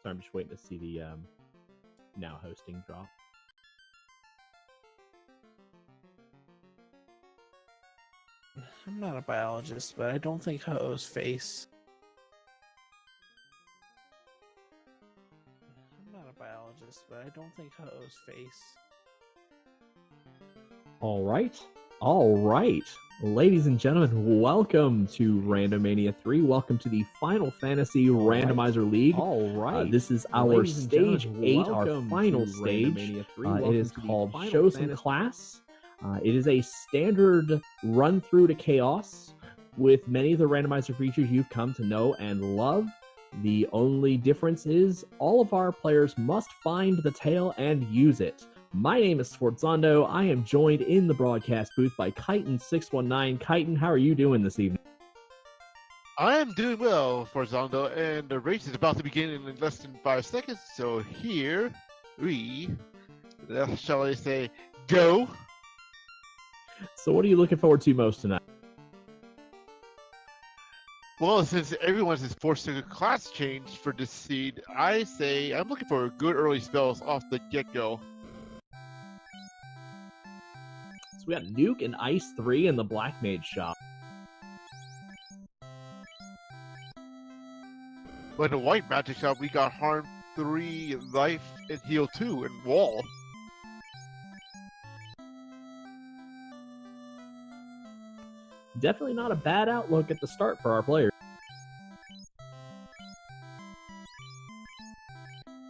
Sorry, I'm just waiting to see the now hosting drop. I'm not a biologist, but I don't think Ho-Oh's face. I'm not a biologist, but I don't think Ho-Oh's face. All right. Ladies and gentlemen, welcome to Randomania 3. Welcome to the Final Fantasy Randomizer League. This is our Stage 8, our final stage. It is called Show Some Class. It is a standard run-through to Chaos with many of the randomizer features you've come to know and love. The only difference is all of our players must find the tail and use it. My name is Sforzondo. I am joined in the broadcast booth by Chitin619. Chitin, how are you doing this evening? I am doing well, Sforzondo, and the race is about to begin in less than 5 seconds, so here we, shall I say, go. So what are you looking forward to most tonight? Well, since everyone's is forced to class change for this seed, I say I'm looking for good early spells off the get-go. So we got Nuke and Ice 3 in the Black Mage shop. But in the White Magic shop, we got Harm 3, Life, and Heal 2, and Wall. Definitely not a bad outlook at the start for our players.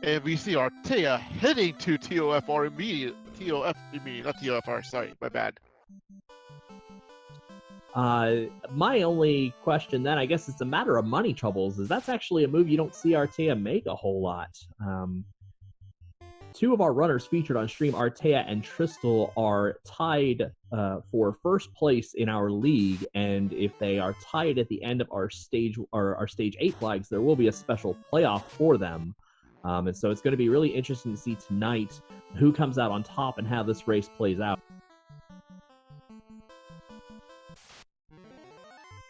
And we see Artea heading to TOFR immediate. Not TOFR, sorry, my bad. My only question then, I guess it's a matter of money troubles, is that's actually a move you don't see Artea make a whole lot. Two of our runners featured on stream, Artea and Tristal, are tied for first place in our league, and if they are tied at the end of our stage 8 flags, there will be a special playoff for them. And so it's going to be really interesting to see tonight who comes out on top and how this race plays out.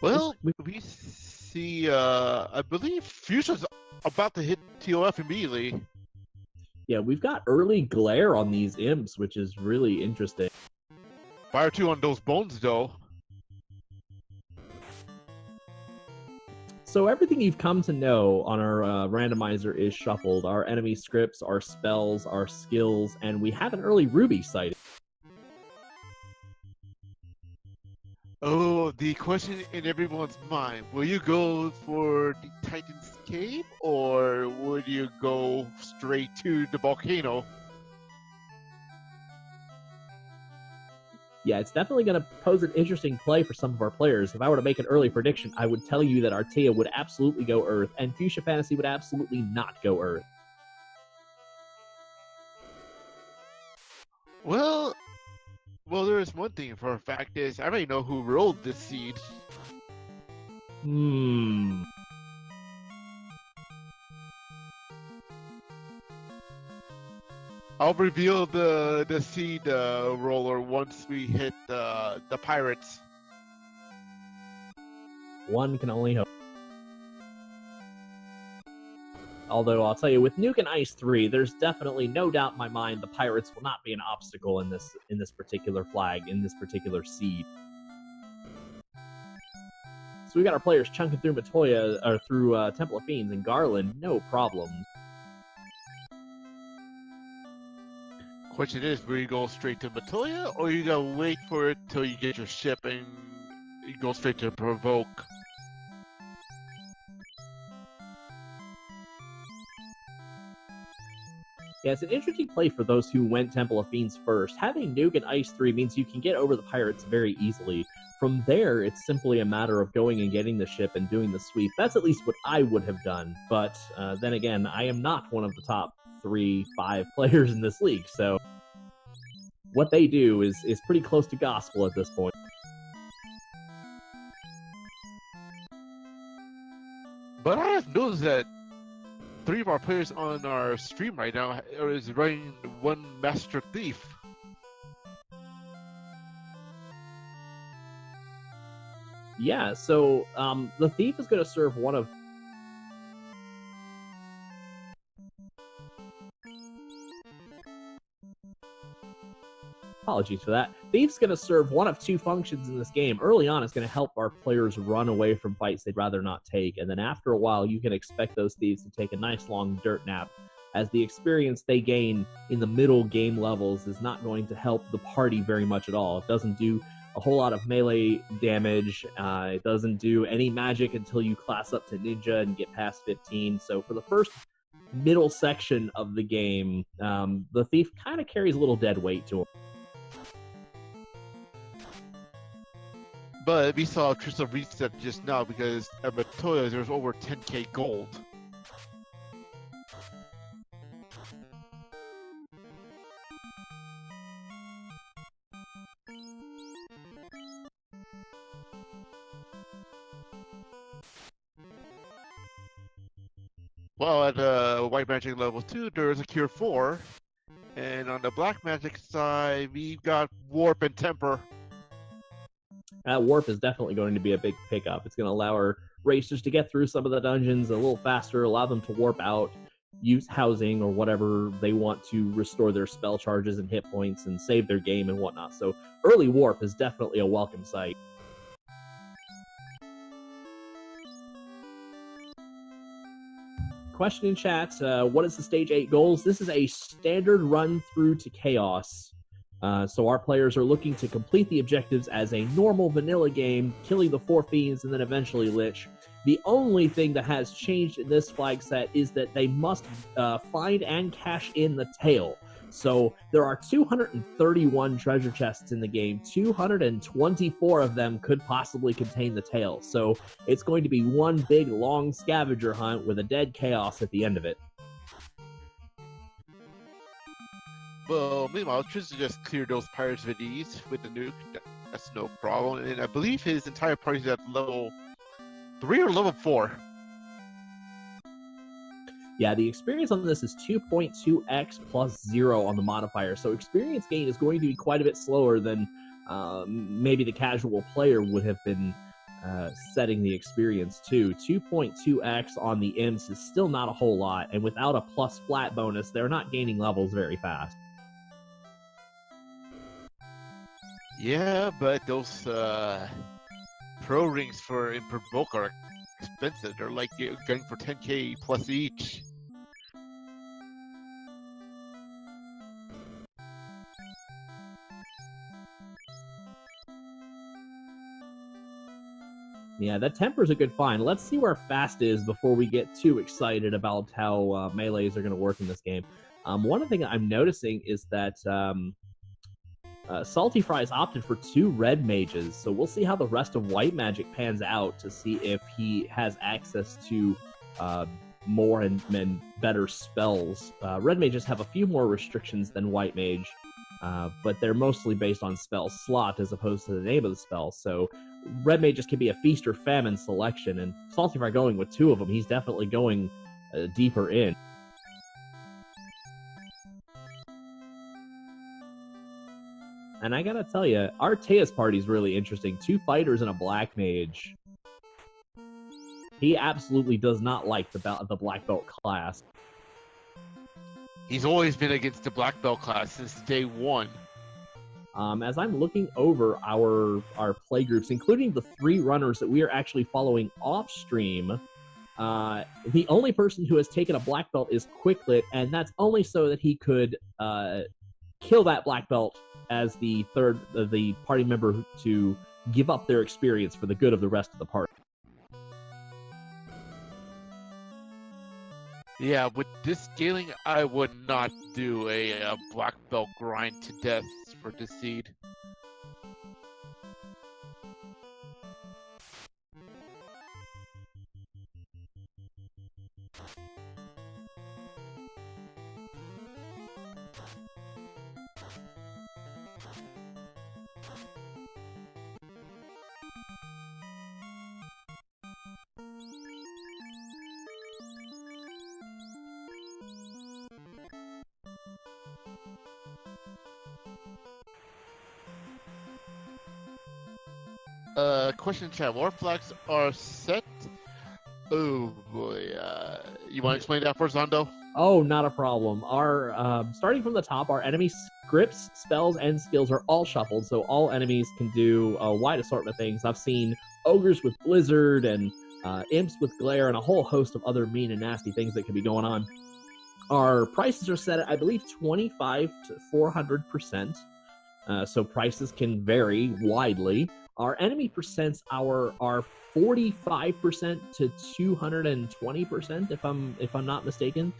Well, we see, I believe Fuchsia's about to hit TOF immediately. Yeah, we've got early glare on these imps, which is really interesting. Fire 2 on those bones, though. So everything you've come to know on our randomizer is shuffled. Our enemy scripts, our spells, our skills, and we have an early Ruby sighting. Oh, the question in everyone's mind. Will you go for the Titan's Cave, or would you go straight to the volcano? Yeah, it's definitely going to pose an interesting play for some of our players. If I were to make an early prediction, I would tell you that Artea would absolutely go Earth, and Fuchsia Fantasy would absolutely not go Earth. Well, there is one thing for a fact is I already know who rolled this seed. I'll reveal the seed roller once we hit the pirates. One can only hope. Although I'll tell you, with Nuke and Ice 3, there's definitely no doubt in my mind the pirates will not be an obstacle in this particular flag, in this particular seed. So we got our players chunking through Matoya, or through Temple of Fiends and Garland, no problem. Question is, will you go straight to Matoya, or you gotta wait for it till you get your ship and you go straight to Provoke? Yeah, it's an interesting play for those who went Temple of Fiends first. Having Nuke and Ice 3 means you can get over the pirates very easily. From there, it's simply a matter of going and getting the ship and doing the sweep. That's at least what I would have done. But then again, I am not one of the top 3-5 players in this league, so what they do is pretty close to gospel at this point. But I have noticed that 3 of our players on our stream right now is running one Master Thief. Yeah, so the Thief is going to serve one of apologies for that. Thief's going to serve one of two functions in this game. Early on, it's going to help our players run away from fights they'd rather not take. And then after a while, you can expect those thieves to take a nice long dirt nap, as the experience they gain in the middle game levels is not going to help the party very much at all. It doesn't do a whole lot of melee damage. It doesn't do any magic until you class up to ninja and get past 15. So for the first middle section of the game, the thief kind of carries a little dead weight to him. But we saw Crystal reset just now because at Matoya there's over 10k gold. Well, at White Magic level 2, there's a Cure 4. And on the Black Magic side, we've got Warp and Temper. Warp is definitely going to be a big pickup. It's going to allow our racers to get through some of the dungeons a little faster, allow them to warp out, use housing or whatever they want to restore their spell charges and hit points and save their game and whatnot. So early warp is definitely a welcome sight. Question in chat, what is the Stage 8 goals? This is a standard run through to Chaos. So our players are looking to complete the objectives as a normal vanilla game, killing the 4 fiends and then eventually Lich. The only thing that has changed in this flag set is that they must find and cash in the tail. So there are 231 treasure chests in the game. 224 of them could possibly contain the tail. So it's going to be one big, long scavenger hunt with a dead chaos at the end of it. Well, meanwhile, Tristan just cleared those pirates with ease with the nuke. That's no problem. And I believe his entire party's at level 3 or level 4. Yeah, the experience on this is 2.2x plus 0 on the modifier, so experience gain is going to be quite a bit slower than maybe the casual player would have been setting the experience to. 2.2x on the imps is still not a whole lot, and without a plus flat bonus, they're not gaining levels very fast. Yeah, but those pro rings for Provoke are expensive. They're like going for 10k plus each. Yeah, that temper's a good find. Let's see where fast is before we get too excited about how melees are going to work in this game. One thing I'm noticing is that Salty Fries opted for 2 red mages, so we'll see how the rest of White Magic pans out to see if he has access to more and better spells. Red mages have a few more restrictions than White Mage, but they're mostly based on spell slot as opposed to the name of the spell, so red mages can be a feast or famine selection, and Salty Fry going with 2 of them, he's definitely going deeper in. And I gotta tell you, Artea's party is really interesting. 2 fighters and a black mage. He absolutely does not like the black belt class. He's always been against the black belt class since day 1. As I'm looking over our play groups, including the 3 runners that we are actually following off stream, the only person who has taken a black belt is Quicklit, and that's only so that he could kill that black belt as the party member to give up their experience for the good of the rest of the party. Yeah, with this scaling, I would not do a black belt grind to death for this seed. Question in chat. War flags are set. Oh boy. You want to explain that for Zondo? Oh, not a problem. Our starting from the top, our enemy Grips, spells, and skills are all shuffled, so all enemies can do a wide assortment of things. I've seen ogres with Blizzard and imps with Glare and a whole host of other mean and nasty things that could be going on. Our prices are set at, I believe, 25 to 400%, so prices can vary widely. Our enemy percents are 45% to 220%, if I'm not mistaken.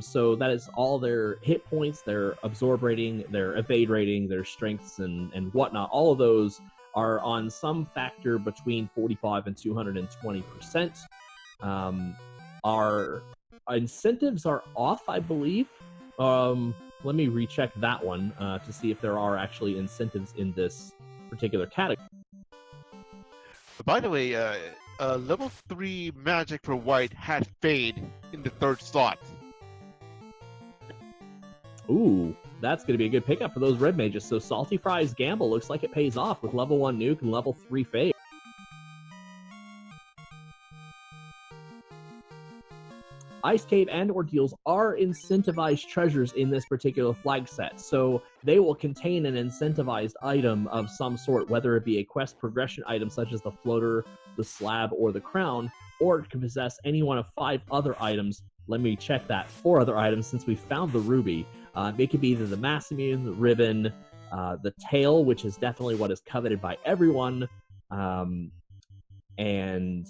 So that is all their hit points, their absorb rating, their evade rating, their strengths, and whatnot. All of those are on some factor between 45 and 220%. Our incentives are off, I believe. Let me recheck that one to see if there are actually incentives in this particular category. By the way, level 3 magic for white had fade in the 3rd slot. Ooh, that's going to be a good pickup for those red mages. So Salty Fries Gamble looks like it pays off with level 1 nuke and level 3 fade. Ice Cave and Ordeals are incentivized treasures in this particular flag set, so they will contain an incentivized item of some sort, whether it be a quest progression item such as the floater, the slab, or the crown, or it can possess any one of 5 other items. Let me check that. 4 other items since we found the ruby. It could be either the mass immune, the ribbon, the tail, which is definitely what is coveted by everyone, and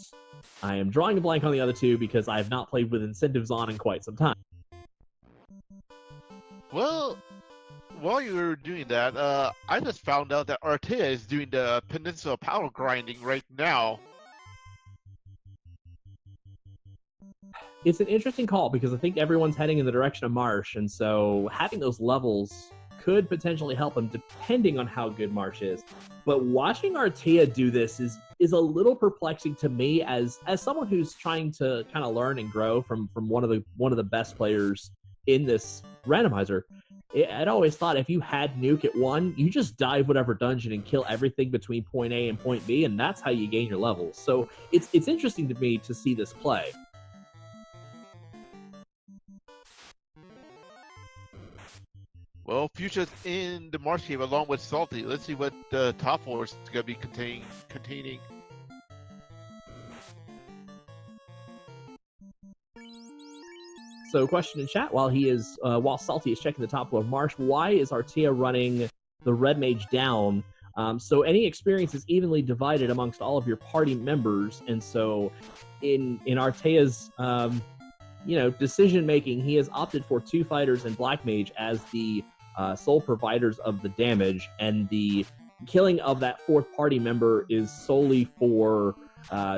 I am drawing a blank on the other 2 because I have not played with incentives on in quite some time. Well, while you were doing that, I just found out that Artea is doing the Peninsula Power grinding right now. It's an interesting call because I think everyone's heading in the direction of Marsh, and so having those levels could potentially help him depending on how good Marsh is. But watching Artea do this is a little perplexing to me as someone who's trying to kind of learn and grow from one of the best players in this randomizer. I'd always thought if you had nuke at 1, you just dive whatever dungeon and kill everything between point A and point B, and that's how you gain your levels. So it's interesting to me to see this play. Well, Fuchsia's in the Marsh Cave along with Salty. Let's see what the top floor is going to be containing. So, question in chat: while Salty is checking the top floor of Marsh, why is Artea running the red mage down? So any experience is evenly divided amongst all of your party members, and so in Artea's decision making, he has opted for 2 fighters and black mage as the sole providers of the damage, and the killing of that 4th party member is solely for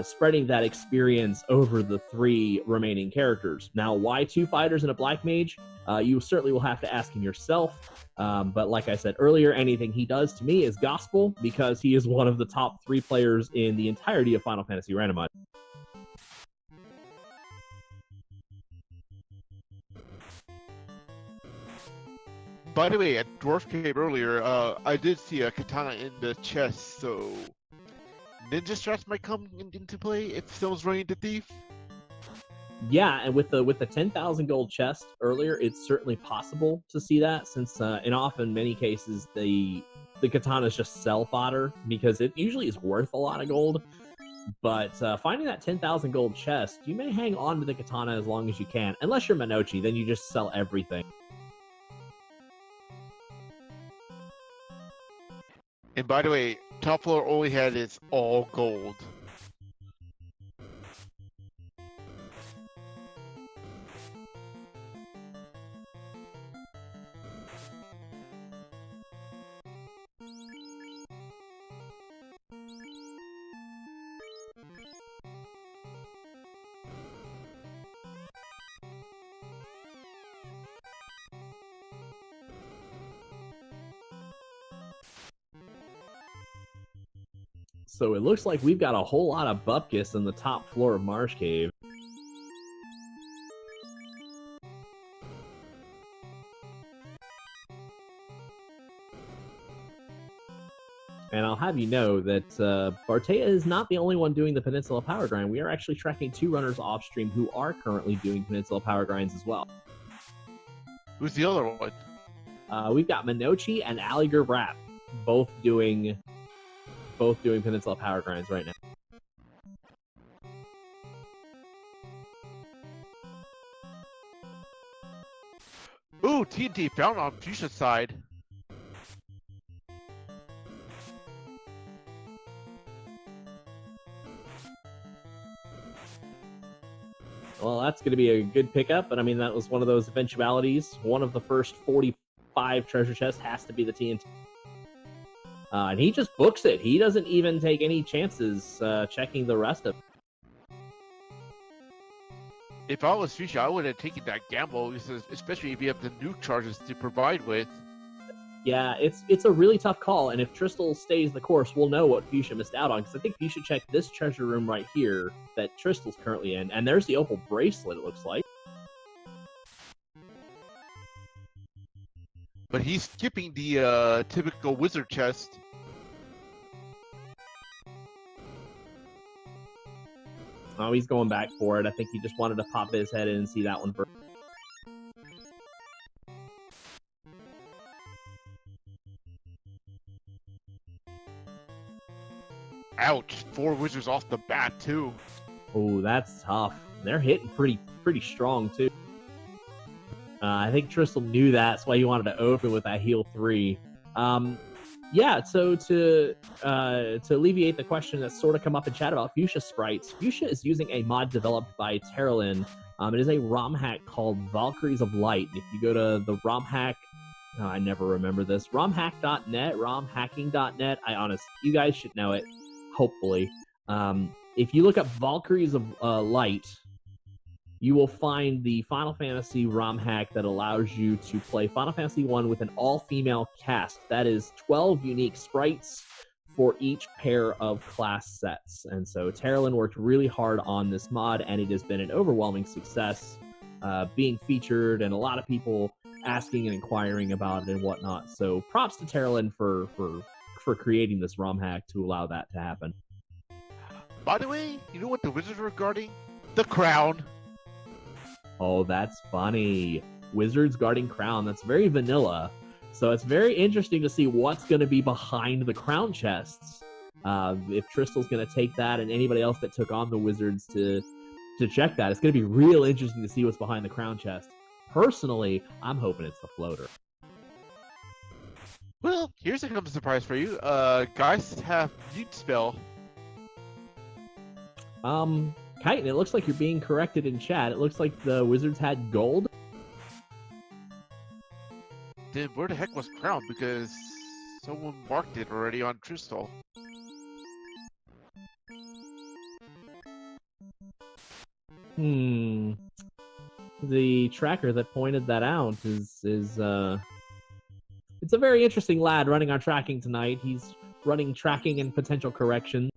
spreading that experience over the 3 remaining characters. Now, why 2 fighters and a black mage? You certainly will have to ask him yourself. But like I said earlier, anything he does to me is gospel because he is one of the top 3 players in the entirety of Final Fantasy Randomizer. By the way, at Dwarf Cave earlier, I did see a katana in the chest, so ninja straps might come into play if someone's running the thief. Yeah, and with the 10,000 gold chest earlier, it's certainly possible to see that, since in often many cases the katanas just sell fodder because it usually is worth a lot of gold. But finding that 10,000 gold chest, you may hang on to the katana as long as you can, unless you're Minochi, then you just sell everything. And by the way, top floor only had is all gold. So it looks like we've got a whole lot of bupkis in the top floor of Marsh Cave. And I'll have you know that Artea is not the only one doing the Peninsula Power Grind. We are actually tracking 2 runners off stream who are currently doing Peninsula Power Grinds as well. Who's the other one? we've got Minochi and Alliger Wrap both doing Peninsula Power Grinds right now. Ooh, TNT found on Fuchsia's side. Well, that's going to be a good pickup, but I mean, that was one of those eventualities. One of the first 45 treasure chests has to be the TNT. And he just books it. He doesn't even take any chances checking the rest of it. If I was Fuchsia, I would have taken that gamble, especially if you have the nuke charges to provide with. Yeah, it's a really tough call, and if Tristal stays the course, we'll know what Fuchsia missed out on, because I think Fuchsia checked this treasure room right here that Tristal's currently in, and there's the opal bracelet, it looks like. But he's skipping the typical wizard chest. Oh, he's going back for it. I think he just wanted to pop his head in and see that one first. Ouch! 4 wizards off the bat too. Oh, that's tough. They're hitting pretty strong too. I think Tristal knew that. That's why he wanted to open with that heal 3. Yeah, so to alleviate the question that's sort of come up in chat about Fuchsia sprites, Fuchsia is using a mod developed by Terralin. It is a ROM hack called Valkyries of Light. If you go to the ROM hack, oh, I never remember this, romhack.net, romhacking.net, you guys should know it, hopefully. If you look up Valkyries of Light, you will find the Final Fantasy ROM hack that allows you to play Final Fantasy 1 with an all-female cast. That is 12 unique sprites for each pair of class sets. And so Terralin worked really hard on this mod, and it has been an overwhelming success, being featured, and a lot of people asking and inquiring about it and whatnot. So props to Terralin for creating this ROM hack to allow that to happen. By the way, you know what the wizards were guarding? The crown. Oh, that's funny. Wizards guarding crown. That's very vanilla. So it's very interesting to see what's going to be behind the crown chests. If Tristal's going to take that, and anybody else that took on the wizards to check that, it's going to be real interesting to see what's behind the crown chest. Personally, I'm hoping it's the floater. Well, here's a surprise for you. Guys have mute spell. Chitin, it looks like you're being corrected in chat. It looks like the wizards had gold. Then where the heck was crown? Because someone marked it already on Tristal. The tracker that pointed that out is it's a very interesting lad running our tracking tonight. He's running tracking and potential correction.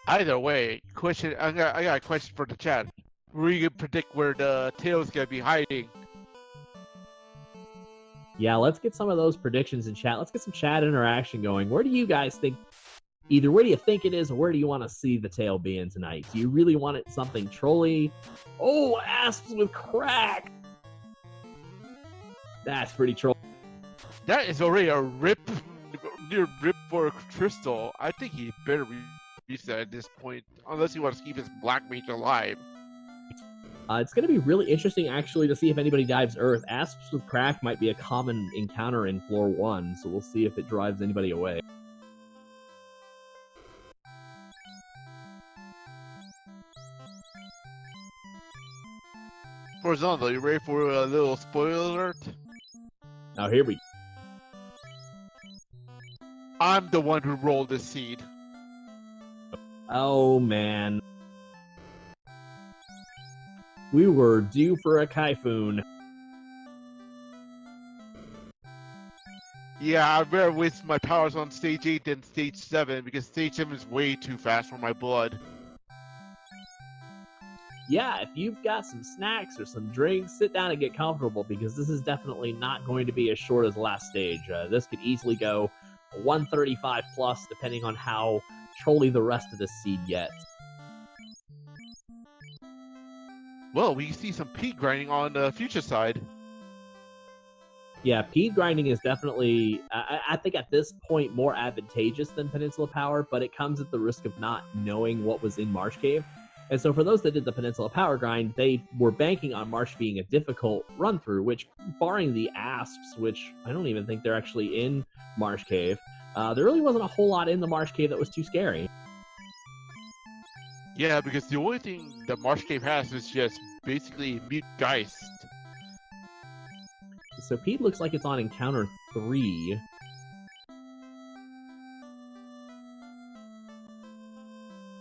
Either way, I got a question for the chat. Where you can predict where the tail's gonna be hiding? Yeah, let's get some of those predictions in chat. Let's get some chat interaction going. Where do you guys think, either where do you think it is, or where do you want to see the tail being tonight? Do you really want it something trolly? Oh, asps with crack! That's pretty troll. That is already a near rip for Tristal. I think he better release that at this point, unless he wants to keep his black mage alive. It's going to be really interesting, actually, to see if anybody dives Earth. Asps with crack might be a common encounter in Floor 1, so we'll see if it drives anybody away. Horizontal, you ready for a little spoiler alert? Now, here we go. I'm the one who rolled this seed. Oh, man. We were due for a Kaifun. Yeah, I'd rather waste my powers on stage 8 than stage 7, because stage 7 is way too fast for my blood. Yeah, if you've got some snacks or some drinks, sit down and get comfortable, because this is definitely not going to be as short as last stage. This could easily go 135 plus, depending on how trolly the rest of this seed gets. Well, we see some peat grinding on the future side. Yeah, peat grinding is definitely, I think at this point, more advantageous than Peninsula Power, but it comes at the risk of not knowing what was in Marsh Cave. And so for those that did the Peninsula Power grind, they were banking on Marsh being a difficult run-through, which, barring the Asps, which I don't even think they're actually in Marsh Cave, there really wasn't a whole lot in the Marsh Cave that was too scary. Yeah, because the only thing the Marsh Cave has is just basically Mute Geist. So Pete looks like it's on encounter 3.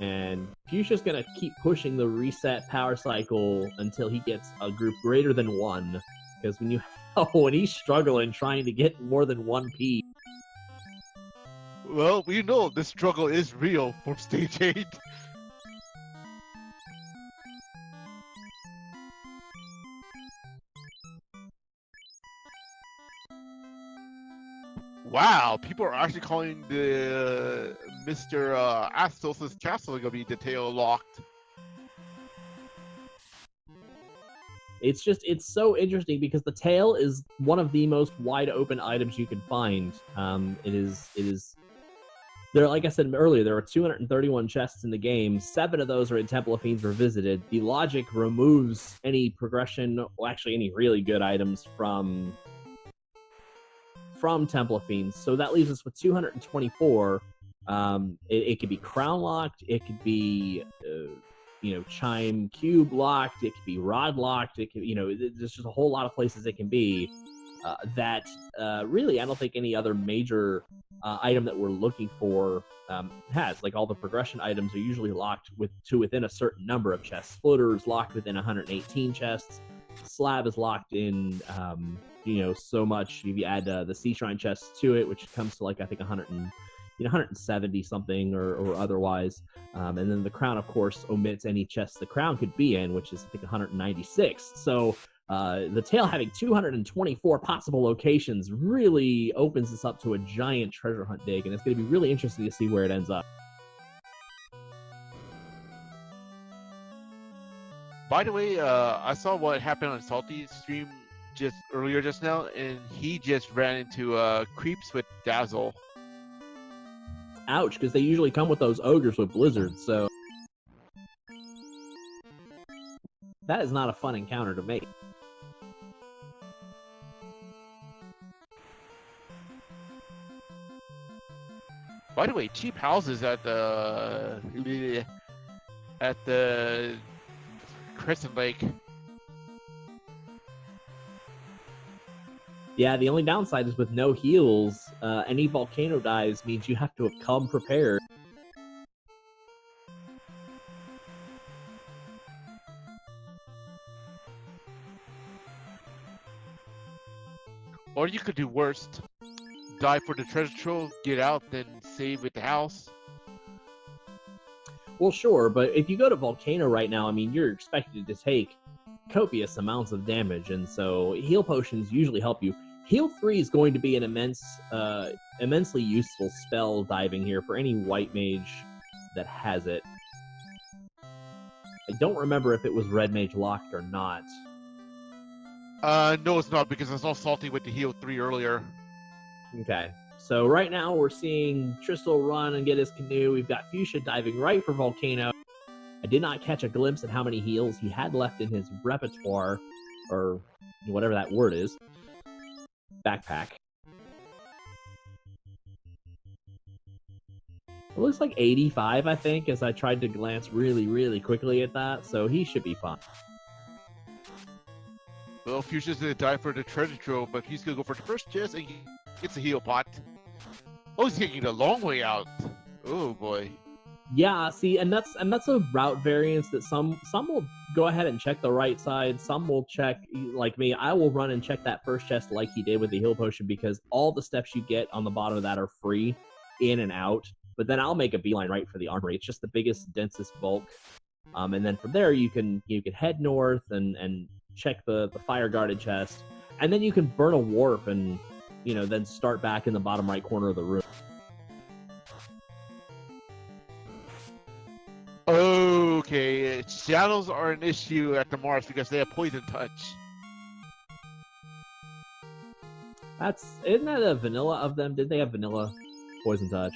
And Fuchsia's gonna keep pushing the reset power cycle until he gets a group greater than 1. Because when he's struggling trying to get more than 1 P. Well, we know the struggle is real for Stage 8. Wow, people are actually calling the Mr. Astos' castle gonna be detail locked. It's so interesting because the tail is one of the most wide open items you can find. It is there, like I said earlier, there are 231 chests in the game. 7 of those are in Temple of Fiends Revisited. The logic removes any progression, well, actually any really good items from Temple of Fiends. So that leaves us with 224. It could be crown locked, it could be chime cube locked, it could be rod locked, it could, there's just a whole lot of places it can be that really I don't think any other major item that we're looking for has. Like, all the progression items are usually locked within a certain number of chests. Floater is locked within 118 chests. Slab is locked in so much. If you add the Sea Shrine chests to it, which comes to like I think 170 something or otherwise, and then the crown of course omits any chests the crown could be in, which is I think 196. So the tail having 224 possible locations really opens this up to a giant treasure hunt dig, and it's going to be really interesting to see where it ends up. By the way, I saw what happened on Salty's stream earlier just now, and he just ran into creeps with Dazzle. Ouch, because they usually come with those ogres with blizzards, so that is not a fun encounter to make. By the way, cheap houses at the Crescent Lake. Yeah, the only downside is with no heals, any volcano dives means you have to have come prepared. Or you could do worst. Die for the treasure trove, get out, then save with the house. Well, sure, but if you go to Volcano right now, I mean, you're expected to take copious amounts of damage, and so heal potions usually help you. Heal 3 is going to be an immensely useful spell diving here for any white mage that has it. I don't remember if it was red mage locked or not. No, it's not, because I saw Salty with the heal 3 earlier. Okay, so right now we're seeing Tristal run and get his canoe. We've got Fuchsia diving right for Volcano. I did not catch a glimpse at how many heals he had left in his repertoire, or whatever that word is. Backpack. It looks like 85, I think, as I tried to glance really, really quickly at that, so he should be fine. Well, Fuchsia's gonna die for the treasure trove, but he's gonna go for the first chest and gets a heal pot. Oh, he's taking the long way out. Oh boy. Yeah, see, and that's a route variance that some will go ahead and check the right side. Some will check, like me, I will run and check that first chest like he did with the heal potion, because all the steps you get on the bottom of that are free, in and out. But then I'll make a beeline right for the armory. It's just the biggest, densest bulk. And then from there you can head north and check the fire guarded chest, and then you can burn a warp and then start back in the bottom right corner of the room. okay, shadows are an issue at the Mars because they have poison touch. Isn't that a vanilla of them? Did they have vanilla poison touch?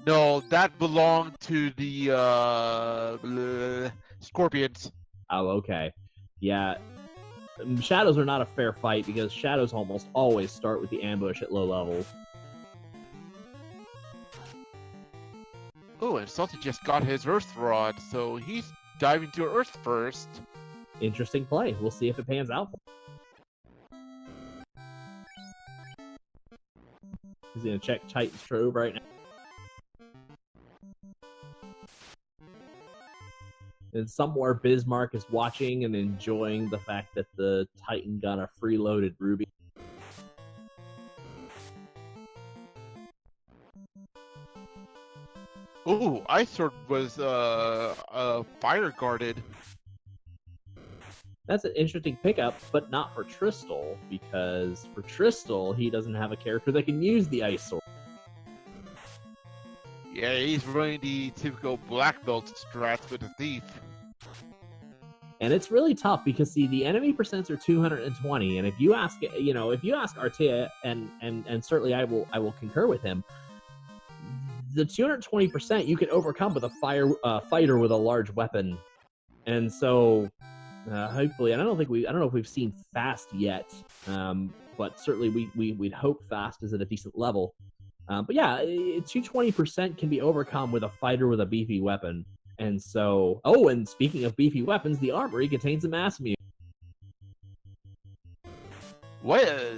No, that belonged to the scorpions. Oh, okay. Yeah. Shadows are not a fair fight because shadows almost always start with the ambush at low levels. Oh, and Salty just got his Earth Rod, so he's diving to Earth first. Interesting play. We'll see if it pans out. He's going to check Titan's Trove right now. And somewhere Bismarck is watching and enjoying the fact that the Titan got a freeloaded Ruby. Ooh, Ice Sword was fire guarded. That's an interesting pickup, but not for Tristal, because for Tristal, he doesn't have a character that can use the Ice Sword. Yeah, he's running the typical black belt strats with a thief. And it's really tough because, see, the enemy percents are 220, and if you ask Artea, and certainly I will concur with him, the 220% you can overcome with a fighter with a large weapon. And so, hopefully, and I don't know if we've seen fast yet, but certainly we'd hope fast is at a decent level. But yeah, 220% can be overcome with a fighter with a beefy weapon. And so, oh, and speaking of beefy weapons, the armory contains a mass mute. Well,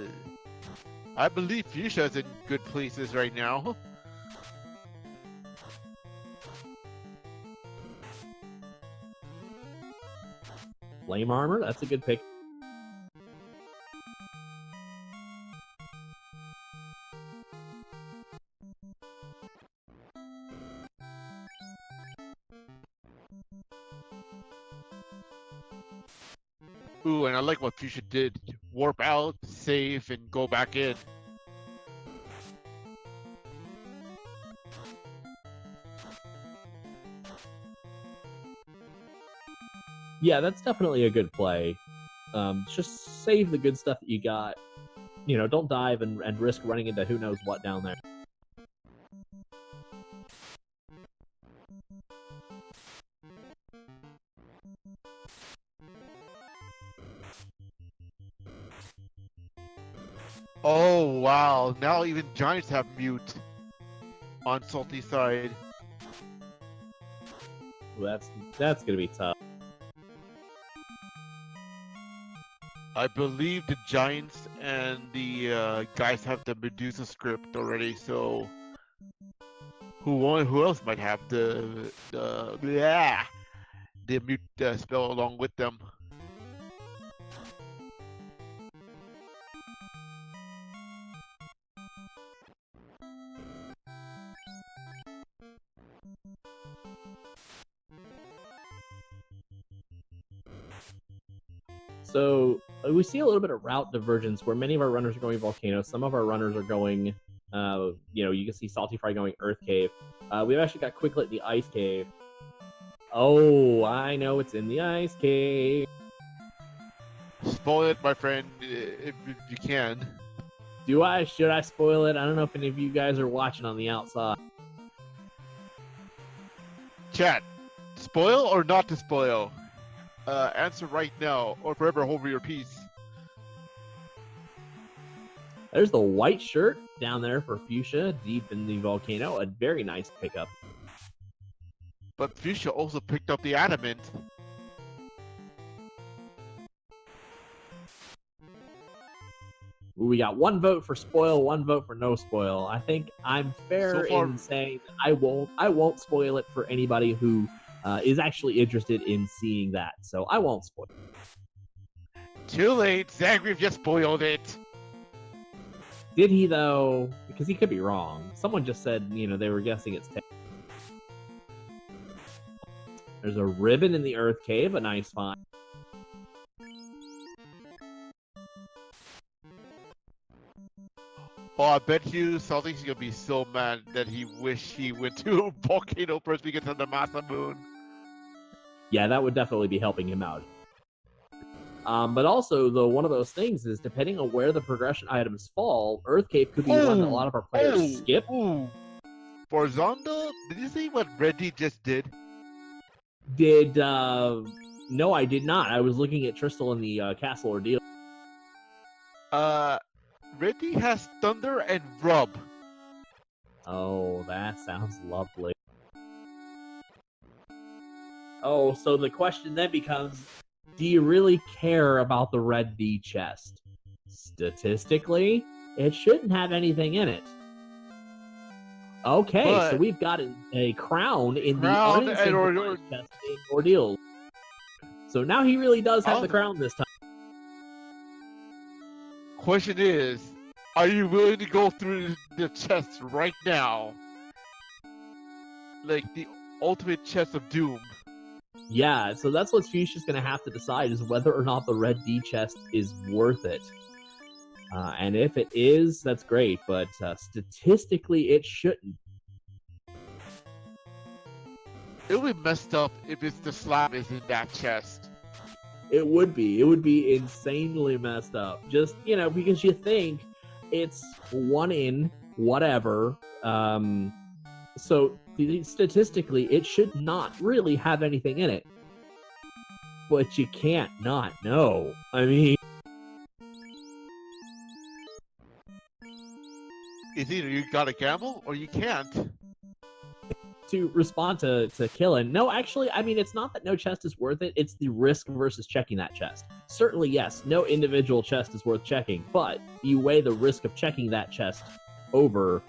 I believe Fuchsia's in good places right now. Flame armor, that's a good pick. Ooh, and I like what Fuchsia did. Warp out, save, and go back in. Yeah, that's definitely a good play. Just save the good stuff that you got. You know, don't dive and risk running into who knows what down there. Oh, wow. Now even Giants have mute on Salty's side. Well, that's going to be tough. I believe the Giants and the guys have the Medusa script already, so who else might have the mute spell along with them? So we see a little bit of route divergence where many of our runners are going Volcano. Some of our runners are going, you can see Salty Fry going Earth Cave. We've actually got Quicklet in the Ice Cave. Oh, I know it's in the Ice Cave. Spoil it, my friend, if you can. Should I spoil it? I don't know if any of you guys are watching on the outside. Chat, spoil or not to spoil? Answer right now, or forever hold your peace. There's the white shirt down there for Fuchsia, deep in the volcano. A very nice pickup. But Fuchsia also picked up the adamant. We got one vote for spoil, one vote for no spoil. I think I'm fair in saying that I won't spoil it for anybody who is actually interested in seeing that. So I won't spoil it. Too late. Zangief just spoiled it. Did he, though? Because he could be wrong. Someone just said, they were guessing it's 10. There's a ribbon in the Earth Cave, a nice find. Oh, I bet you Salty's gonna be so mad that he wish he went to Volcano first because of the Massa Moon. Yeah, that would definitely be helping him out. But also, though, one of those things is depending on where the progression items fall, Earth Cave could be one that a lot of our players skip. For Zondo, did you see what Reddy just did? No, I did not. I was looking at Tristal in the Castle Ordeal. Reddy has Thunder and Rub. Oh, that sounds lovely. Oh, so the question then becomes, do you really care about the red D chest? Statistically, it shouldn't have anything in it. Okay, But so we've got a crown in the Crown unintensified chest in Ordeal. So now he really does have the crown this time. Question is, are you willing to go through the chest right now? Like the ultimate chest of doom. Yeah, so that's what Fuchsia's going to have to decide, is whether or not the red D chest is worth it. And if it is, that's great, but statistically it shouldn't. It would be messed up if it's the slab is in that chest. It would be. It would be insanely messed up. Just, because you think it's one in, whatever. So statistically, it should not really have anything in it. But you can't not know. I mean, It's either you gotta gamble or you can't. to respond to Killen, no, actually, I mean, it's not that no chest is worth it. It's the risk versus checking that chest. Certainly, yes, no individual chest is worth checking, but you weigh the risk of checking that chest over,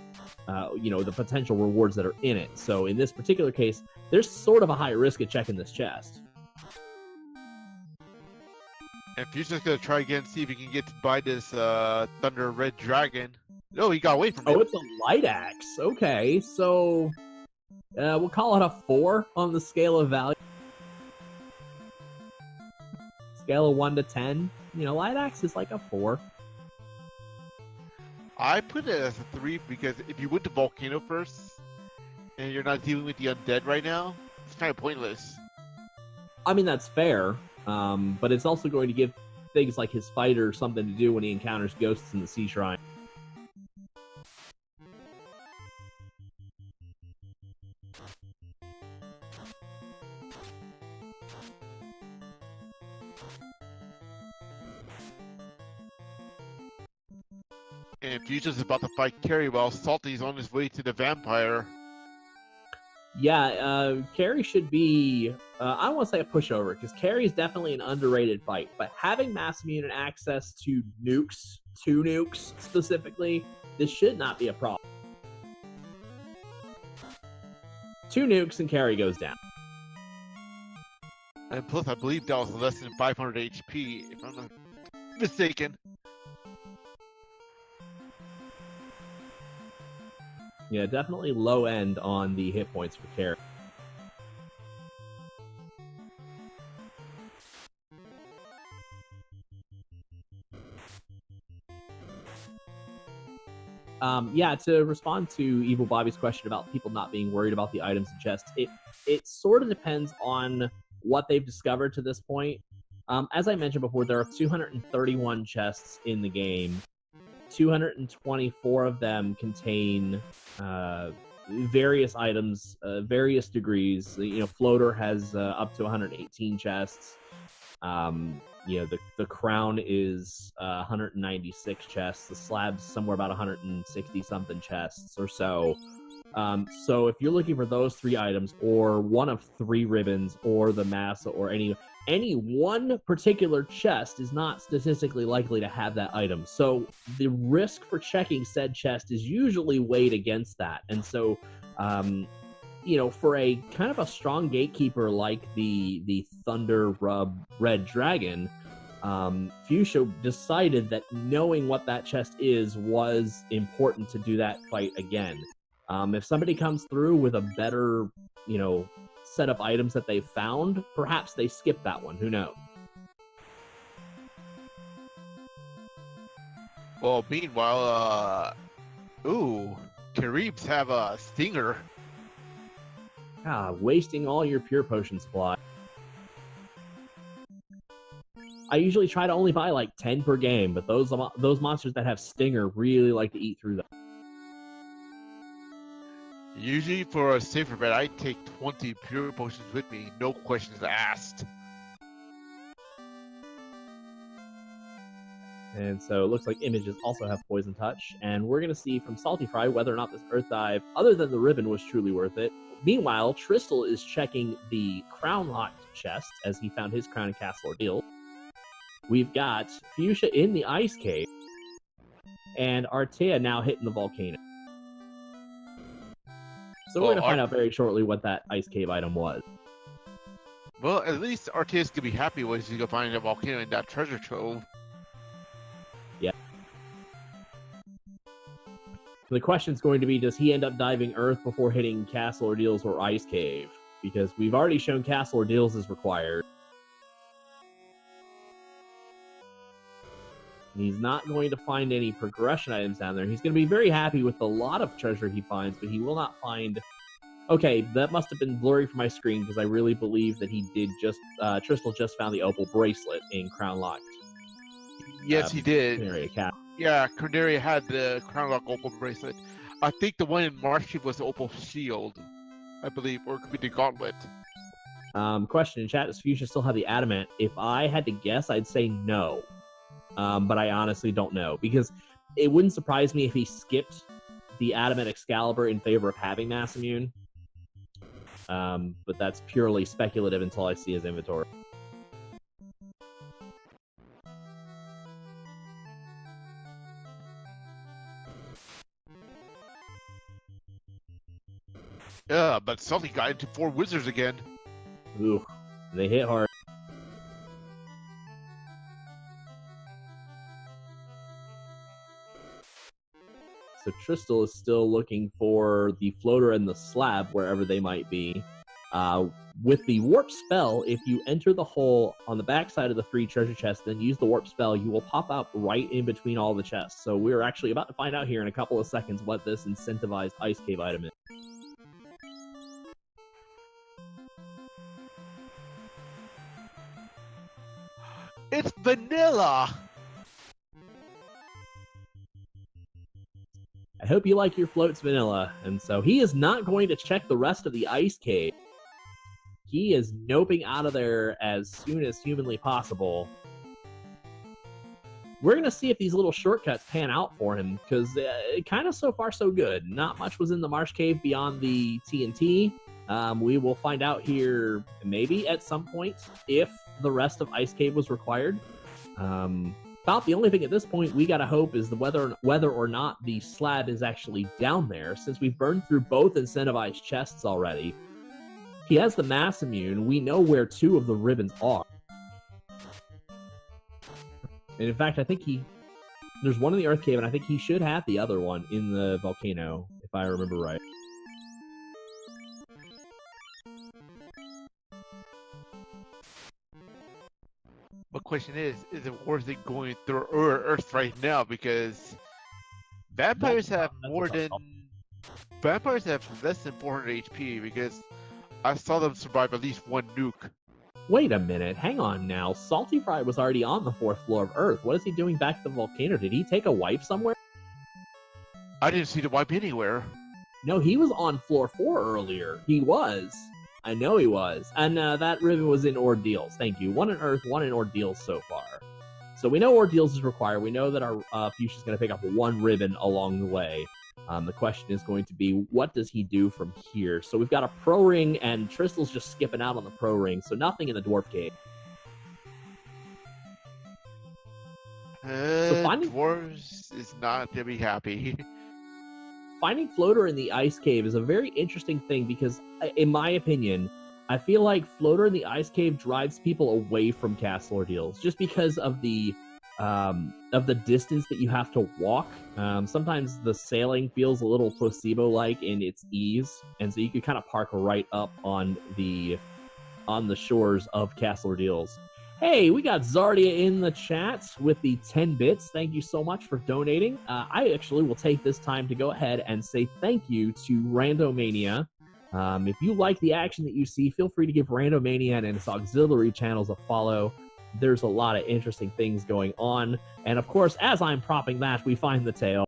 the potential rewards that are in it. So in this particular case, there's sort of a high risk of checking this chest. And Fuchsia's gonna try again, see if he can get to buy this Thunder Red Dragon. No, he got away from it. Oh, it's a light axe. Okay, so we'll call it a 4 on the scale of value. Scale of 1 to 10. Light axe is like a 4. I put it as a 3 because if you went to Volcano first, and you're not dealing with the undead right now, it's kind of pointless. I mean, that's fair, but it's also going to give things like his fighter something to do when he encounters ghosts in the Sea Shrine. And Fuchsia's about to fight Carrie while Salty's on his way to the vampire. Yeah, Carrie should be, I don't want to say a pushover, because Carrie is definitely an underrated fight, but having mass immune and access to nukes, 2 nukes specifically, this should not be a problem. 2 nukes and Carrie goes down. And plus, I believe that was less than 500 HP, if I'm not mistaken. Yeah, definitely low end on the hit points for Carrie. To respond to Evil Bobby's question about people not being worried about the items and chests, it sort of depends on what they've discovered to this point. As I mentioned before, there are 231 chests in the game. 224 of them contain various items, various degrees. Floater has up to 118 chests. The crown is 196 chests. The slab's somewhere about 160 something chests or so. So if you're looking for those 3 items, or one of 3 ribbons, or the massa, or any one particular chest is not statistically likely to have that item. So the risk for checking said chest is usually weighed against that. And so, for a kind of a strong gatekeeper like the Thunder Rub Red Dragon, Fuchsia decided that knowing what that chest is was important to do that fight again. If somebody comes through with a better, set of items that they found, perhaps they skip that one. Who knows? Well, meanwhile, Caribs have a stinger. Wasting all your pure potion supply. I usually try to only buy like 10 per game, but those monsters that have Stinger really like to eat through them. Usually for a safer bet, I take 20 pure potions with me, no questions asked. And so it looks like images also have Poison Touch, and we're going to see from Salty Fry whether or not this Earth Dive, other than the ribbon, was truly worth it. Meanwhile, Tristal is checking the Crown Locked chest as he found his Crown and Castle Ordeal. We've got Fuchsia in the Ice Cave, and Artea now hitting the volcano. So we're going to find out very shortly what that Ice Cave item was. Well, at least Artea's gonna be happy when he's gonna find a volcano in that treasure trove. Yeah. The question's going to be, does he end up diving Earth before hitting Castle Ordeals or Ice Cave? Because we've already shown Castle Ordeals is required. And he's not going to find any progression items down there. He's going to be very happy with the lot of treasure he finds, but he will not find... Okay, that must have been blurry for my screen, because I really believe that he did just... Tristal just found the opal bracelet in Crown Locked. Yes, he did. Corneria Cap. Yeah, Corneria had the Crown Lock opal bracelet. I think the one in Marsh Cave was the opal shield, I believe, or it could be the gauntlet. Question in chat, does Fuchsia still have the adamant? If I had to guess, I'd say no. But I honestly don't know, because it wouldn't surprise me if he skipped the adamant Excalibur in favor of having Mass Immune. But that's purely speculative until I see his inventory. Yeah, but Salty got into 4 wizards again. Ooh, they hit hard. So Tristal is still looking for the floater and the slab, wherever they might be. With the warp spell, if you enter the hole on the backside of the 3 treasure chests, then use the warp spell, you will pop up right in between all the chests. So we're actually about to find out here in a couple of seconds what this incentivized Ice Cave item is. It's vanilla! I hope you like your floats vanilla. And so he is not going to check the rest of the Ice Cave. He is noping out of there as soon as humanly possible. We're going to see if these little shortcuts pan out for him, because kind of so far so good. Not much was in the Marsh Cave beyond the TNT. We will find out here maybe at some point if the rest of Ice Cave was required. About the only thing at this point we gotta hope is whether or not the slab is actually down there, since we've burned through both incentivized chests already. He has the Mass Immune. We know where 2 of the ribbons are. And in fact, I think there's one in the Earth Cave, and I think he should have the other one in the volcano, if I remember right. My question is it worth it going through Earth right now? Because vampires have less than 400 HP, because I saw them survive at least 1 nuke. Wait a minute, hang on now. Salty Fry was already on the 4th floor of Earth. What is he doing back at the volcano? Did he take a wipe somewhere? I didn't see the wipe anywhere. No, he was on floor 4 earlier. He was. I know he was. And that ribbon was in Ordeals. Thank you. 1 in Earth, 1 in Ordeals so far. So we know Ordeals is required. We know that our Fuchsia's going to pick up 1 ribbon along the way. The question is going to be, what does he do from here? So we've got a Pro Ring, and Tristal's just skipping out on the Pro Ring, so nothing in the Dwarf Cave. Dwarves is not to be happy. Finding Floater in the Ice Cave is a very interesting thing, because, in my opinion, I feel like Floater in the Ice Cave drives people away from Castle Ordeals, just because of the distance that you have to walk. Sometimes the sailing feels a little placebo-like in its ease, and so you can kind of park right up on the shores of Castle Ordeals. Hey, we got Zardia in the chat with the 10 bits. Thank you so much for donating. I actually will take this time to go ahead and say thank you to Randomania. If you like the action that you see, feel free to give Randomania and its auxiliary channels a follow. there's a lot of interesting things going on. And of course, as I'm propping that, we find the tail.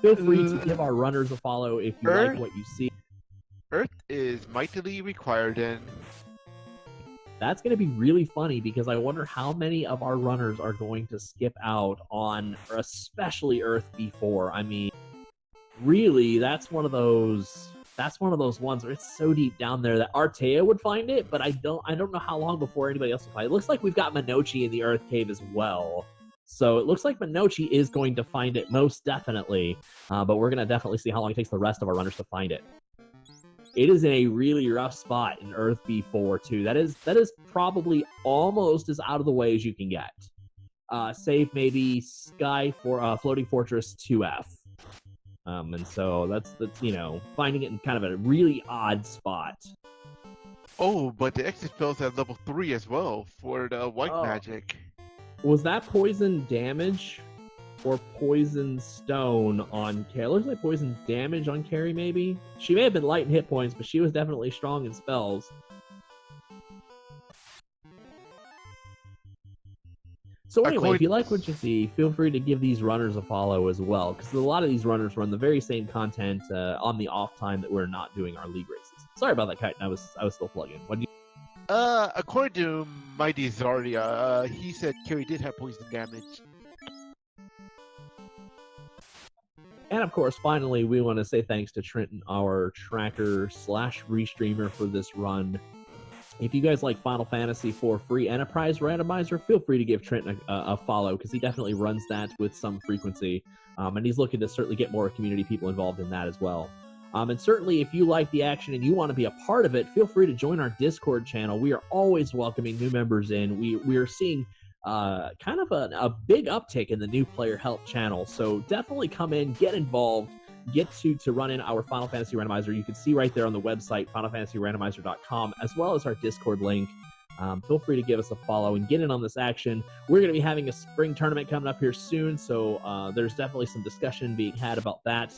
Feel free to give our runners a follow if you like what you see. Earth is mightily required in. That's going to be really funny because I wonder how many of our runners are going to skip out on, especially Earth B4. I mean, really, that's one of those ones where it's so deep down there that Artea would find it, but I don't know how long before anybody else will find it. It looks like we've got Minochi in the Earth Cave as well. So it looks like Minochi is going to find it most definitely, but we're going to definitely see how long it takes the rest of our runners to find it. It is in a really rough spot in Earth B4 too. That is probably almost as out of the way as you can get. Save maybe Sky for Floating Fortress 2F. And so that's finding it in kind of a really odd spot. Oh, but the exit spells at level 3 as well for the white magic. Was that poison damage or poison stone on Carrie? Looks like poison damage on Carrie, maybe? She may have been light in hit points, but she was definitely strong in spells. So anyway, if you like what you see, feel free to give these runners a follow as well, because a lot of these runners run the very same content on the off time that we're not doing our league races. Sorry about that, Kite. I was still plugging. What do you? According to Mighty Zardia, he said Carrie did have poison damage. And of course, finally, we want to say thanks to Trenton, our tracker / restreamer for this run. If you guys like Final Fantasy IV Free Enterprise Randomizer, feel free to give Trenton a follow, because he definitely runs that with some frequency. And he's looking to certainly get more community people involved in that as well. And certainly, if you like the action and you want to be a part of it, feel free to join our Discord channel. We are always welcoming new members in. We are seeing kind of a big uptick in the new player help channel. So definitely come in, get involved, get to run in our Final Fantasy Randomizer. You can see right there on the website, finalfantasyrandomizer.com, as well as our Discord link. Feel free to give us a follow and get in on this action. We're going to be having a spring tournament coming up here soon, so there's definitely some discussion being had about that.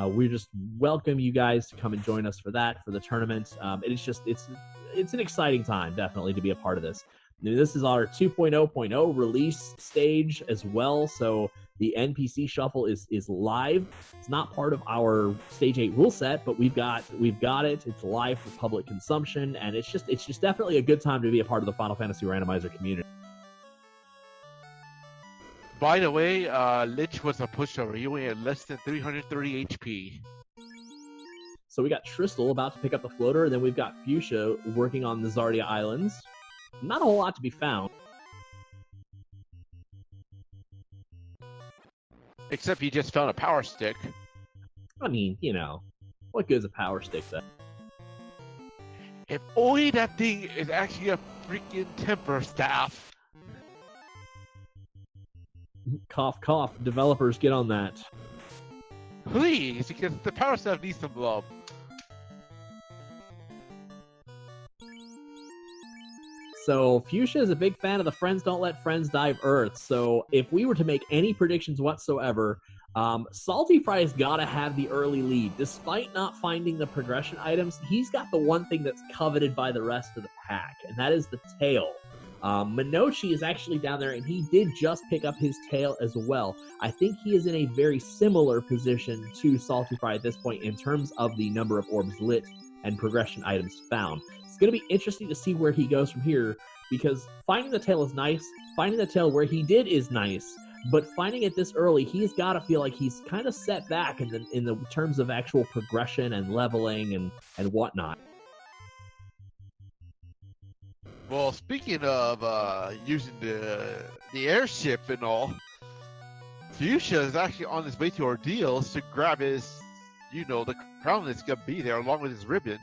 We just welcome you guys to come and join us for that, for the tournament. It's an exciting time, definitely, to be a part of this. This is our 2.0.0 release stage as well, so the NPC shuffle is live. It's not part of our stage 8 rule set, but we've got it. It's live for public consumption, and it's just definitely a good time to be a part of the Final Fantasy Randomizer community. By the way, Lich was a pushover. He only had less than 330 HP. So we got Tristal about to pick up the floater, and then we've got Fuchsia working on the Zardia Islands. Not a whole lot to be found. Except he just found a power stick. I mean, what good is a power stick then? If only that thing is actually a freaking temper staff. Cough, cough. Developers, get on that. Please, because the power staff needs some love. So Fuchsia is a big fan of the Friends Don't Let Friends Dive Earth. So if we were to make any predictions whatsoever, Salty Fry's got to have the early lead. Despite not finding the progression items, he's got the one thing that's coveted by the rest of the pack, and that is the tail. Minochi is actually down there, and he did just pick up his tail as well. I think he is in a very similar position to Salty Fry at this point in terms of the number of orbs lit and progression items found. It's going to be interesting to see where he goes from here, because finding the tail is nice. Finding the tail where he did is nice, but finding it this early, he's got to feel like he's kind of set back in the terms of actual progression and leveling and whatnot. Well, speaking of using the airship and all, Fuchsia is actually on his way to Ordeals to grab his, the crown that's going to be there along with his ribbon.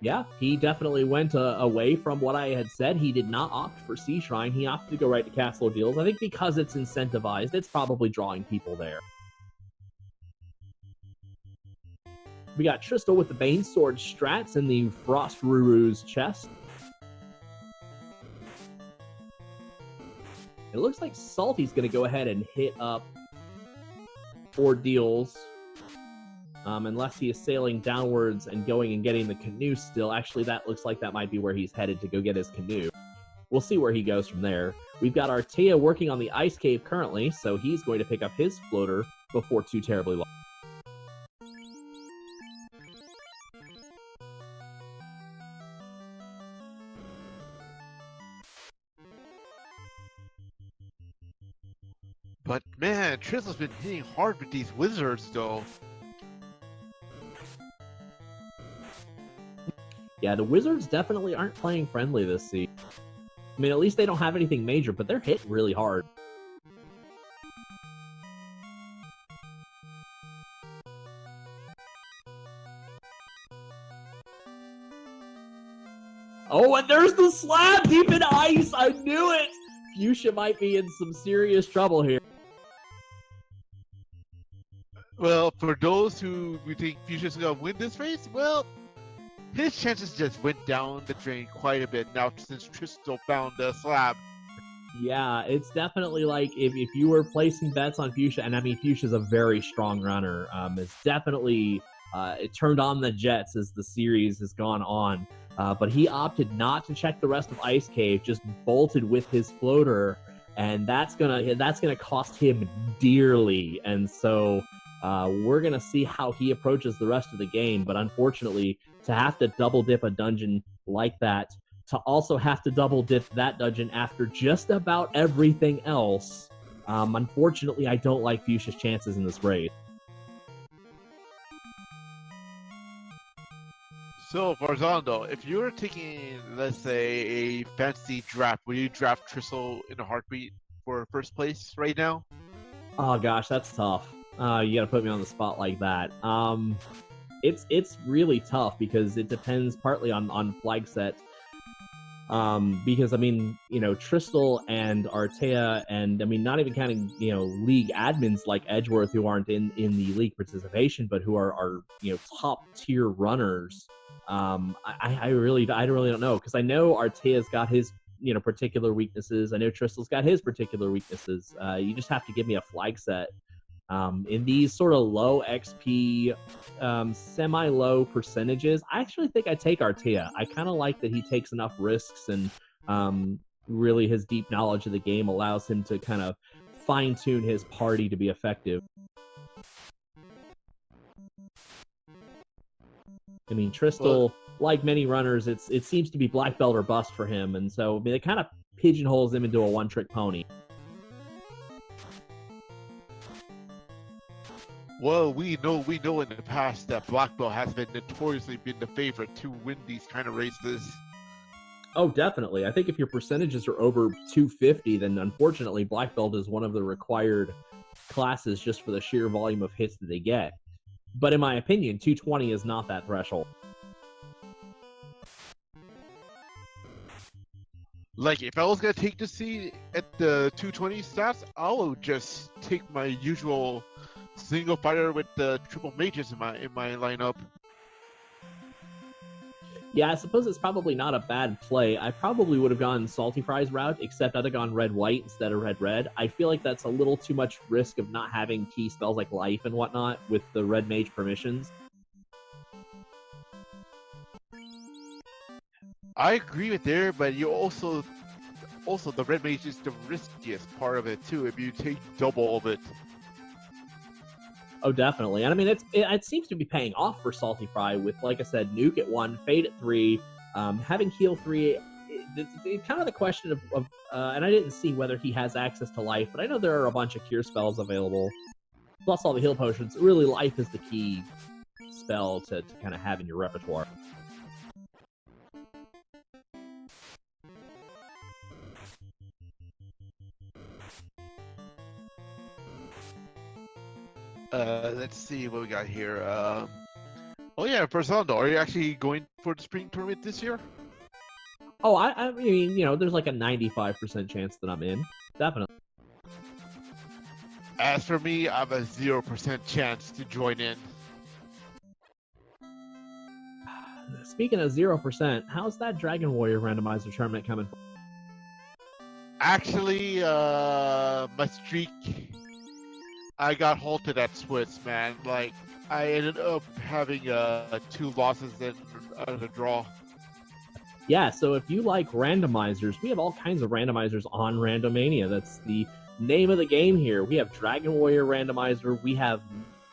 Yeah, he definitely went away from what I had said. He did not opt for Sea Shrine. He opted to go right to Castle Ordeals. I think because it's incentivized, it's probably drawing people there. We got Tristal with the Bane Sword strats in the Frost Ruru's chest. It looks like Salty's going to go ahead and hit up Ordeals. unless he is sailing downwards and going and getting the canoe still. Actually, that looks like that might be where he's headed to go get his canoe. We'll see where he goes from there. We've got Artea working on the ice cave currently, so he's going to pick up his floater before too terribly long. But man, Trizzle's been hitting hard with these wizards, though. Yeah, the Wizards definitely aren't playing friendly this season. I mean, at least they don't have anything major, but they're hit really hard. Oh, and there's the slab deep in ice! I knew it! Fuchsia might be in some serious trouble here. Well, for those who think Fuchsia's gonna win this race, well, his chances just went down the drain quite a bit now since Tristel found the slab. Yeah, it's definitely like if you were placing bets on Fuchsia, and I mean Fuchsia's a very strong runner. It's definitely it turned on the jets as the series has gone on. But he opted not to check the rest of Ice Cave, just bolted with his floater, and that's gonna cost him dearly. And so we're gonna see how he approaches the rest of the game. But unfortunately, to have to double dip a dungeon like that, to also have to double dip that dungeon after just about everything else, unfortunately, I don't like Fuchsia's chances in this race. So, Farzando, if you were taking, let's say, a fantasy draft, would you draft Tristle in a heartbeat for first place right now? Oh gosh, that's tough. You gotta put me on the spot like that. It's really tough because it depends partly on flag set. Because I mean, you know, Tristle and Artea, and I mean, not even counting, you know, league admins like Edgeworth who aren't in the league participation, but who are you know, top tier runners. I really don't know, because I know Artea's got his, you know, particular weaknesses. I know Tristle's got his particular weaknesses. You just have to give me a flag set. In these sort of low XP, semi-low percentages, I actually think I take Artea. I kind of like that he takes enough risks, and really his deep knowledge of the game allows him to kind of fine-tune his party to be effective. I mean, Tristle, like many runners, it seems to be black belt or bust for him, and so I mean, it kind of pigeonholes him into a one-trick pony. Well, we know in the past that black belt has been notoriously been the favorite to win these kind of races. Oh, definitely. I think if your percentages are over 250, then unfortunately black belt is one of the required classes just for the sheer volume of hits that they get. But in my opinion, 220 is not that threshold. Like, if I was gonna take the seed at the 220 stats, I would just take my usual single fighter with the triple mages in my lineup. Yeah, I suppose it's probably not a bad play. I probably would have gone Salty Fries route, except I'd have gone red-white instead of red-red. I feel like that's a little too much risk of not having key spells like life and whatnot with the red mage permissions. I agree with there, but you also the red mage is the riskiest part of it too. If you take double of it. Oh, definitely. And I mean, it seems to be paying off for Salty Fry with, like I said, Nuke at 1, Fade at 3, having Heal 3. It's kind of the question of and I didn't see whether he has access to life, but I know there are a bunch of cure spells available, plus all the heal potions. Really, life is the key spell to kind of have in your repertoire. Let's see what we got here. Oh yeah, Persando, are you actually going for the spring tournament this year? Oh, I mean, you know, there's like a 95% chance that I'm in. Definitely. As for me, I have a 0% chance to join in. Speaking of 0%, how's that Dragon Warrior randomizer tournament coming? Actually, my streak, I got halted at Swiss, man. Like, I ended up having 2 losses and a draw. Yeah, so if you like randomizers, we have all kinds of randomizers on Randomania. That's the name of the game here. We have Dragon Warrior randomizer. We have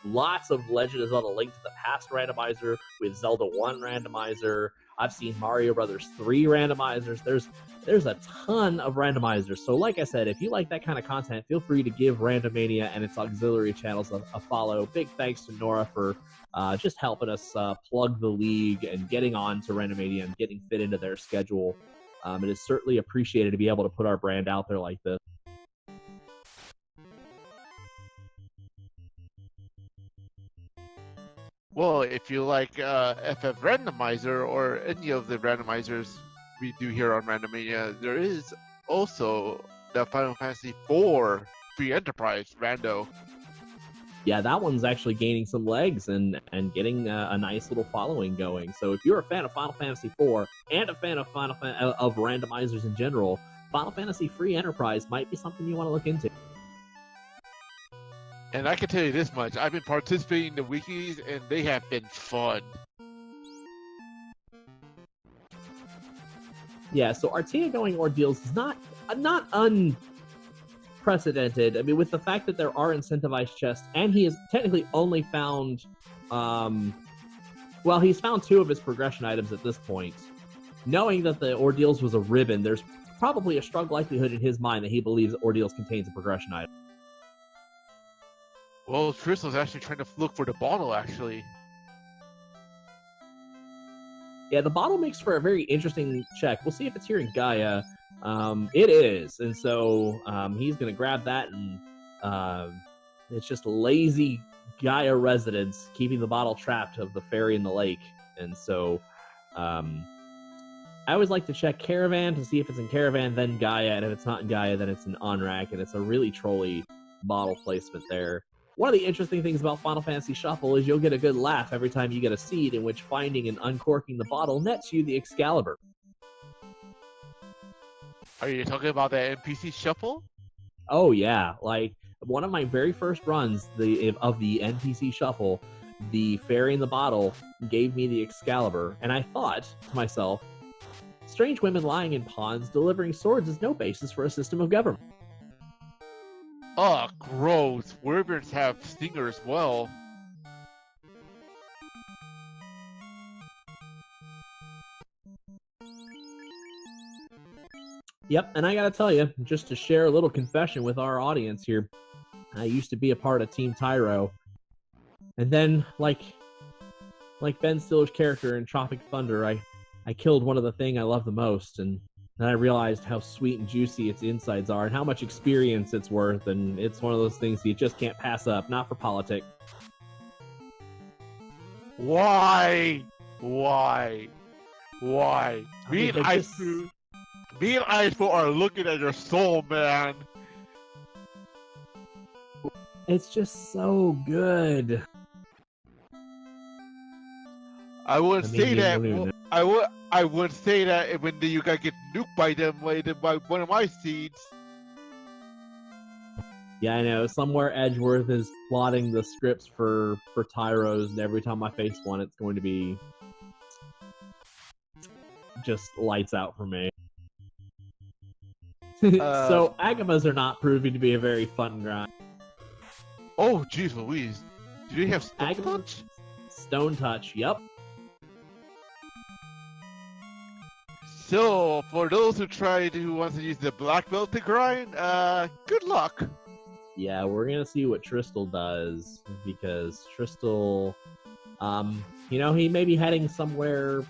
lots of Legend of Zelda Link to the Past randomizer. We have Zelda 1 randomizer. I've seen Mario Brothers 3 randomizers. There's a ton of randomizers. So like I said, if you like that kind of content, feel free to give Randomania and its auxiliary channels a follow. Big thanks to Nora for just helping us plug the league and getting on to Randomania and getting fit into their schedule. It is certainly appreciated to be able to put our brand out there like this. Well, if you like FF Randomizer or any of the randomizers we do here on Randomania, there is also the Final Fantasy IV Free Enterprise Rando. Yeah, that one's actually gaining some legs and getting a nice little following going. So if you're a fan of Final Fantasy IV and a fan of of randomizers in general, Final Fantasy Free Enterprise might be something you want to look into. And I can tell you this much, I've been participating in the wikis and they have been fun. Yeah, so Artea going Ordeals is not unprecedented. I mean, with the fact that there are incentivized chests, and he has technically only found, well, he's found 2 of his progression items at this point. Knowing that the Ordeals was a ribbon, there's probably a strong likelihood in his mind that he believes Ordeals contains a progression item. Well, Crystal's actually trying to look for the bottle, actually. Yeah, the bottle makes for a very interesting check. We'll see if it's here in Gaia. It is, and so he's going to grab that, and it's just lazy Gaia residents keeping the bottle trapped of the fairy in the lake. And so I always like to check Caravan to see if it's in Caravan, then Gaia, and if it's not in Gaia, then it's in Onrak, and it's a really trolly bottle placement there. One of the interesting things about Final Fantasy Shuffle is you'll get a good laugh every time you get a seed in which finding and uncorking the bottle nets you the Excalibur. Are you talking about the NPC Shuffle? Oh yeah, like one of my very first runs of the NPC Shuffle, the fairy in the bottle gave me the Excalibur, and I thought to myself, strange women lying in ponds delivering swords is no basis for a system of government. Oh, gross. Wyverns have stinger as well. Yep, and I gotta tell you, just to share a little confession with our audience here, I used to be a part of Team Tyro, and then, like Ben Stiller's character in Tropic Thunder, I killed one of the thing I love the most, and then I realized how sweet and juicy its insides are and how much experience it's worth, and it's one of those things you just can't pass up, not for politics. Why? Me and Icefoot are looking at your soul, man. It's just so good. I wouldn't say that. I would say that when you guys get nuked by them, by one of my seeds. Yeah, I know. Somewhere Edgeworth is plotting the scripts for Tyros, and every time I face one, it's going to be just lights out for me. So Agamas are not proving to be a very fun grind. Oh, jeez Louise. Do they have Stone Touch? Stone Touch, yep. So, for those who want to use the black belt to grind, good luck. Yeah, we're gonna see what Tristal does, because Tristal, he may be heading somewhere.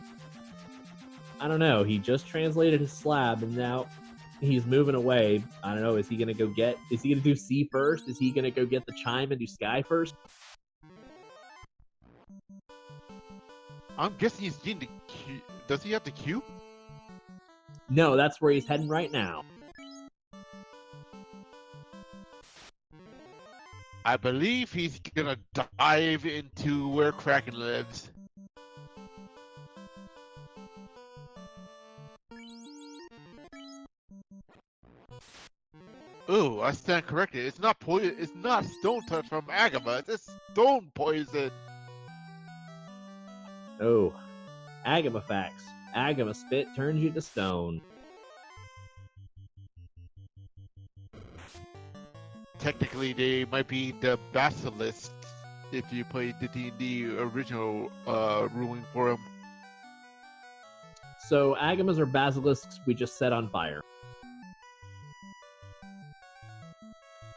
I don't know. He just translated his slab, and now he's moving away. I don't know. Is he gonna do C first? Is he gonna go get the chime and do Sky first? I'm guessing he's getting the Q. Does he have the Q? No, that's where he's heading right now. I believe he's gonna dive into where Kraken lives. Ooh, I stand corrected. It's not poison. It's not Stone Touch from Agama. It's Stone Poison. Oh, Agamafax. Agama spit turns you to stone. Technically, they might be the basilisks if you played the D&D original ruling for them. So Agamas are basilisks we just set on fire.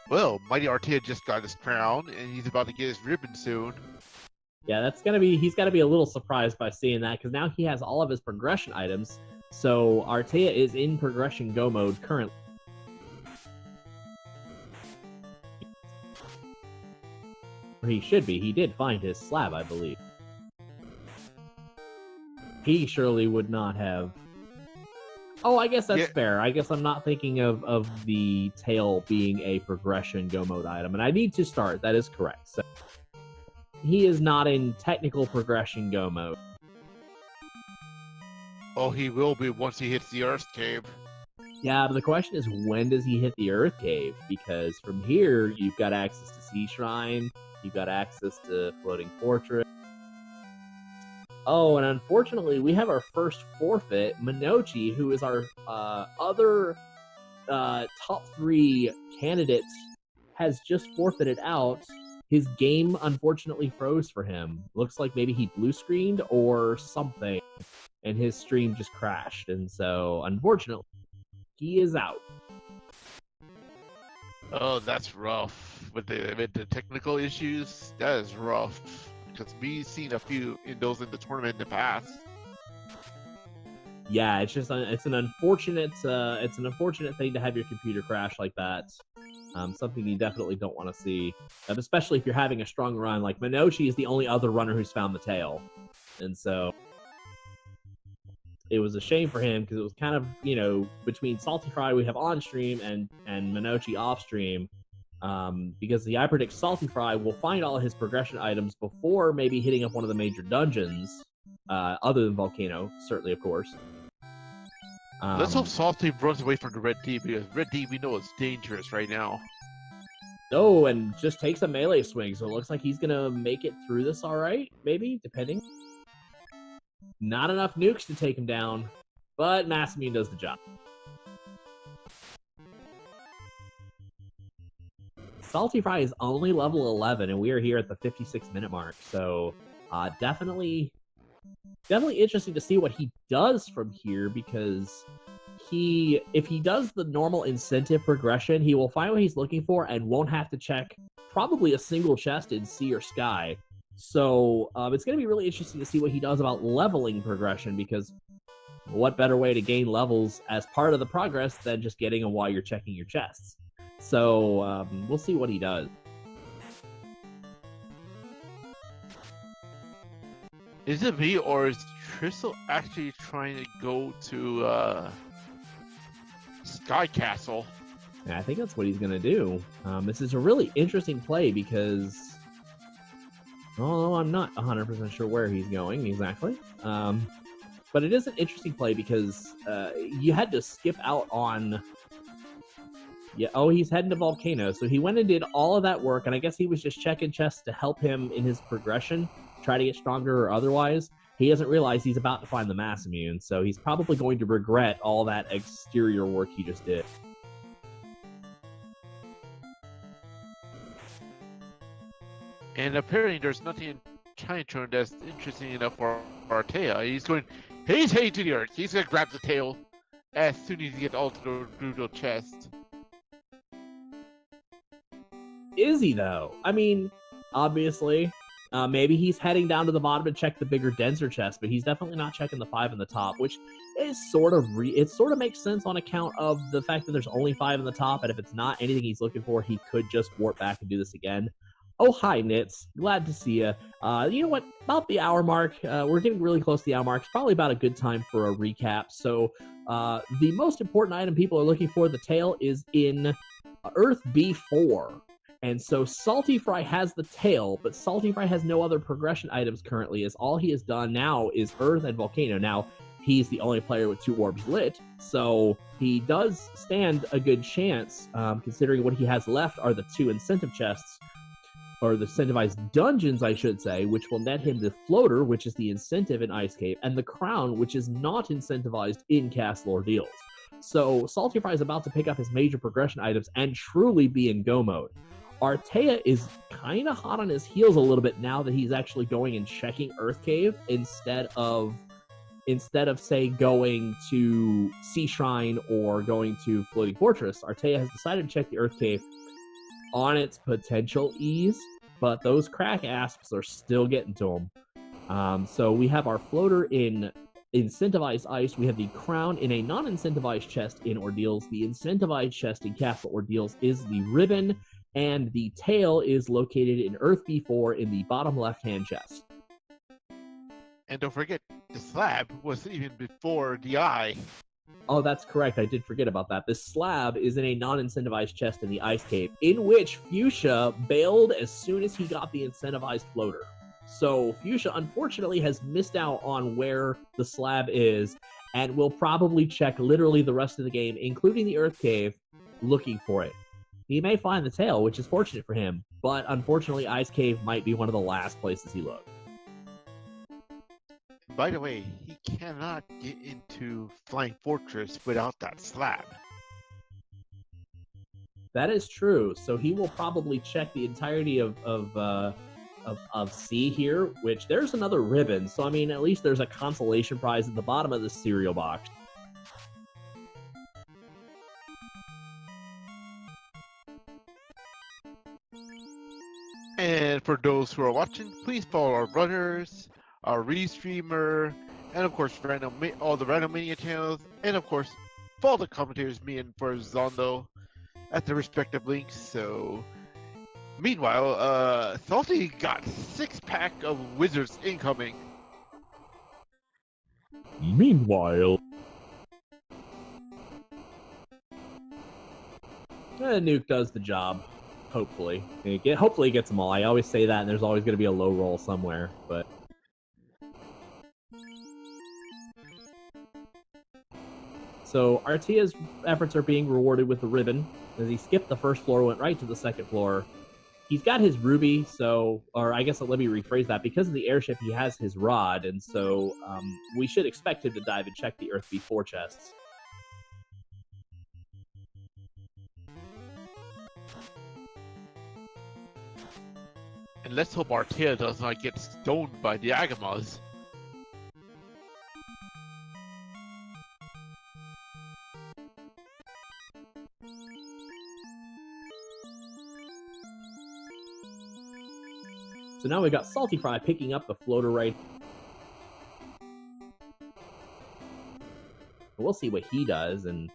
Well, Mighty Artea just got his crown, and he's about to get his ribbon soon. Yeah, he's got to be a little surprised by seeing that, because now he has all of his progression items. So Artea is in progression go mode currently. Or he should be. He did find his slab, I believe. He surely would not have... Oh, I guess that's fair. I guess I'm not thinking of the tail being a progression go mode item. And I need to start. That is correct. So he is not in technical progression go mode. Oh, he will be once he hits the Earth Cave. Yeah, but the question is, when does he hit the Earth Cave? Because from here, you've got access to Sea Shrine, you've got access to Floating Fortress. Oh, and unfortunately, we have our first forfeit. Minochi, who is our other top 3 candidates, has just forfeited out. His game unfortunately froze for him. Looks like maybe he blue screened or something, and his stream just crashed. And so, unfortunately, he is out. Oh, that's rough. With the technical issues, that is rough. Because we've seen a few in those in the tournament in the past. Yeah, it's an unfortunate thing to have your computer crash like that. Something you definitely don't want to see, especially if you're having a strong run. Like Minochi is the only other runner who's found the tail, and so it was a shame for him because it was kind of, between Salty Fry we have on stream and Minochi off stream. Because I predict Salty Fry will find all his progression items before maybe hitting up one of the major dungeons, other than Volcano, certainly, of course. Let's hope Salty runs away from the Red Deep, because Red Deep we know is dangerous right now. Oh, and just takes a melee swing, so it looks like he's gonna make it through this alright, maybe, depending. Not enough nukes to take him down, but Massimune does the job. Salty Fry is only level 11, and we are here at the 56-minute mark, so definitely interesting to see what he does from here, because if he does the normal incentive progression, he will find what he's looking for and won't have to check probably a single chest in Sea or Sky. So it's going to be really interesting to see what he does about leveling progression, because what better way to gain levels as part of the progress than just getting them while you're checking your chests? So we'll see what he does. Is it me, or is Trissel actually trying to go to Sky Castle? Yeah, I think that's what he's going to do. This is a really interesting play because, although I'm not 100% sure where he's going exactly, but it is an interesting play because you had to skip out on... Yeah, oh, he's heading to Volcano. So he went and did all of that work, and I guess he was just checking chests to help him in his progression, try to get stronger or otherwise. He doesn't realize he's about to find the Massimune, so he's probably going to regret all that exterior work he just did. And apparently there's nothing in Chinatown that's interesting enough for Artea. He's heading to the Earth. He's going to grab the tail as soon as he gets all to the brutal chest. Is he, though? I mean, obviously, maybe he's heading down to the bottom to check the bigger, denser chest, but he's definitely not checking the 5 in the top, which is sort of makes sense on account of the fact that there's only 5 in the top, and if it's not anything he's looking for, he could just warp back and do this again. Oh, hi, Nits. Glad to see you. You know what? About the hour mark. We're getting really close to the hour mark. It's probably about a good time for a recap. So, the most important item people are looking for, the tail, is in Earth B4. And so Salty Fry has the tail, but Salty Fry has no other progression items currently, as all he has done now is Earth and Volcano. Now, he's the only player with 2 orbs lit, so he does stand a good chance, considering what he has left are the 2 incentive chests. or the incentivized dungeons, I should say, which will net him the floater, which is the incentive in Ice Cave, and the crown, which is not incentivized in Castle Ordeals. So Salty Fry is about to pick up his major progression items and truly be in go mode. Artea is kind of hot on his heels a little bit now that he's actually going and checking Earth Cave instead of say going to Sea Shrine or going to Floating Fortress. Artea has decided to check the Earth Cave on its potential ease, but those crack asps are still getting to him. So we have our floater in incentivized ice. We have the crown in a non-incentivized chest in Ordeals. The incentivized chest in Castle Ordeals is the ribbon, and the tail is located in Earth B4 in the bottom left-hand chest. And don't forget, the slab was even before the eye. Oh, that's correct. I did forget about that. This slab is in a non-incentivized chest in the Ice Cave, in which Fuchsia bailed as soon as he got the incentivized floater. So Fuchsia, unfortunately, has missed out on where the slab is, and will probably check literally the rest of the game, including the Earth Cave, looking for it. He may find the tail, which is fortunate for him, but unfortunately, Ice Cave might be one of the last places he looks. By the way, he cannot get into Flying Fortress without that slab. That is true. So he will probably check the entirety of C here, which there's another ribbon. So I mean, at least there's a consolation prize at the bottom of the cereal box. And for those who are watching, please follow our runners, our restreamer, and of course all the Random Mania channels, and of course follow the commentators, me and Zondo, at the respective links. So meanwhile, Salty got 6-pack of wizards incoming. Meanwhile, Nuke does the job. Hopefully, hopefully he gets them all. I always say that, and there's always going to be a low roll somewhere, but. So Artea's efforts are being rewarded with the ribbon. As he skipped the first floor, went right to the second floor. He's got his ruby, or I guess let me rephrase that. Because of the airship, he has his rod, and so we should expect him to dive and check the Earth B4 chests. And let's hope Artea does not get stoned by the Agamas. So now we got Salty Fry picking up the floater right. We'll see what he does, and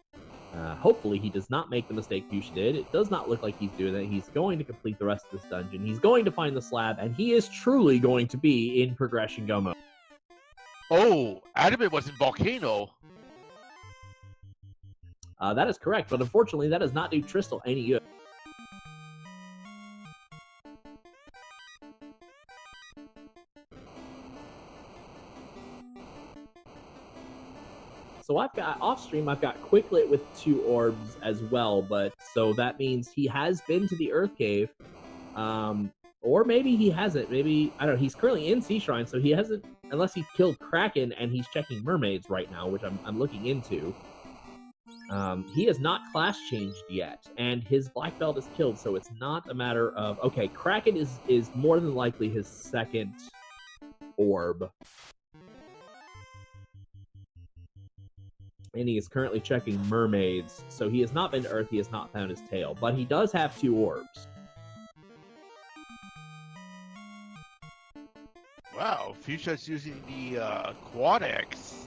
hopefully he does not make the mistake Fuchsia did. It does not look like he's doing that. He's going to complete the rest of this dungeon. He's going to find the slab, and he is truly going to be in progression go mode. Oh, Adamant was in Volcano. That is correct, but unfortunately that does not do Tristal any good. So I've got off stream, I've got Quicklit with 2 orbs as well, but so that means he has been to the Earth Cave, or maybe he hasn't. Maybe I don't know. He's currently in Sea Shrine, so he hasn't, unless he's killed Kraken and he's checking mermaids right now, which I'm looking into. He has not class changed yet, and his black belt is killed, so it's not a matter of okay. Kraken is more than likely his second orb. And he is currently checking mermaids, so he has not been to Earth, he has not found his tail, but he does have 2 orbs. Wow, Fuchsia's using the Quad X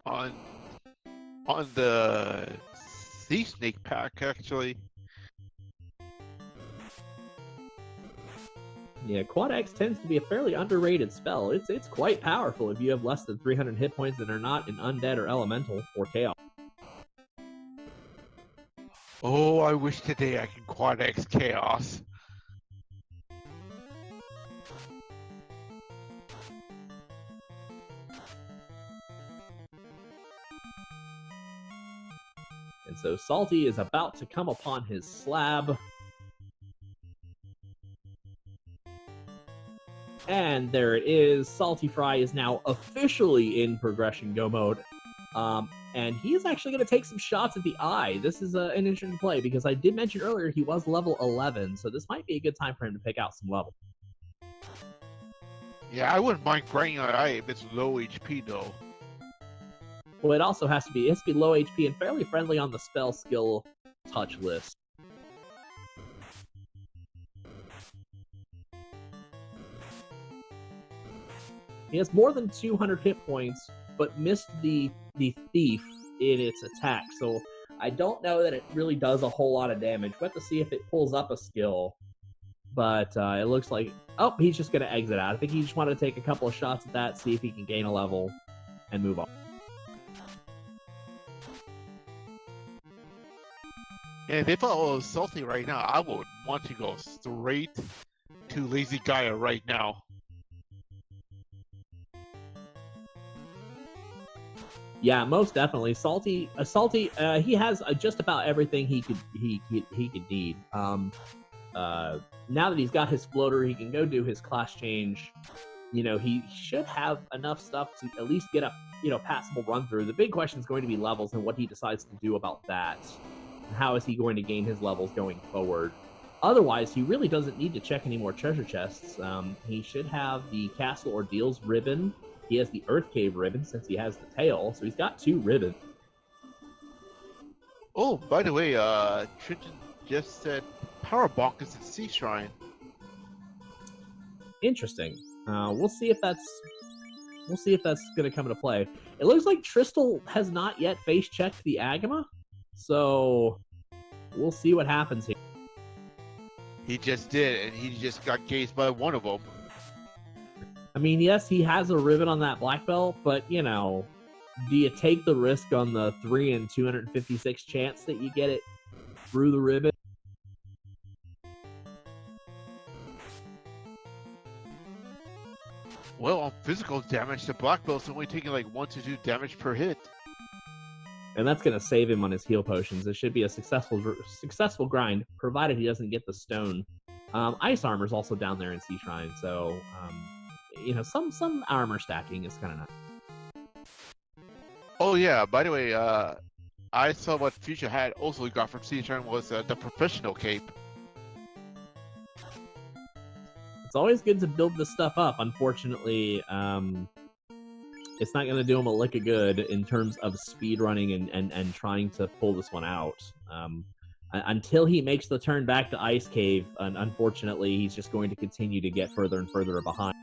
on the Sea Snake pack, actually. Yeah, Quad X tends to be a fairly underrated spell. It's quite powerful if you have less than 300 hit points that are not in undead or elemental or chaos. Oh, I wish today I could Quad X Chaos. And so Salty is about to come upon his slab. And there it is. Salty Fry is now officially in progression go mode. And he is actually going to take some shots at the eye. This is an interesting play because I did mention earlier he was level 11, so this might be a good time for him to pick out some level. Yeah, I wouldn't mind grinding an eye if it's low HP though. Well, it also has to be low HP and fairly friendly on the spell skill touch list. He has more than 200 hit points, but missed the thief in its attack, so I don't know that it really does a whole lot of damage. We'll have to see if it pulls up a skill, but it looks like... Oh, he's just going to exit out. I think he just wanted to take a couple of shots at that, see if he can gain a level, and move on. And if I was Salty right now, I would want to go straight to Lazy Gaia right now. Yeah, most definitely. Salty, he has just about everything he could need. Now that he's got his floater, he can go do his class change. You know, he should have enough stuff to at least get a passable run through. The big question is going to be levels and what he decides to do about that. How is he going to gain his levels going forward? Otherwise, he really doesn't need to check any more treasure chests. He should have the Castle Ordeals ribbon. He has the Earth Cave ribbon since he has the tail, so he's got 2 ribbons. Oh, by the way, Trinton just said Power Bonk is a Sea Shrine. Interesting. We'll see if that's going to come into play. It looks like Tristal has not yet face checked the Agama, so we'll see what happens here. He just did, and he just got gazed by one of them. I mean, yes, he has a ribbon on that black belt, but, do you take the risk on the 3 in 256 chance that you get it through the ribbon? Well, on physical damage, the black belt's only taking like 1 to 2 damage per hit. And that's going to save him on his heal potions. It should be a successful grind, provided he doesn't get the stone. Ice Armor's also down there in Sea Shrine, so... some armor stacking is kind of nice. Oh yeah, by the way, I saw what Future had also got from Sea Shrine was the Professional Cape. It's always good to build this stuff up. Unfortunately, it's not going to do him a lick of good in terms of speed running and trying to pull this one out. Until he makes the turn back to Ice Cave, unfortunately, he's just going to continue to get further and further behind.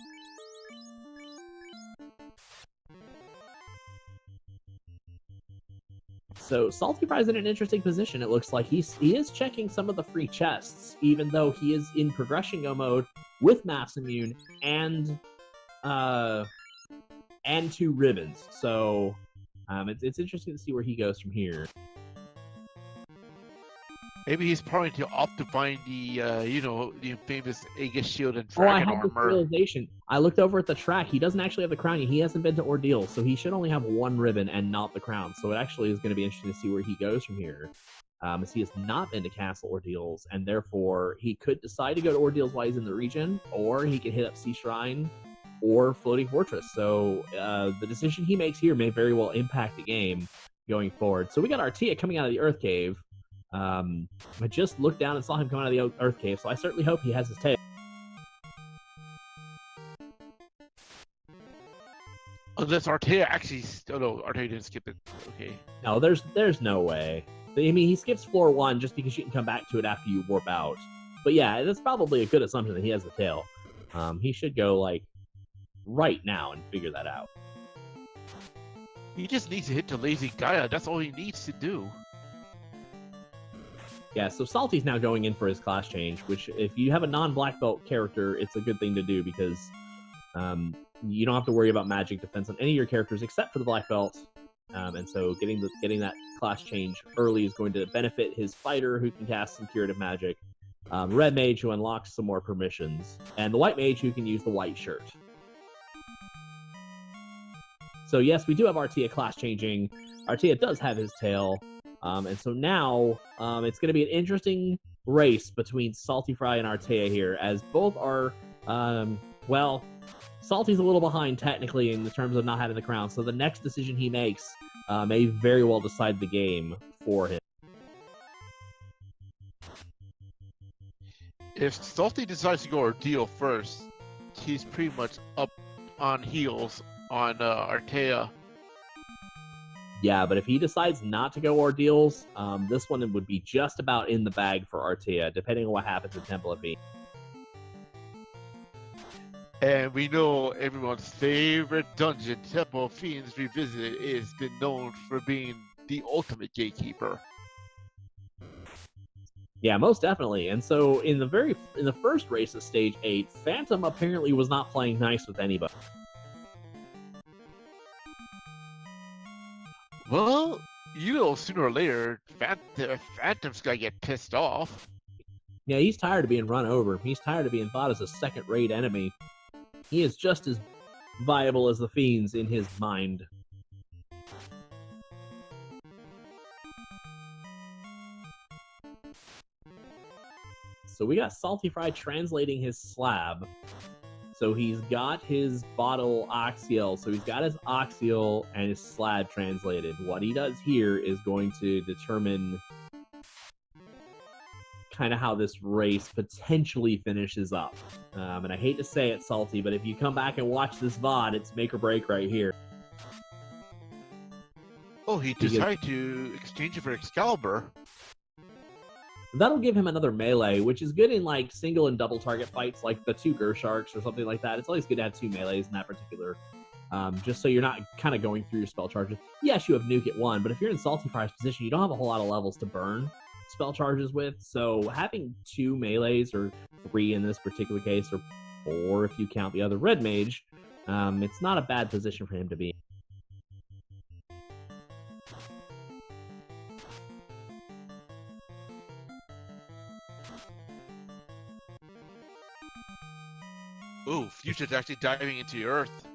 So Salty Fry's in an interesting position. It looks like he is checking some of the free chests, even though he is in progression go mode with Mass Immune and 2 ribbons. So it's interesting to see where he goes from here. Maybe he's probably to opt to find the the famous Aegis Shield and I Dragon had this Armor. realization. I looked over at the track. He doesn't actually have the crown yet. He hasn't been to Ordeal, so he should only have 1 ribbon and not the crown. So it actually is going to be interesting to see where he goes from here. As he has not been to Castle Ordeals, and therefore he could decide to go to Ordeals while he's in the region, or he could hit up Sea Shrine or Floating Fortress. So the decision he makes here may very well impact the game going forward. So we got Artea coming out of the Earth Cave. I just looked down and saw him come out of the Earth Cave, so I certainly hope he has his tail. Unless Artea actually... Oh no, Artea didn't skip it. Okay. No, there's no way. I mean, he skips floor 1 just because you can come back to it after you warp out. But yeah, that's probably a good assumption that he has the tail. He should go, right now and figure that out. He just needs to hit the Lazy Gaia. That's all he needs to do. Yeah, so Salty's now going in for his class change, which if you have a non-black belt character, it's a good thing to do because you don't have to worry about magic defense on any of your characters except for the black belt. And so getting that class change early is going to benefit his fighter who can cast some curative magic, red mage who unlocks some more permissions, and the white mage who can use the white shirt. So yes, we do have Artea class changing. Artea does have his tail. And so now it's going to be an interesting race between Salty Fry and Artea here, as both are Well, Salty's a little behind technically in the terms of not having the crown, so the next decision he makes may very well decide the game for him. If Salty decides to go Ordeal first, he's pretty much up on heels on Artea. Yeah, but if he decides not to go Ordeals, this one would be just about in the bag for Artea, depending on what happens in Temple of Fiends. And we know everyone's favorite dungeon, Temple of Fiends Revisited, is been known for being the ultimate gatekeeper. Yeah, most definitely. And so in the first race of Stage 8, Phantom apparently was not playing nice with anybody. Well, you know, sooner or later, Phantom's gonna get pissed off. Yeah, he's tired of being run over. He's tired of being thought as a second-rate enemy. He is just as viable as the Fiends in his mind. So we got Salty Fry translating his slab. So he's got his bottle Oxiel. So he's got his Oxiel and his slab translated. What he does here is going to determine kind of how this race potentially finishes up. And I hate to say it, Salty, but if you come back and watch this VOD, it's make or break right here. Oh, he decided to exchange it for Excalibur. That'll give him another melee, which is good in like single and double target fights, like the two Gersharks or something like that. It's always good to have two melees in that particular, just so you're not kind of going through your spell charges. Yes, you have Nuke at 1, but if you're in Salty Fry's position, you don't have a whole lot of levels to burn spell charges with. So having two melees, or 3 in this particular case, or 4 if you count the other red mage, it's not a bad position for him to be in. Ooh, Fuchsia's actually diving into the earth.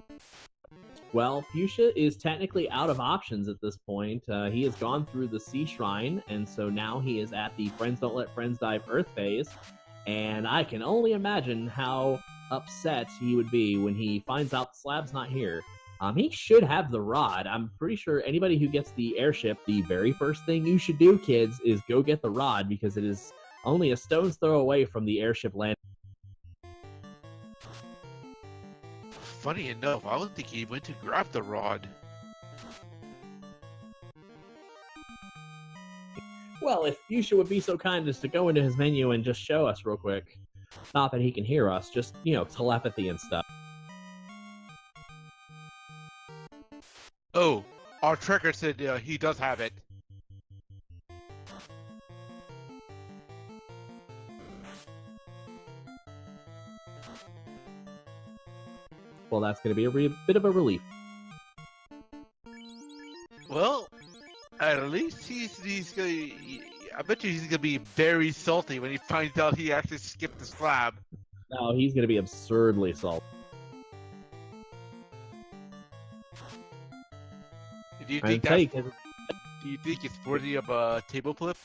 Well, Fuchsia is technically out of options at this point. He has gone through the Sea Shrine, and so now he is at the Friends Don't Let Friends Dive Earth phase. And I can only imagine how upset he would be when he finds out the slab's not here. He should have the rod. I'm pretty sure anybody who gets the airship, the very first thing you should do, kids, is go get the rod, because it is only a stone's throw away from the airship landing. Funny enough, I don't think he went to grab the rod. Well, if Fuchsia would be so kind as to go into his menu and just show us real quick. Not that he can hear us, just, telepathy and stuff. Oh, our tracker said he does have it. Well, that's going to be a bit of a relief. Well, at least he's gonna. I bet you he's gonna be very salty when he finds out he actually skipped the slab. No, he's going to be absurdly salty. Do you think it's worthy of a table flip?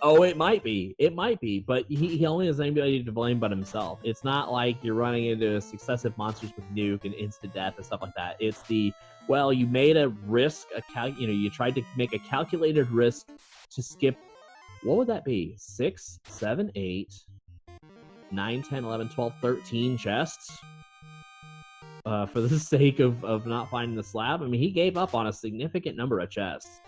Oh, it might be. It might be, but he only has anybody to blame but himself. It's not like you're running into successive monsters with nuke and instant death and stuff like that. It's you made a risk, you tried to make a calculated risk to skip, what would that be? 6, 7, 8, 9, 10, 11, 12, 13 chests? For the sake of not finding the slab. I mean, he gave up on a significant number of chests.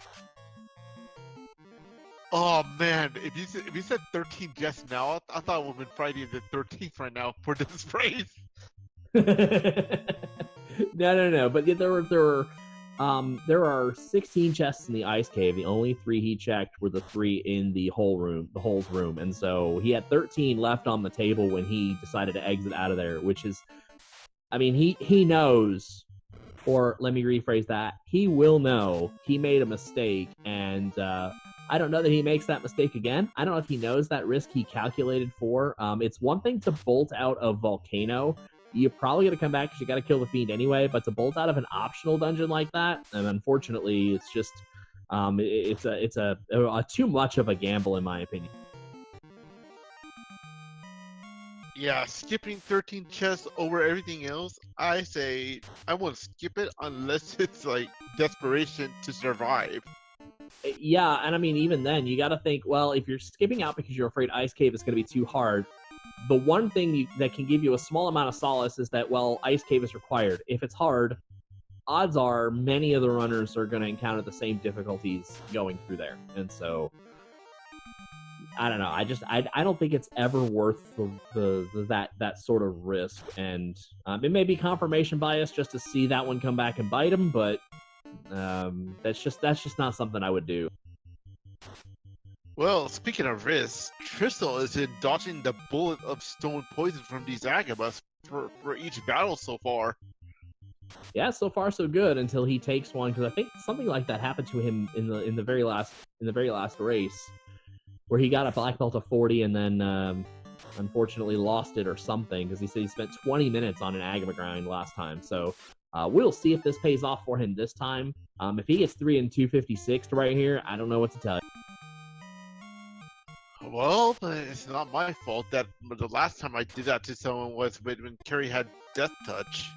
Oh man, if you said 13 just now, I thought it would have been Friday the 13th right now for this phrase. No. But there are 16 chests in the ice cave. The only 3 he checked were the 3 in the hole's room, and so he had 13 left on the table when he decided to exit out of there. Which is, I mean, he knows, or let me rephrase that: he will know he made a mistake, and I don't know that he makes that mistake again. I don't know if he knows that risk he calculated for. It's one thing to bolt out of Volcano. You're probably going to come back because you got to kill the Fiend anyway, but to bolt out of an optional dungeon like that, and unfortunately, it's just, it's a too much of a gamble, in my opinion. Yeah, skipping 13 chests over everything else, I say I won't skip it unless it's like desperation to survive. Yeah, and I mean, even then, you got to think, well, if you're skipping out because you're afraid Ice Cave is going to be too hard, the one thing that can give you a small amount of solace is that, well, Ice Cave is required. If it's hard, odds are many of the runners are going to encounter the same difficulties going through there. And so, I don't know. I don't think it's ever worth that sort of risk. And it may be confirmation bias just to see that one come back and bite him, but that's just not something I would do. Well, speaking of risks, Tristal is in dodging the bullet of stone poison from these Agamas for each battle so far. Yeah, so far so good until he takes one, because I think something like that happened to him in the very last race, where he got a black belt of 40 and then unfortunately lost it or something, because he said he spent 20 minutes on an Agama grind last time. So we'll see if this pays off for him this time. If he gets 3 and 256 right here, I don't know what to tell you. Well, it's not my fault that the last time I did that to someone was when Carrie had Death Touch.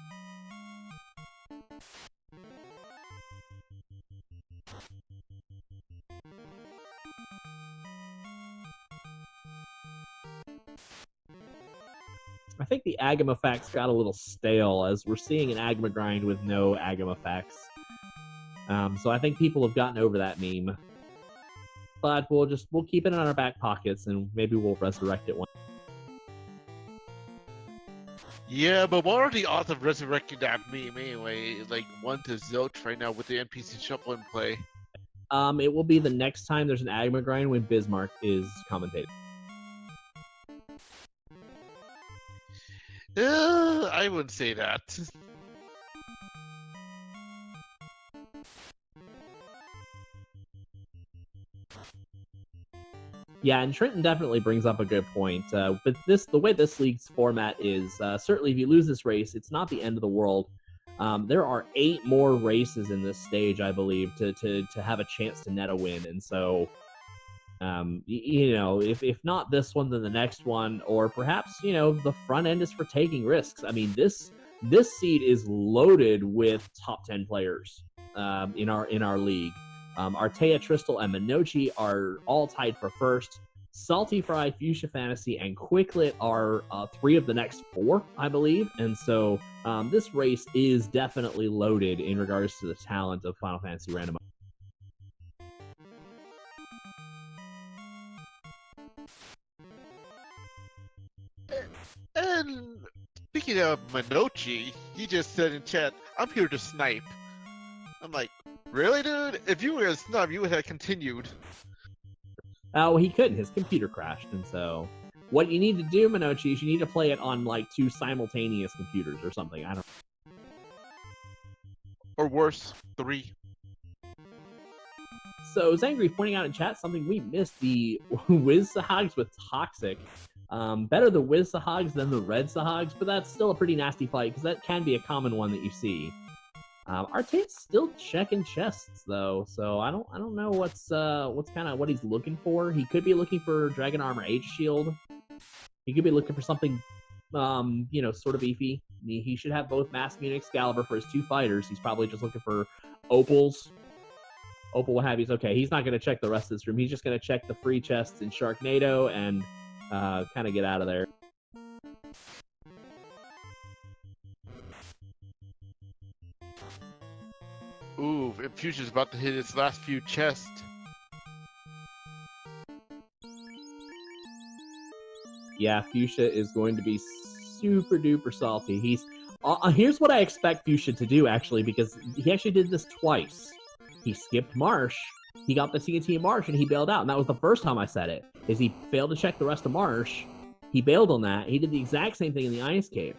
I think the Agama facts got a little stale, as we're seeing an Agama grind with no Agama facts. So I think people have gotten over that meme. But we'll keep it in our back pockets, and maybe we'll resurrect it one. Yeah, but what are the odds of resurrecting that meme anyway? Like 1 to zilch right now with the NPC shuffle in play. It will be the next time there's an Agama grind when Bismarck is commentating. I wouldn't say that. Yeah, and Trenton definitely brings up a good point. But the way this league's format is, certainly if you lose this race, it's not the end of the world. There are 8 more races in this stage, I believe, to have a chance to net a win. And so, if not this one, then the next one, or perhaps, the front end is for taking risks. I mean, this seed is loaded with top 10 players in our league. Artea, Tristal, and Minochi are all tied for first. Salty Fry, Fuchsia Fantasy, and Quicklit are 3 of the next 4, I believe. And so this race is definitely loaded in regards to the talent of Final Fantasy Randomizer. And speaking of Minochi, he just said in chat, "I'm here to snipe." I'm like, really, dude? If you were a snub, you would have continued. Well, he couldn't. His computer crashed, and so what you need to do, Minochi, is you need to play it on like 2 simultaneous computers or something. I don't. Or worse, 3. So Zangri pointing out in chat something we missed: the Wiz Sahags with Toxic. Better the Wiz Sahags than the Red Sahags, but that's still a pretty nasty fight because that can be a common one that you see. Artea's still checking chests though, so I don't know what's kind of what he's looking for. He could be looking for Dragon Armor Age Shield. He could be looking for something, sort of beefy. He should have both Mask and Excalibur for his 2 fighters. He's probably just looking for Opals. Opal what have you. Okay, he's not going to check the rest of this room. He's just going to check the free chests in Sharknado and kind of get out of there. Ooh, Fuchsia's about to hit its last few chests. Yeah, Fuchsia is going to be super duper salty. Here's what I expect Fuchsia to do, actually, because he actually did this twice. He skipped Marsh, he got the TNT in Marsh, and he bailed out. And that was the first time I said it, is he failed to check the rest of Marsh. He bailed on that. He did the exact same thing in the Ice Cave.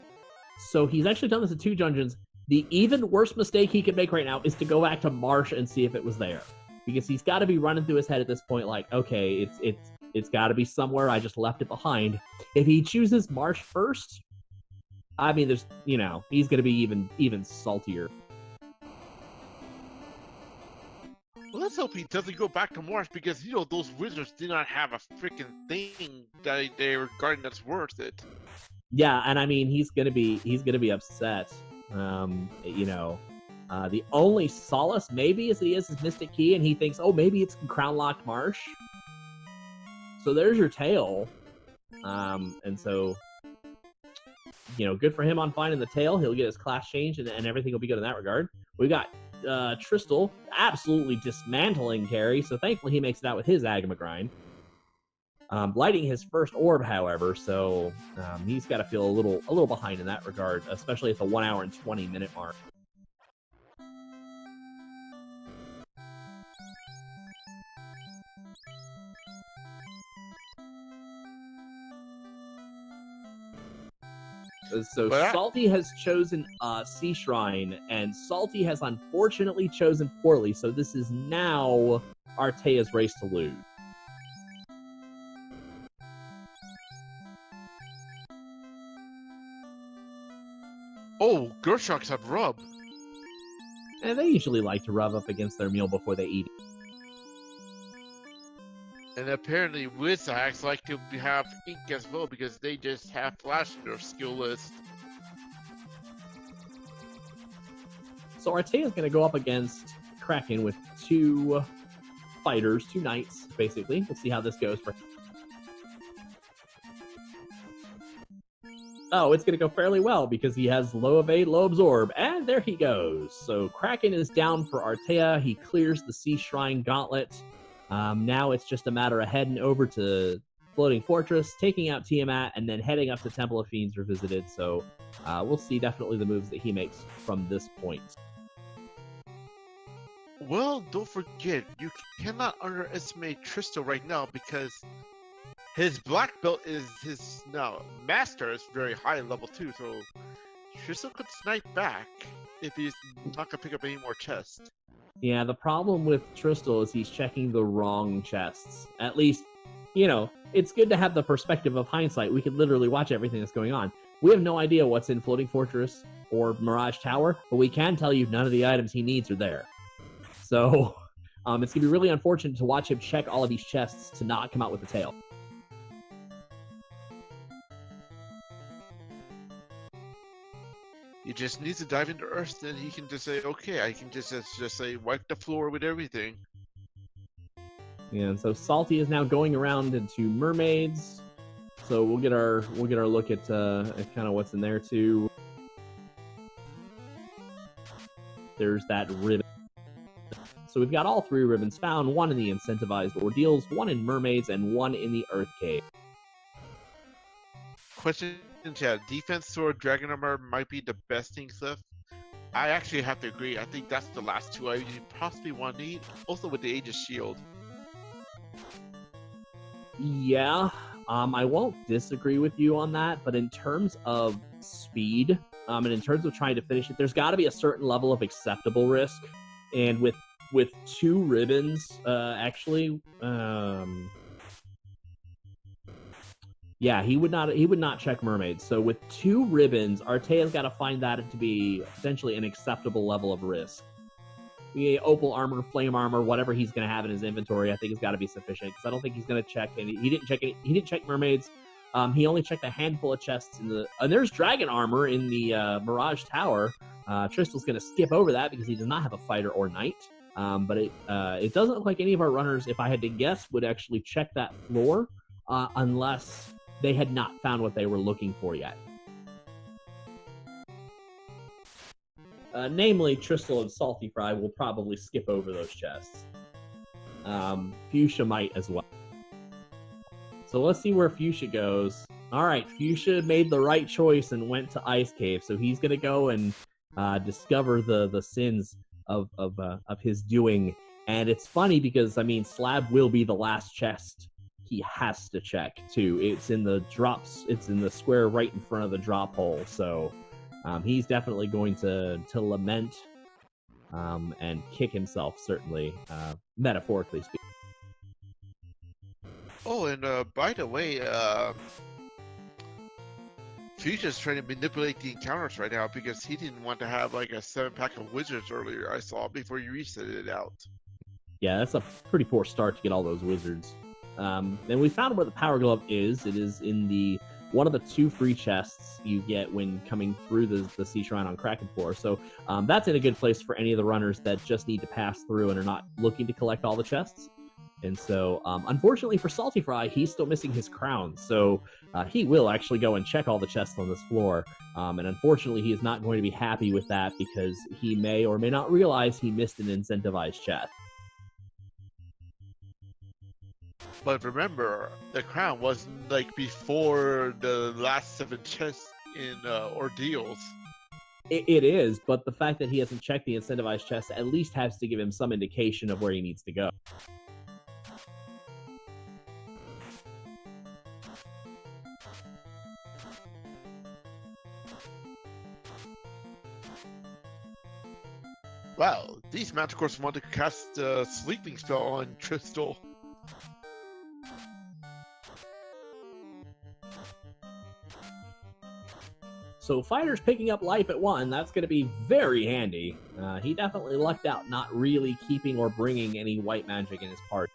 So he's actually done this in 2 dungeons. The even worse mistake he could make right now is to go back to Marsh and see if it was there. Because he's got to be running through his head at this point like, okay, it's got to be somewhere. I just left it behind. If he chooses Marsh first, I mean, he's going to be even saltier. Well, let's hope he doesn't go back to Marsh because, those wizards do not have a freaking thing that they're regarding that's worth it. Yeah, and I mean he's gonna be upset. You know, the only solace maybe is that he has his Mystic Key, and he thinks, oh, maybe it's Crown Locked Marsh. So there's your tail. And so, you know, good for him on finding the tail. He'll get his class change, and everything will be good in that regard. We got Tristal absolutely dismantling Carrie, so thankfully he makes it out with his Agama Grind. Lighting his first orb, however, so he's got to feel a little behind in that regard, especially at the 1 hour and 20 minute mark. So Salty has chosen Sea Shrine, and Salty has unfortunately chosen poorly, so this is now Artea's race to lose. Oh, Gershoks have rub. And they usually like to rub up against their meal before they eat. And apparently Wizards like to have ink as well because they just have Flash in their skill list. So Artea is going to go up against Kraken with two fighters, two knights, basically. We'll see how this goes for. Oh, it's going to go fairly well because he has low evade, low absorb, and there he goes. So Kraken is down for Artea. He clears the Sea Shrine Gauntlet. Now it's just a matter of heading over to Floating Fortress, taking out Tiamat, and then heading up to Temple of Fiends Revisited. So we'll see definitely the moves that he makes from this point. Well, don't forget, you cannot underestimate Tristal right now because his black belt is his master is very high level too, so Tristal could snipe back if he's not gonna pick up any more chests. Yeah, the problem with Tristal is he's checking the wrong chests. At least, you know, it's good to have the perspective of hindsight. We could literally watch everything that's going on. We have no idea what's in Floating Fortress or Mirage Tower, but we can tell you none of the items he needs are there. So, it's going to be really unfortunate to watch him check all of these chests to not come out with the tail. He just needs to dive into Earth, and he can just say, "Okay, I can just say wipe the floor with everything." Yeah, and so Salty is now going around into mermaids. So we'll get our look at kind of what's in there too. There's that ribbon. So we've got all three ribbons found: one in the incentivized ordeals, one in mermaids, and one in the Earth Cave. Question in chat: defense sword, dragon armor might be the best thing left. I actually have to agree. I think that's the last two I possibly want to need. Also with the Aegis shield. Yeah, I won't disagree with you on that. But in terms of speed, and in terms of trying to finish it, there's got to be a certain level of acceptable risk. And with two ribbons, yeah, he would not check mermaids. So with two ribbons, Artea's got to find that to be essentially an acceptable level of risk. The opal armor, flame armor, whatever he's going to have in his inventory, I think has got to be sufficient because I don't think he's going to check. And he didn't check mermaids. He only checked a handful of chests in the. And there's dragon armor in the Mirage Tower. Tristal's going to skip over that because he does not have a fighter or knight. But it doesn't look like any of our runners, if I had to guess, would actually check that floor unless they had not found what they were looking for yet. Namely, Tristal and Salty Fry will probably skip over those chests. Fuchsia might as well. So let's see where Fuchsia goes. All right, Fuchsia made the right choice and went to Ice Cave, so he's going to go and discover the sins of his doing. And it's funny because, I mean, Slab will be the last chest he has to check, too. It's in the drops. It's in the square right in front of the drop hole, so he's definitely going to lament and kick himself, certainly, metaphorically speaking. Oh, and by the way, Fuchsia's trying to manipulate the encounters right now because he didn't want to have like a 7-pack of wizards earlier, I saw, before you reset it out. Yeah, that's a pretty poor start to get all those wizards. And we found where the Power Glove is. It is in the one of the 2 free chests you get when coming through the Sea Shrine on Kraken Floor. So that's in a good place for any of the runners that just need to pass through and are not looking to collect all the chests. And so, unfortunately for Salty Fry, he's still missing his crown. So he will actually go and check all the chests on this floor. And unfortunately, he is not going to be happy with that because he may or may not realize he missed an incentivized chest. But remember, the crown was like before the last 7 chests in ordeals. It is, but the fact that he hasn't checked the incentivized chest at least has to give him some indication of where he needs to go. Wow, these Manticores want to cast a sleeping spell on Crystal. So Fighter's picking up life at 1. That's going to be very handy. He definitely lucked out not really keeping or bringing any white magic in his party.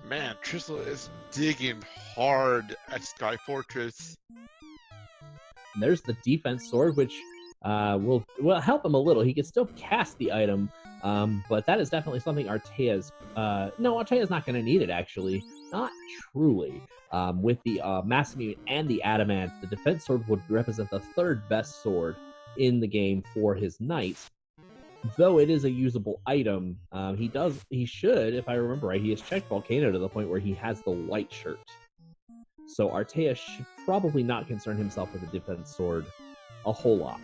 Man, Crystal is digging hard at Sky Fortress. And there's the defense sword, which will help him a little. He can still cast the item, but that is definitely something Artea's... no, Artea's not going to need it, actually. Not truly. With the Masamune and the Adamant, the defense sword would represent the 3rd best sword in the game for his knights. Though it is a usable item, he should, if I remember right, he has checked Volcano to the point where he has the white shirt. So Artea should probably not concern himself with the defense sword a whole lot.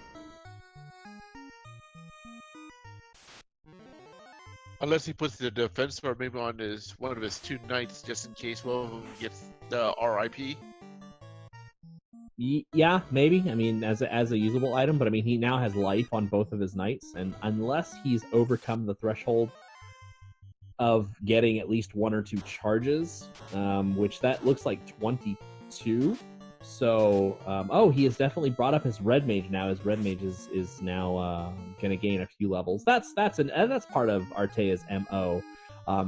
Unless he puts the defense sword maybe on one of his 2 knights, just in case one of them gets the RIP. Yeah, maybe. I mean, as a usable item, but I mean, he now has life on both of his knights, and unless he's overcome the threshold of getting at least 1 or 2 charges, which that looks like 22. So, oh, he has definitely brought up his red mage now. His red mage is now going to gain a few levels. That's part of Artea's MO.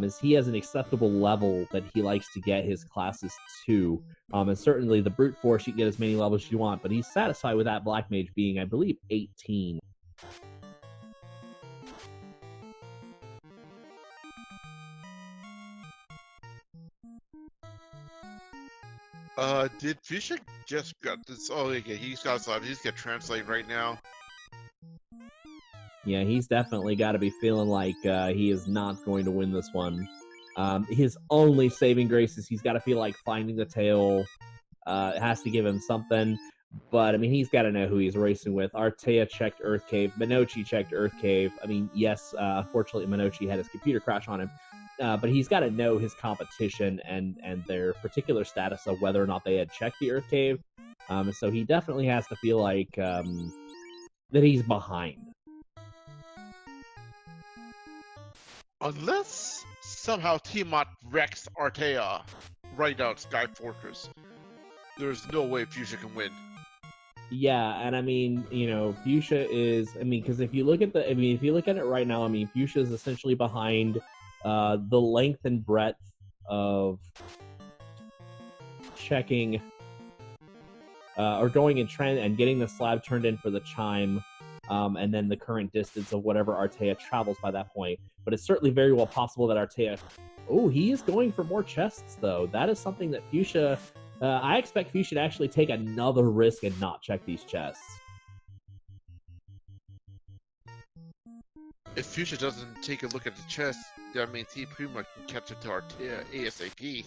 Is he has an acceptable level that he likes to get his classes to. And certainly the brute force, you can get as many levels as you want, but he's satisfied with that black mage being, I believe, 18. Did Fuchsia just got this? Oh, okay, he's got slab. He's got translate right now. Yeah, he's definitely got to be feeling like he is not going to win this one. His only saving grace is he's got to feel like finding the tail. It has to give him something. But, I mean, he's got to know who he's racing with. Artea checked Earth Cave. Minochi checked Earth Cave. I mean, yes, unfortunately, Minochi had his computer crash on him. But he's got to know his competition and their particular status of whether or not they had checked the Earth Cave. So he definitely has to feel like that he's behind. Unless somehow Tiamat wrecks Artea right out Sky Fortress, there's no way Fuchsia can win. Yeah, and I mean, you know, Fuchsia is, I mean, because if you look at it right now, I mean, Fuchsia is essentially behind the length and breadth of checking or going and getting the slab turned in for the chime, and then the current distance of whatever Artea travels by that point. But it's certainly very well possible that Artea... Oh, he is going for more chests, though. That is something that Fuchsia... I expect Fuchsia to actually take another risk and not check these chests. If Fuchsia doesn't take a look at the chest, that means he pretty much can catch up to Artea ASAP.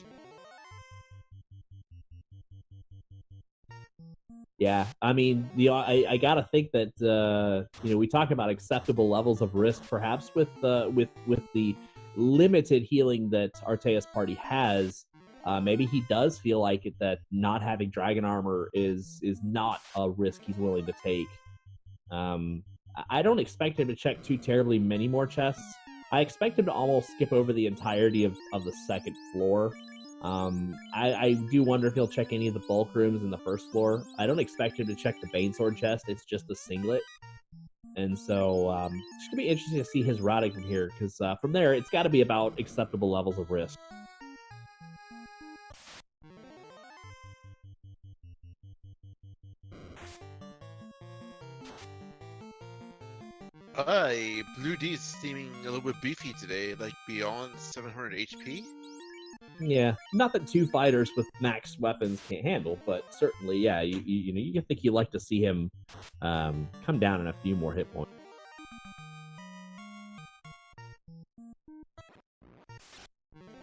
Yeah, I mean, I gotta think that we talk about acceptable levels of risk, perhaps with the limited healing that Artea's party has. Maybe he does feel like it, that not having dragon armor is not a risk he's willing to take. I don't expect him to check too terribly many more chests. I expect him to almost skip over the entirety of the second floor. I do wonder if he'll check any of the bulk rooms in the first floor. I don't expect him to check the Banesword chest. It's just a singlet. And so it's going to be interesting to see his routing from here, because from there, it's got to be about acceptable levels of risk. Blue D's seeming a little bit beefy today, like beyond 700 HP. Yeah, not that two fighters with max weapons can't handle, but certainly, yeah, you think you'd like to see him come down in a few more hit points.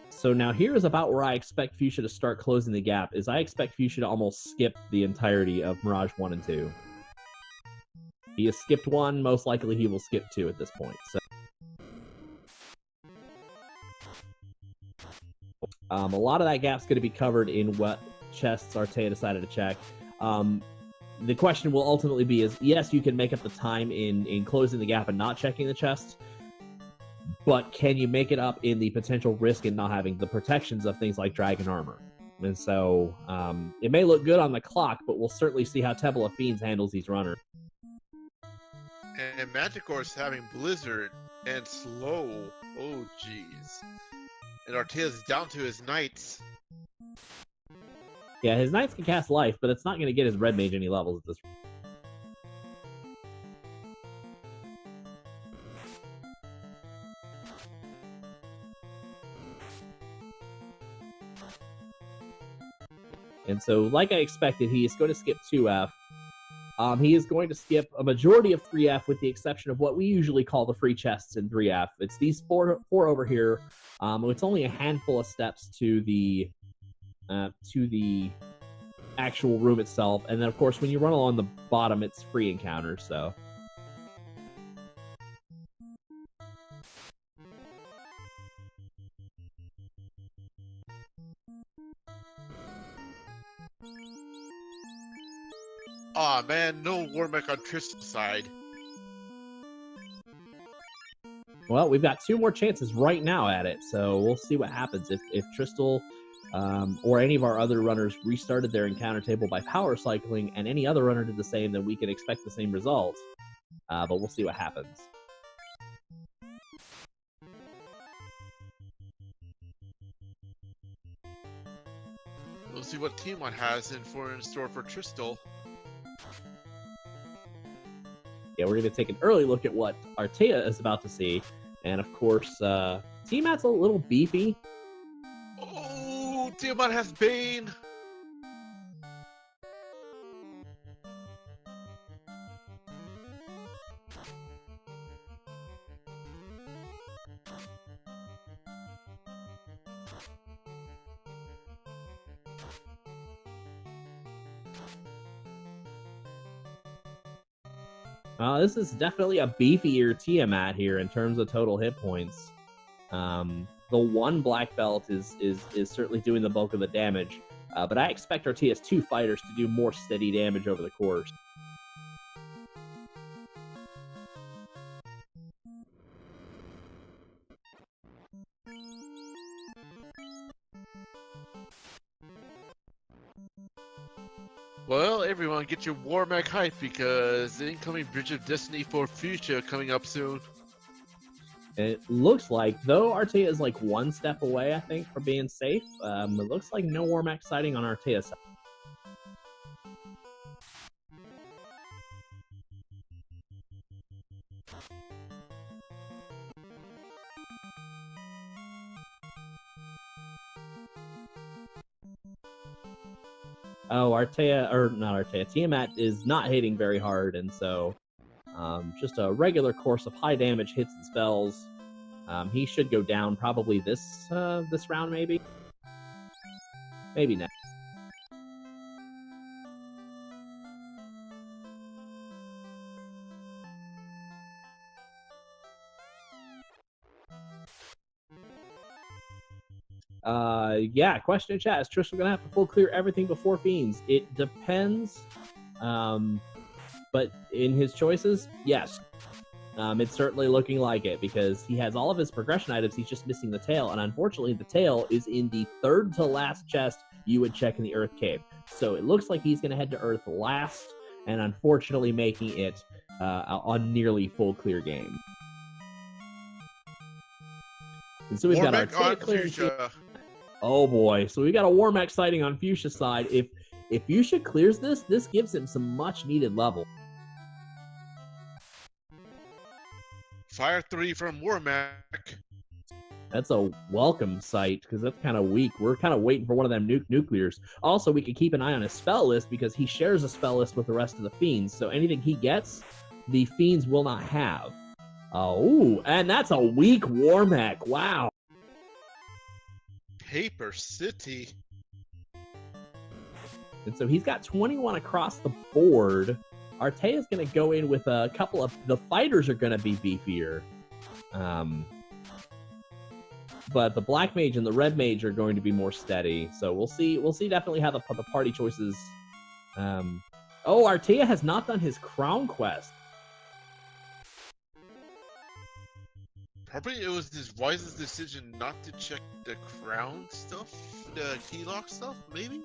So now here is about where I expect Fuchsia to start closing the gap, is I expect Fuchsia to almost skip the entirety of Mirage 1 and 2. He has skipped 1, most likely he will skip 2 at this point. So, a lot of that gap's going to be covered in what chests Artea decided to check. The question will ultimately be is, yes, you can make up the time in closing the gap and not checking the chests, but can you make it up in the potential risk in not having the protections of things like Dragon Armor? And so it may look good on the clock, but we'll certainly see how Temple of Fiends handles these runners. And Magikor's having Blizzard and Slow. Oh, jeez. And Artea's down to his Knights. Yeah, his Knights can cast Life, but it's not going to get his Red Mage any levels at this point. And so, like I expected, he is going to skip 2F. He is going to skip a majority of 3F with the exception of what we usually call the free chests in 3F. It's these four over here. It's only a handful of steps to the actual room itself. And then, of course, when you run along the bottom, it's free encounters, so... Aw, man, no Warmech on Tristan's side. Well, we've got 2 more chances right now at it, so we'll see what happens. If Tristal or any of our other runners restarted their encounter table by power cycling, and any other runner did the same, then we can expect the same result. But we'll see what happens. We'll see what Tiamat has in store for Tristal. Yeah, we're going to take an early look at what Artea is about to see. And, of course, Tiamat's a little beefy. Oh, Tiamat has Bane! This is definitely a beefier Tiamat here in terms of total hit points. The 1 black belt is certainly doing the bulk of the damage, but I expect Artea's 2 fighters to do more steady damage over the course. Well, everyone, get your Warmech hype because the incoming Bridge of Destiny for Fuchsia coming up soon. It looks like, though Artea is like 1 step away, I think, from being safe, it looks like no Warmech sighting on Artea's side. Oh, Tiamat is not hitting very hard, and so just a regular course of high damage hits and spells. He should go down probably this round, maybe next. Yeah, question in chat. Is Tristan gonna have to full clear everything before Fiends? It depends. But in his choices, yes. It's certainly looking like it because he has all of his progression items. He's just missing the tail, and unfortunately, the tail is in the third to last chest you would check in the Earth Cave. So it looks like he's going to head to Earth last, and unfortunately making it a nearly full clear game. And so we've got our tail clearing. Oh boy! So we got a Warmech sighting on Fuchsia's side. If Fuchsia clears this gives him some much needed level. Fire 3 from Warmech. That's a welcome sight because that's kind of weak. We're kind of waiting for one of them nuclears. Also, we can keep an eye on his spell list because he shares a spell list with the rest of the Fiends. So anything he gets, the Fiends will not have. Oh, and that's a weak Warmech. Wow. Paper City. And so he's got 21 across the board. Artea's going to go in with a couple of... The fighters are going to be beefier. But the Black Mage and the Red Mage are going to be more steady. So we'll see definitely how the party choices... Oh, Artea has not done his Crown Quest. Probably it was his wisest decision not to check the crown stuff, the key lock stuff, maybe?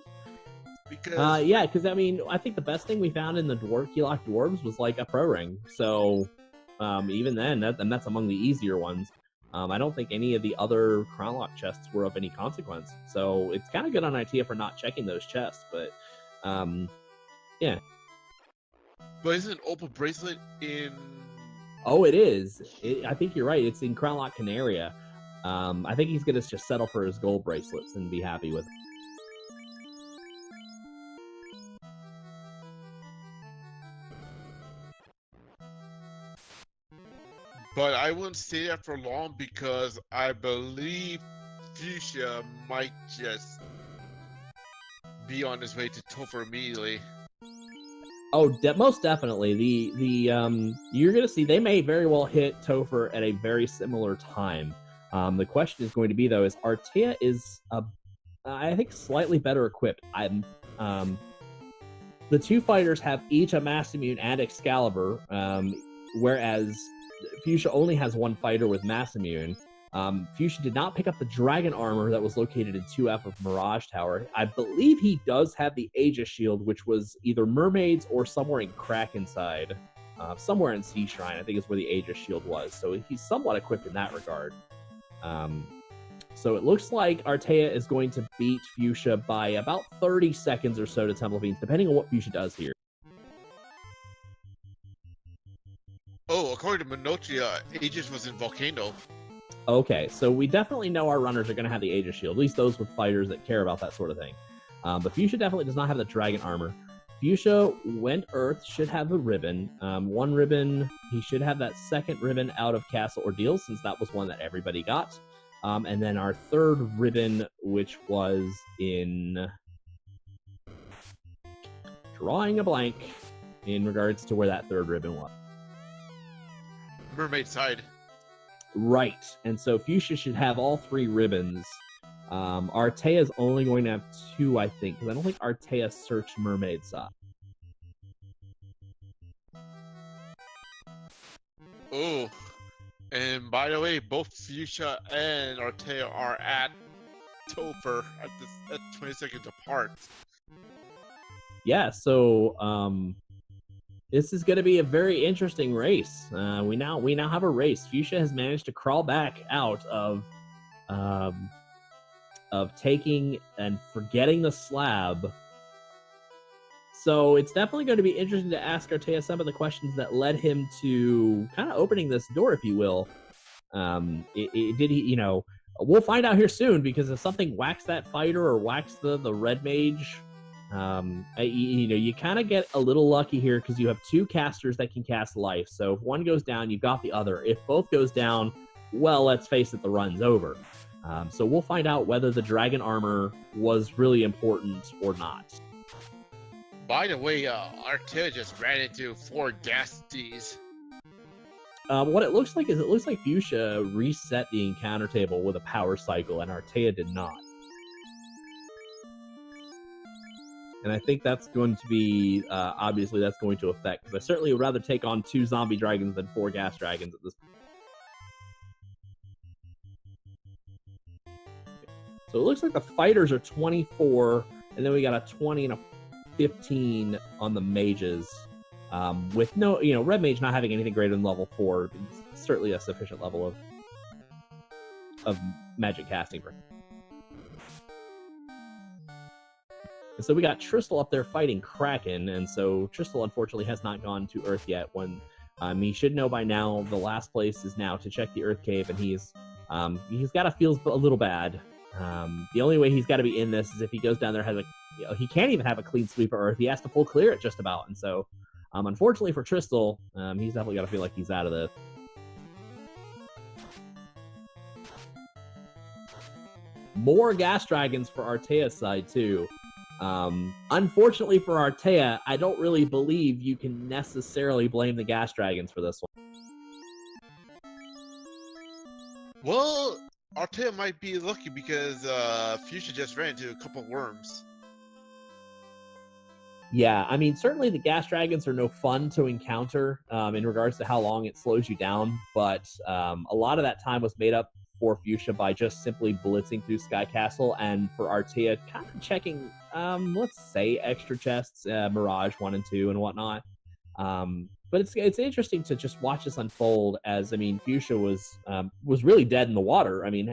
Because yeah, because I mean, I think the best thing we found in the key lock dwarves was like a pro ring. So even then, that's among the easier ones. I don't think any of the other crown lock chests were of any consequence. So it's kind of good on Artea for not checking those chests, but yeah. But isn't Opal Bracelet in... Oh, it is. I think you're right. It's in Crown Lock Canaria. I think he's going to just settle for his gold bracelets and be happy with it. But I wouldn't stay there for long because I believe Fuchsia might just be on his way to Topher immediately. Oh, most definitely. You're gonna see they may very well hit Topher at a very similar time. The question is going to be though, is Artea is I think slightly better equipped. The two fighters have each a Mass Immune and Excalibur, whereas Fuchsia only has one fighter with Mass Immune. Fuchsia did not pick up the Dragon Armor that was located in 2F of Mirage Tower. I believe he does have the Aegis Shield, which was either Mermaids or somewhere in Krakenside. Somewhere in Sea Shrine, I think is where the Aegis Shield was. So he's somewhat equipped in that regard. So it looks like Artea is going to beat Fuchsia by about 30 seconds or so to Temple of Fiends, depending on what Fuchsia does here. Oh, according to Minotia, Aegis was in Volcano. Okay, so we definitely know our runners are going to have the Aegis Shield, at least those with fighters that care about that sort of thing. But Fuchsia definitely does not have the Dragon Armor. Fuchsia went Earth, should have the ribbon. One ribbon, he should have that second ribbon out of Castle Ordeal, since that was one that everybody got. And then our third ribbon, which was in... Drawing a blank in regards to where that third ribbon was. Mermaid side. Right, and so Fuchsia should have all three ribbons. Artea is only going to have two, I think, because I don't think Artea searched Mermaid side. Oh, and by the way, both Fuchsia and Artea are at Topher at 20 seconds apart. Yeah, so this is going to be a very interesting race. We now have a race. Fuchsia has managed to crawl back out of taking and forgetting the slab. So it's definitely going to be interesting to ask Artea some of the questions that led him to kind of opening this door, if you will. Did he, you know, we'll find out here soon, because if something whacks that fighter or whacks the red mage, you know, you kind of get a little lucky here because you have two casters that can cast life. So if one goes down, you've got the other. If both goes down, well, let's face it, the run's over. So we'll find out whether the Dragon Armor was really important or not. By the way, Artea just ran into 4 Gasties. What it looks like is Fuchsia reset the encounter table with a power cycle, and Artea did not. And I think that's going to be, obviously, that's going to affect. But I certainly would rather take on 2 zombie dragons than 4 gas dragons at this point. So it looks like the fighters are 24, and then we got a 20 and a 15 on the mages. With no, red mage not having anything greater than level 4, it's certainly a sufficient level of magic casting for. And so we got Tristal up there fighting Kraken, and so Tristal unfortunately has not gone to Earth yet. When he should know by now, the last place is now to check the Earth Cave, and he's got to feel a little bad. The only way he's got to be in this is if he goes down there, he can't even have a clean sweep of Earth. He has to full clear it just about, and so unfortunately for Tristal, he's definitely got to feel like he's out of this. More gas dragons for Artea's side too. Unfortunately for Artea, I don't really believe you can necessarily blame the gas dragons for this one. Well, Artea might be lucky because Fuchsia just ran into a couple of worms. Yeah, I mean, certainly the gas dragons are no fun to encounter in regards to how long it slows you down, but a lot of that time was made up for Fuchsia by just simply blitzing through Sky Castle, and for Artea kind of checking, let's say, extra chests, Mirage 1 and 2 and whatnot. But it's interesting to just watch this unfold, as, I mean, Fuchsia was really dead in the water. I mean,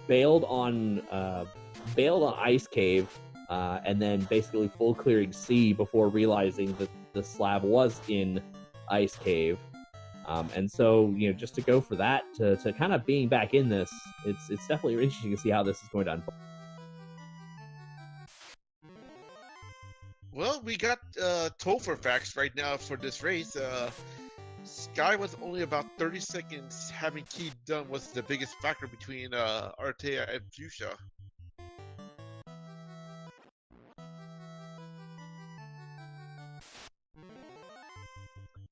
bailed on Ice Cave, and then basically full clearing sea before realizing that the slab was in Ice Cave. And so, just to go for that, to kind of being back in this, it's definitely interesting to see how this is going to unfold. Well, we got Topher facts right now for this race. Sky was only about 30 seconds. Having key done was the biggest factor between Artea and Fuchsia.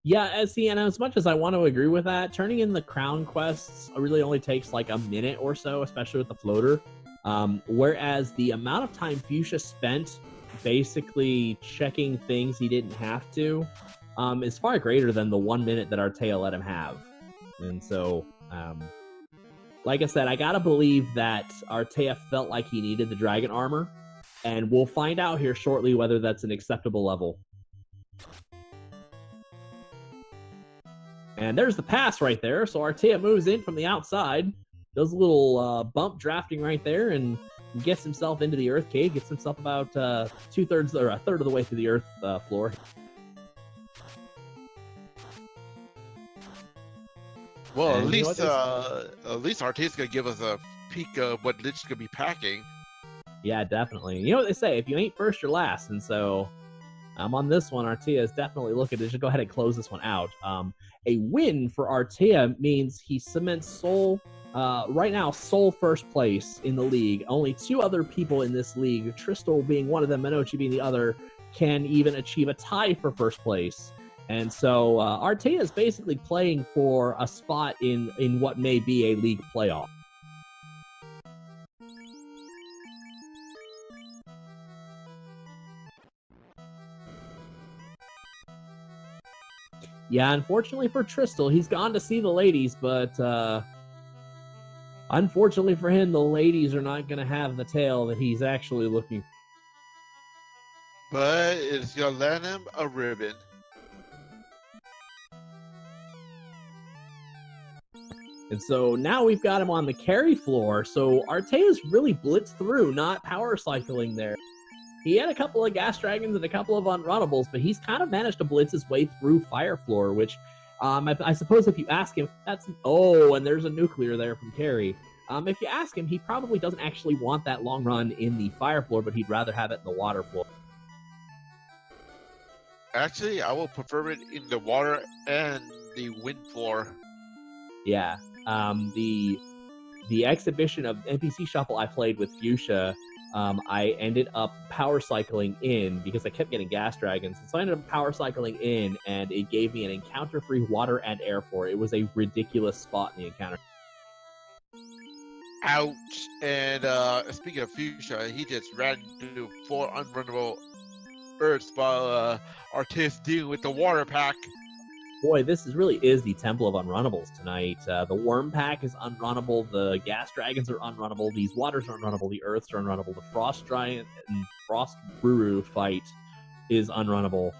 Yeah, and as much as I want to agree with that, turning in the crown quests really only takes like a minute or so, especially with the floater. Whereas the amount of time Fuchsia spent basically checking things he didn't have to is far greater than the 1 minute that Artea let him have. And so, like I said, I gotta believe that Artea felt like he needed the dragon armor, and we'll find out here shortly whether that's an acceptable level. And there's the pass right there. So Artea moves in from the outside, does a little bump drafting right there, and gets himself into the Earth Cave, gets himself about 2/3 or a third of the way through the Earth floor. Well, at least Artea's gonna give us a peek of what Lich's gonna be packing. Yeah, definitely. You know what they say, if you ain't first, you're last. And so on this one, Artea is definitely looking to just go ahead and close this one out. A win for Artea means he cements right now sole first place in the league. Only 2 other people in this league, Tristal being one of them, Minochi being the other, can even achieve a tie for first place. And so Artea is basically playing for a spot in what may be a league playoff. Yeah, unfortunately for Tristal, he's gone to see the ladies, but unfortunately for him, the ladies are not going to have the tail that he's actually looking for. But it's going to land him a ribbon. And so now we've got him on the carry floor, so Artea's really blitzed through, not power cycling there. He had a couple of gas dragons and a couple of unrunnables, but he's kind of managed to blitz his way through Fire Floor, which I suppose if you ask him, and there's a nuclear there from Carry. If you ask him, he probably doesn't actually want that long run in the Fire Floor, but he'd rather have it in the Water Floor. Actually, I will prefer it in the water and the wind floor. Yeah. The exhibition of NPC Shuffle I played with Fuchsia, I ended up power cycling in because I kept getting gas dragons. And so I ended up power cycling in, and it gave me an encounter-free water and air floor. It was a ridiculous spot in the encounter. Ouch. And speaking of Fuchsia, he just ran into 4 unrunnable Earths while Artis dealing with the water pack. Boy, this really is the Temple of Unrunnables tonight. The Worm Pack is unrunnable. The Gas Dragons are unrunnable. These Waters are unrunnable. The Earths are unrunnable. The Frost Giant and Frost Brew fight is unrunnable.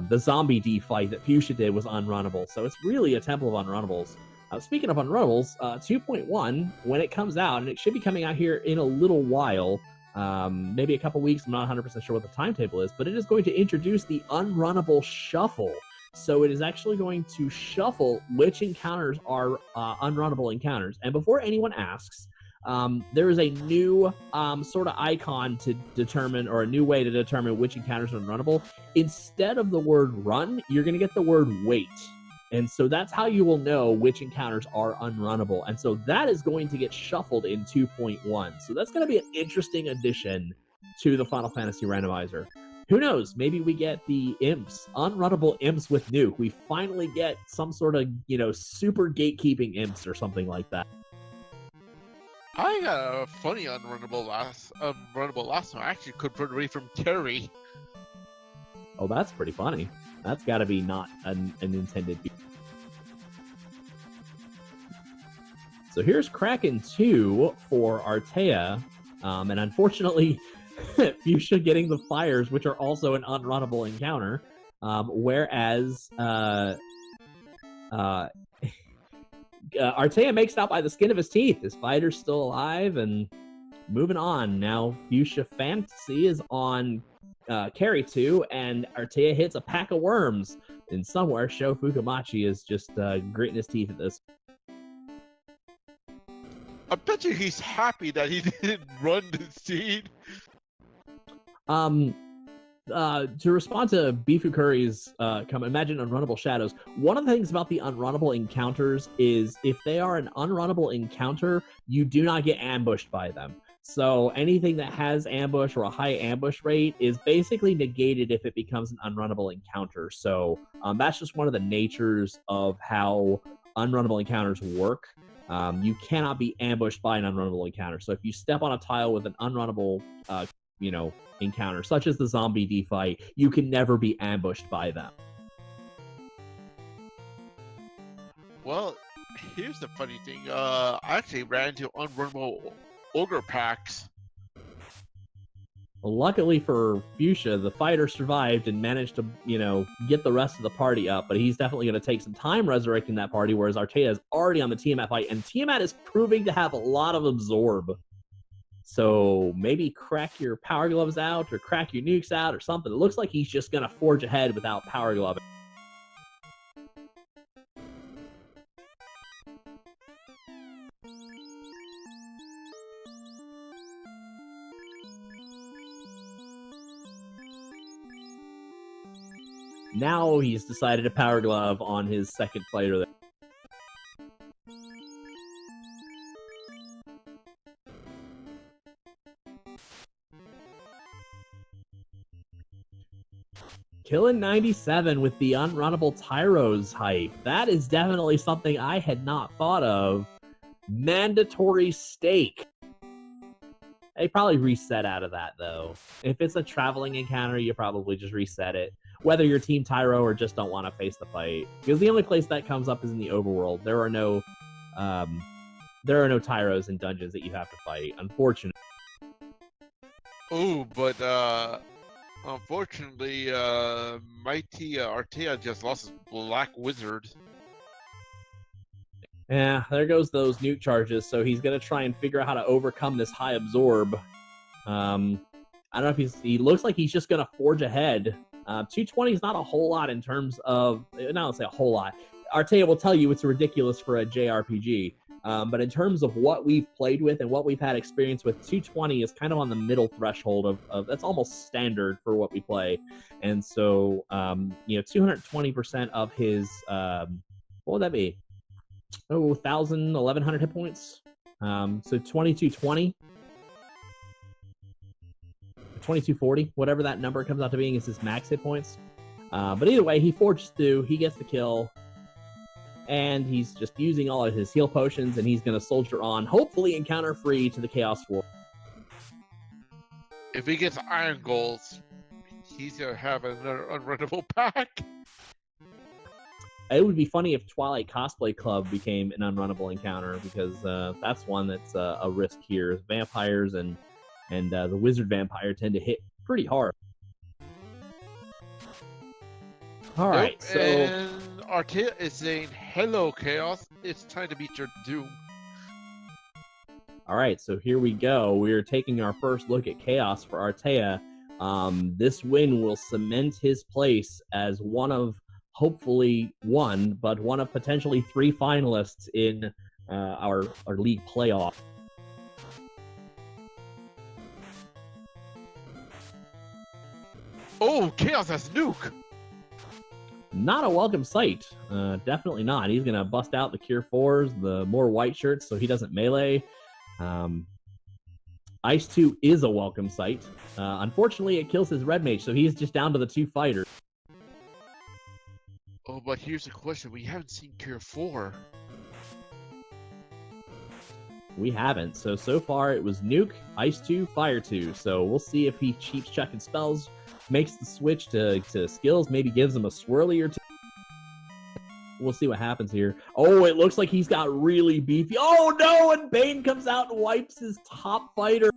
The Zombie D fight that Fuchsia did was unrunnable. So it's really a Temple of Unrunnables. Speaking of Unrunnables, 2.1, when it comes out, and it should be coming out here in a little while, maybe a couple weeks, I'm not 100% sure what the timetable is, but it is going to introduce the Unrunnable Shuffle. So it is actually going to shuffle which encounters are unrunnable encounters. And before anyone asks, there is a new sort of icon to determine, or a new way to determine which encounters are unrunnable. Instead of the word run, you're going to get the word wait. And so that's how you will know which encounters are unrunnable. And so that is going to get shuffled in 2.1. So that's going to be an interesting addition to the Final Fantasy Randomizer. Who knows? Maybe we get the imps, unrunnable imps with Nuke. We finally get some sort of, super gatekeeping imps or something like that. I got a funny unrunnable last one. I actually could put away from Terry. Oh, that's pretty funny. That's got to be not an intended. So here's Kraken 2 for Artea, and unfortunately, Fuchsia getting the fires, which are also an unrunnable encounter, whereas Artea makes it out by the skin of his teeth. His fighter's still alive and moving on. Now Fuchsia Fantasy is on Carry 2, and Artea hits a pack of worms. And somewhere, Sho Fukamachi is just gritting his teeth at this. I bet you he's happy that he didn't run the seed. To respond to Bifu Curry's imagine unrunnable shadows, one of the things about the unrunnable encounters is if they are an unrunnable encounter, you do not get ambushed by them. So anything that has ambush or a high ambush rate is basically negated if it becomes an unrunnable encounter. So that's just one of the natures of how unrunnable encounters work. You cannot be ambushed by an unrunnable encounter. So if you step on a tile with an unrunnable, encounter, such as the Zombie D fight, you can never be ambushed by them. Well, here's the funny thing. I actually ran into unrunnable ogre packs. Well, luckily for Fuchsia, the fighter survived and managed to, get the rest of the party up, but he's definitely going to take some time resurrecting that party, whereas Artea is already on the Tiamat fight, and Tiamat is proving to have a lot of absorb. So maybe crack your power gloves out or crack your nukes out or something. It looks like he's just going to forge ahead without power glove. Now he's decided to power glove on his second fighter there. Killing 97 with the unrunnable Tyros hype. That is definitely something I had not thought of. Mandatory stake. They probably reset out of that, though. If it's a traveling encounter, you probably just reset it. Whether you're Team Tyro or just don't want to face the fight. Because the only place that comes up is in the overworld. There are no Tyros in dungeons that you have to fight, unfortunately. Oh, but unfortunately, mighty Artea just lost his Black Wizard. Yeah, there goes those nuke charges, so he's going to try and figure out how to overcome this high absorb. I don't know if he looks like he's just going to forge ahead. 220 is not a whole lot in terms of, not let's say a whole lot. Artea will tell you it's ridiculous for a JRPG. But in terms of what we've played with and what we've had experience with, 220 is kind of on the middle threshold of that's almost standard for what we play. And so, 220% of his, what would that be? 1,000, 1,100 hit points. So 2220. 2240, whatever that number comes out to being, is his max hit points. But either way, he forges through, he gets the kill. and he's just using all of his heal potions, and he's going to soldier on, hopefully encounter-free, to the Chaos floor. If he gets iron goals, he's going to have another unrunnable pack. It would be funny if Twilight Cosplay Club became an unrunnable encounter, because that's one that's a risk here. Vampires and the Wizard Vampire tend to hit pretty hard. All right, so... And Artea is saying, hello, Chaos. It's time to meet your doom. All right, so here we go. We're taking our first look at Chaos for Artea. This win will cement his place as one of, hopefully one, but one of potentially 3 finalists in our league playoff. Oh, Chaos has nuke! Not a welcome sight. Definitely not. He's going to bust out the Cure 4s, the more white shirts, so he doesn't melee. Ice 2 is a welcome sight. Unfortunately, it kills his red mage, so he's just down to the 2 fighters. Oh, but here's the question. We haven't seen Cure 4. We haven't. So far it was Nuke, Ice 2, Fire 2. So we'll see if he keeps checking spells, makes the switch to skills, maybe gives him a swirly or 2. We'll see what happens here. Oh, it looks like he's got really beefy. Oh, no, and Bane comes out and wipes his top fighter.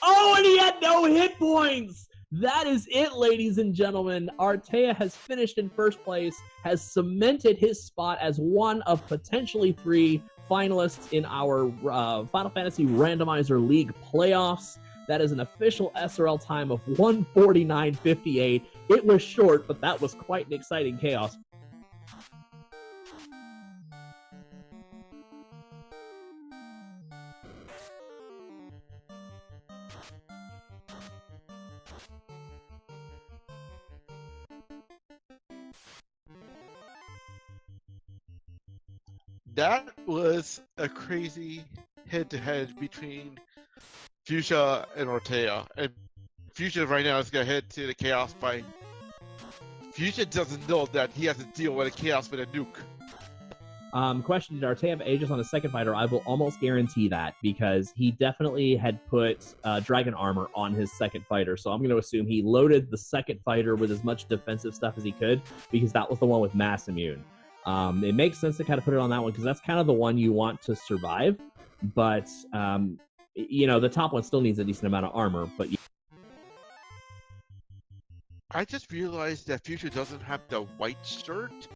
Oh, and he had no hit points. That is it, ladies and gentlemen. Artea has finished in first place, has cemented his spot as one of potentially 3 finalists in our Final Fantasy Randomizer League playoffs. That is an official SRL time of 1:49.58. It was short, but that was quite an exciting chaos. That was a crazy head-to-head between Fuchsia and Artea. And Fuchsia right now is going to head to the Chaos fight. Fuchsia doesn't know that he has to deal with a Chaos with a nuke. Question, did Artea have Aegis on his second fighter? I will almost guarantee that, because he definitely had put Dragon Armor on his second fighter, so I'm going to assume he loaded the second fighter with as much defensive stuff as he could, because that was the one with Mass Immune. It makes sense to kind of put it on that one, because that's kind of the one you want to survive, but, you know, the top one still needs a decent amount of armor, but... I just realized that Fuchsia doesn't have the white shirt,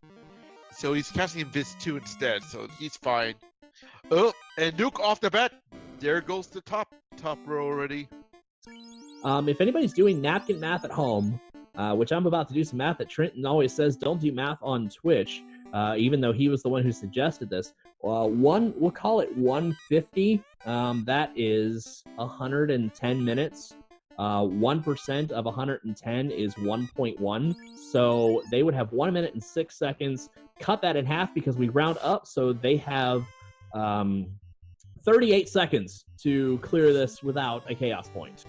so he's casting Invis 2 instead, so he's fine. Oh, and nuke off the bat. There goes the top row already. If anybody's doing napkin math at home, which I'm about to do some math that Trenton always says don't do math on Twitch, even though he was the one who suggested this. We'll call it 150. That is 110 minutes. 1% of 110 is 1.1. So they would have 1 minute and 6 seconds. Cut that in half because we round up, so they have 38 seconds to clear this without a chaos point.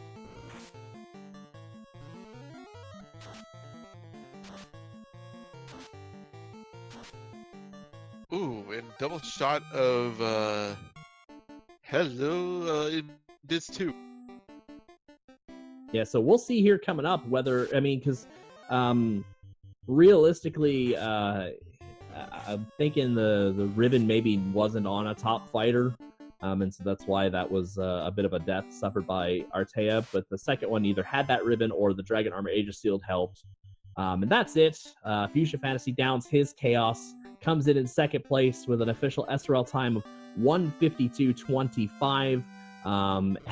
Ooh, and double shot of hello in this too. Yeah, so we'll see here coming up whether, I mean, because realistically, I'm thinking the ribbon maybe wasn't on a top fighter, and so that's why that was a bit of a death suffered by Artea, but the second one either had that ribbon or the Dragon Armor Aegis Shield helped. And that's it. Fuchsia Fantasy downs his Chaos, comes in second place with an official SRL time of 1:52.25.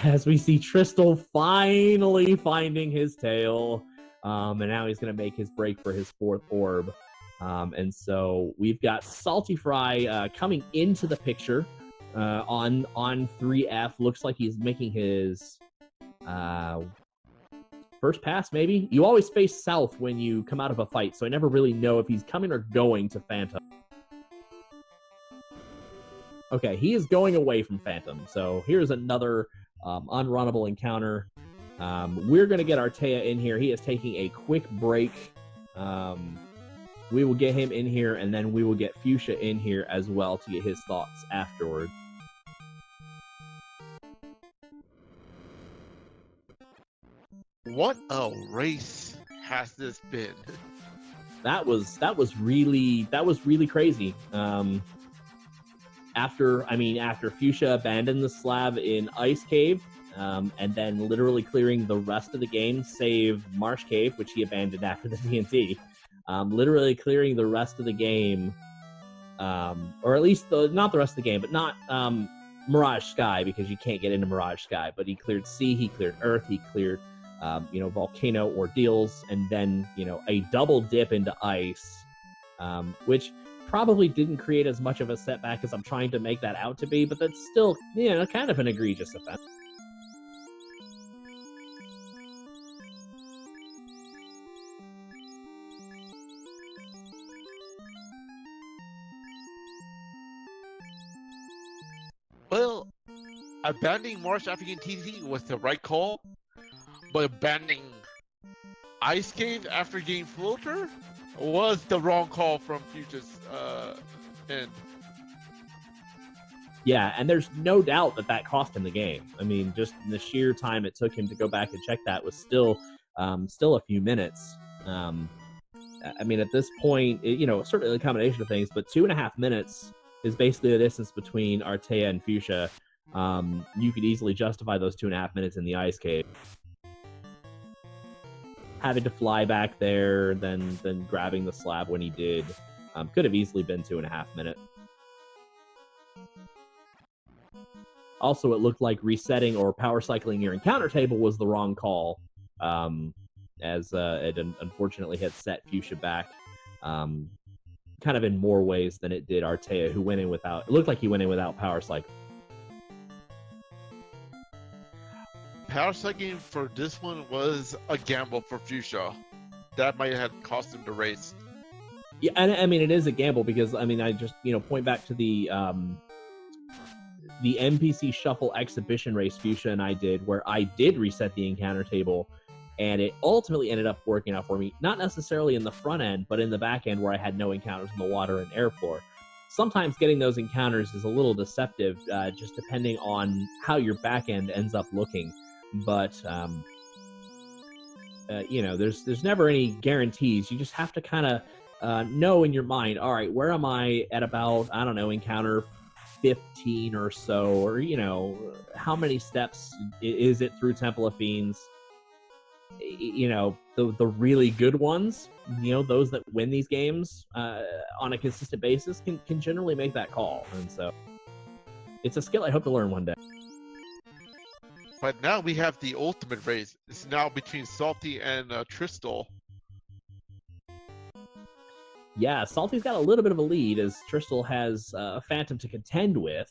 As we see Tristal finally finding his tail, and now he's going to make his break for his 4th orb. And so we've got Salty Fry coming into the picture on 3F. Looks like he's making his first pass, maybe? You always face south when you come out of a fight, so I never really know if he's coming or going to Phantom. Okay, he is going away from Phantom, so here's another unrunnable encounter. We're going to get Artea in here. He is taking a quick break. we will get him in here, and then we will get Fuchsia in here as well to get his thoughts afterward. What a race has this been? That was really crazy. After Fuchsia abandoned the slab in Ice Cave, and then literally clearing the rest of the game, save Marsh Cave, which he abandoned after the TNT, literally clearing the rest of the game, or at least not the rest of the game, but not Mirage Sky, because you can't get into Mirage Sky, but he cleared Sea, he cleared Earth, he cleared Volcano Ordeals, and then, a double dip into Ice, which probably didn't create as much of a setback as I'm trying to make that out to be, but that's still, kind of an egregious offense. Well, abandoning Marsh after getting TNT was the right call, but abandoning Ice Cave after getting Floater was the wrong call from Future's end. Yeah, and there's no doubt that cost him the game. I mean, just the sheer time it took him to go back and check that was still a few minutes. At this point, certainly a combination of things, but 2.5 minutes is basically the distance between Artea and Fuchsia. You could easily justify those 2.5 minutes in the Ice Cave. Having to fly back there, then grabbing the slab when he did, could have easily been 2.5 minutes. Also, it looked like resetting or power cycling your encounter table was the wrong call, as it unfortunately had set Fuchsia back, kind of in more ways than it did Artea, who went in without. It looked like he went in without power cycle. Power cycling for this one was a gamble for Fuchsia. That might have cost him the race. Yeah, and it is a gamble because I just point back to the NPC Shuffle exhibition race Fuchsia and I did, where I did reset the encounter table, and it ultimately ended up working out for me. Not necessarily in the front end, but in the back end where I had no encounters in the water and air floor. Sometimes getting those encounters is a little deceptive, just depending on how your back end ends up looking. But there's never any guarantees. You just have to kind of know in your mind, all right, where am I at about, encounter 15 or so, or how many steps is it through Temple of Fiends? The really good ones, those that win these games on a consistent basis can generally make that call, and so it's a skill I hope to learn one day. But now we have the ultimate race. It's now between Salty and Tristal. Yeah, Salty's got a little bit of a lead as Tristal has a Phantom to contend with.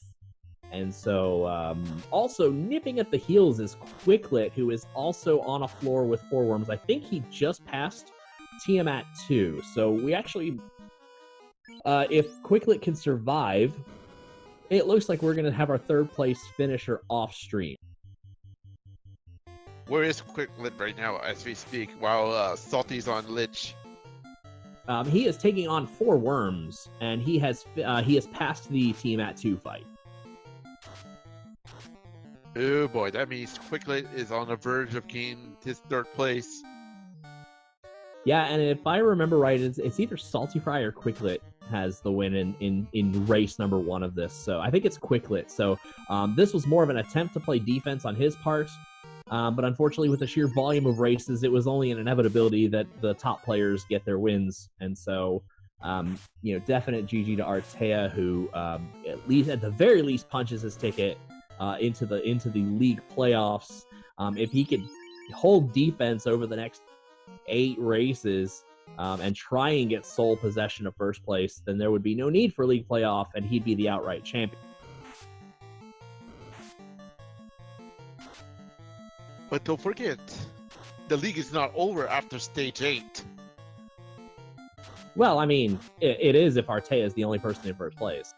And so also nipping at the heels is Quicklet, who is also on a floor with 4 worms. I think he just passed Tiamat 2. So we actually, if Quicklet can survive, it looks like we're going to have our 3rd place finisher off stream. Where is Quicklet right now as we speak, while Salty's on Lich? He is taking on 4 worms, and he has passed the Tiamat 2 fight. Oh boy, that means Quicklet is on the verge of gaining his 3rd place. Yeah, and if I remember right, it's either Salty Fry or Quicklet has the win in race number 1 of this. So I think it's Quicklet. So this was more of an attempt to play defense on his part. But unfortunately, with the sheer volume of races, it was only an inevitability that the top players get their wins. And so, definite GG to Artea, who at the very least punches his ticket into the league playoffs. If he could hold defense over the next 8 races and try and get sole possession of 1st place, then there would be no need for league playoff, and he'd be the outright champion. But don't forget, the league is not over after stage 8. Well, it is if Artea is the only person in 1st place.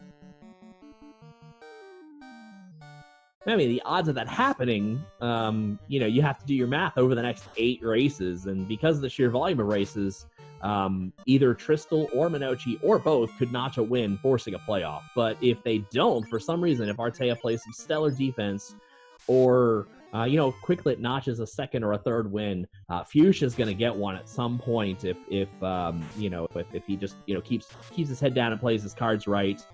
The odds of that happening, you have to do your math over the next 8 races, and because of the sheer volume of races, either Tristal or Minochi or both could notch a win, forcing a playoff. But if they don't, for some reason, if Artea plays some stellar defense, or Quicklet notches a second or a third win, Fuchsia's going to get one at some point if he just keeps his head down and plays his cards right.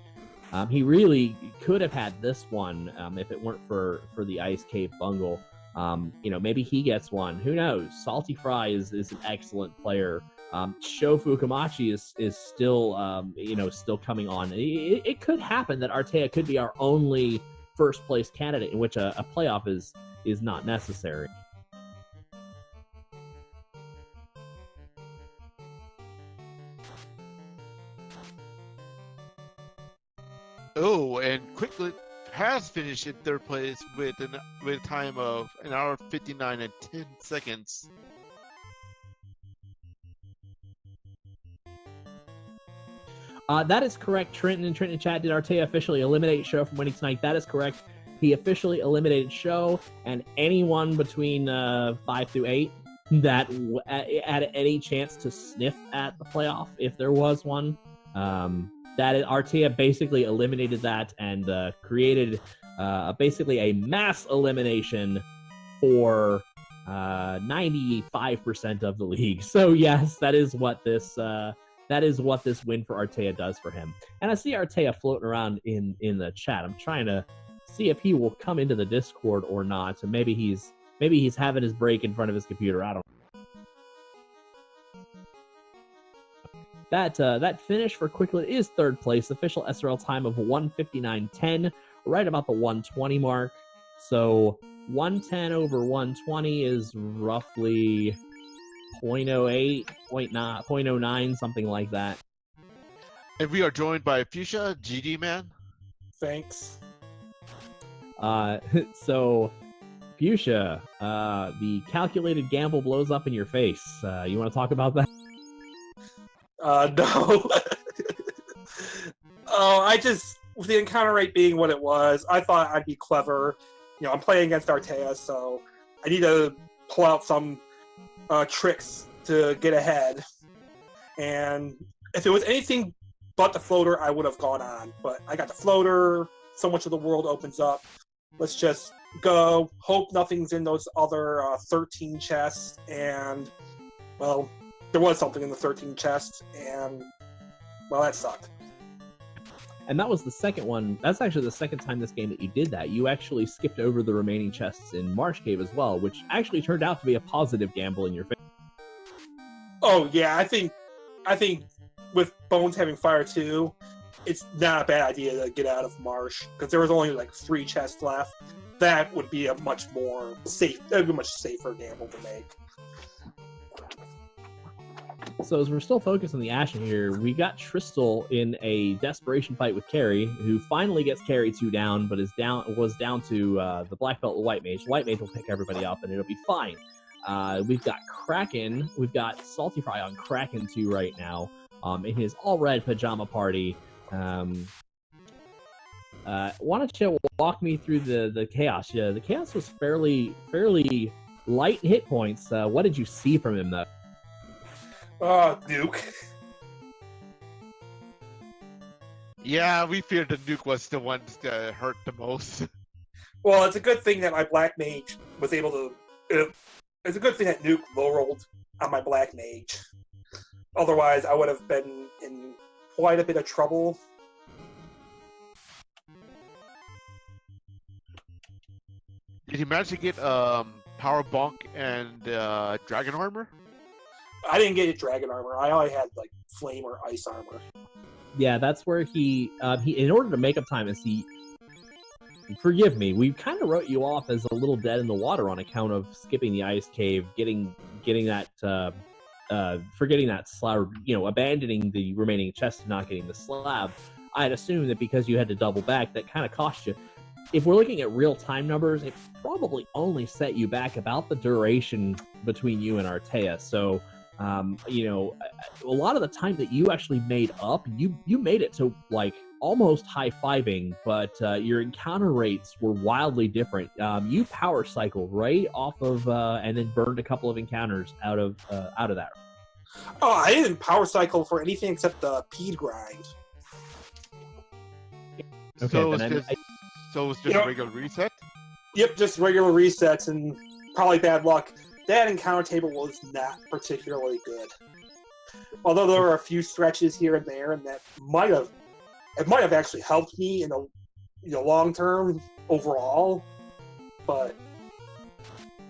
He really could have had this one if it weren't for the Ice Cave Bungle. Maybe he gets one. Who knows? Salty Fry is an excellent player. Sho Fukamachi is still still coming on. It could happen that Artea could be our only first place candidate in which a playoff is not necessary. Oh, and Quicklet has finished in third place with a time of 1 hour 59 and 10 seconds. That is correct, Trenton. And Trenton chat, did Artea officially eliminate Sho from winning tonight? That is correct. He officially eliminated Sho and anyone between 5 through 8 that had any chance to sniff at the playoff, if there was one. Artea basically eliminated that and created basically a mass elimination for 95% of the league. So yes, that is what this win for Artea does for him. And I see Artea floating around in the chat. I'm trying to see if he will come into the Discord or not. So maybe he's having his break in front of his computer. I don't know. That finish for Quicklet is third place. Official SRL time of 1:59.10, right about the 120 mark. So 110 over 120 is roughly 0.08, 0.9, something like that. And we are joined by Fuchsia, GD man. Thanks. So Fuchsia, the calculated gamble blows up in your face. You want to talk about that? No. With the encounter rate being what it was, I thought I'd be clever. I'm playing against Artea, so I need to pull out some tricks to get ahead. And if it was anything but the floater, I would have gone on. But I got the floater, so much of the world opens up. Let's just go, hope nothing's in those other 13 chests, and, well, there was something in the 13 chests, and, well, that sucked. And that was the second one. That's actually the second time this game that you did that. You actually skipped over the remaining chests in Marsh Cave as well, which actually turned out to be a positive gamble in your favor. Oh, yeah, I think with Bones having Fire 2, it's not a bad idea to get out of Marsh, because there was only like 3 chests left. That would be a much safer gamble to make. So as we're still focused on the Ashen here, we got Tristal in a desperation fight with Carrie, who finally gets Carrie 2 down, but was down to the Black Belt White Mage. White Mage will pick everybody up, and it'll be fine. We've got Kraken. We've got Salty Fry on Kraken 2 right now in his all-red pajama party. Why don't you walk me through the chaos? Yeah, the chaos was fairly light hit points. What did you see from him, though? Nuke. Yeah, we feared the Nuke was the one that hurt the most. Well, it's a good thing that my Black Mage was able to... It's a good thing that Nuke low-rolled on my Black Mage. Otherwise, I would have been in quite a bit of trouble. Did you manage to get Power Bonk and Dragon Armor? I didn't get Dragon Armor. I only had like Flame or Ice Armor. Yeah, that's where he in order to make up time, forgive me, we kind of wrote you off as a little dead in the water on account of skipping the Ice Cave, getting that forgetting that slab, abandoning the remaining chest and not getting the slab. I had assumed that because you had to double back, that kind of cost you. If we're looking at real-time numbers, it probably only set you back about the duration between you and Artea. So, a lot of the time that you actually made up, you made it to, like, almost high-fiving, but your encounter rates were wildly different. You power cycled right off of, and then burned a couple of encounters out of that. Oh, I didn't power cycle for anything except the Pede grind. Okay, so then it's just a regular reset? Yep, just regular resets and probably bad luck. That encounter table was not particularly good. Although there were a few stretches here and there, and that might have actually helped me in the long term overall. But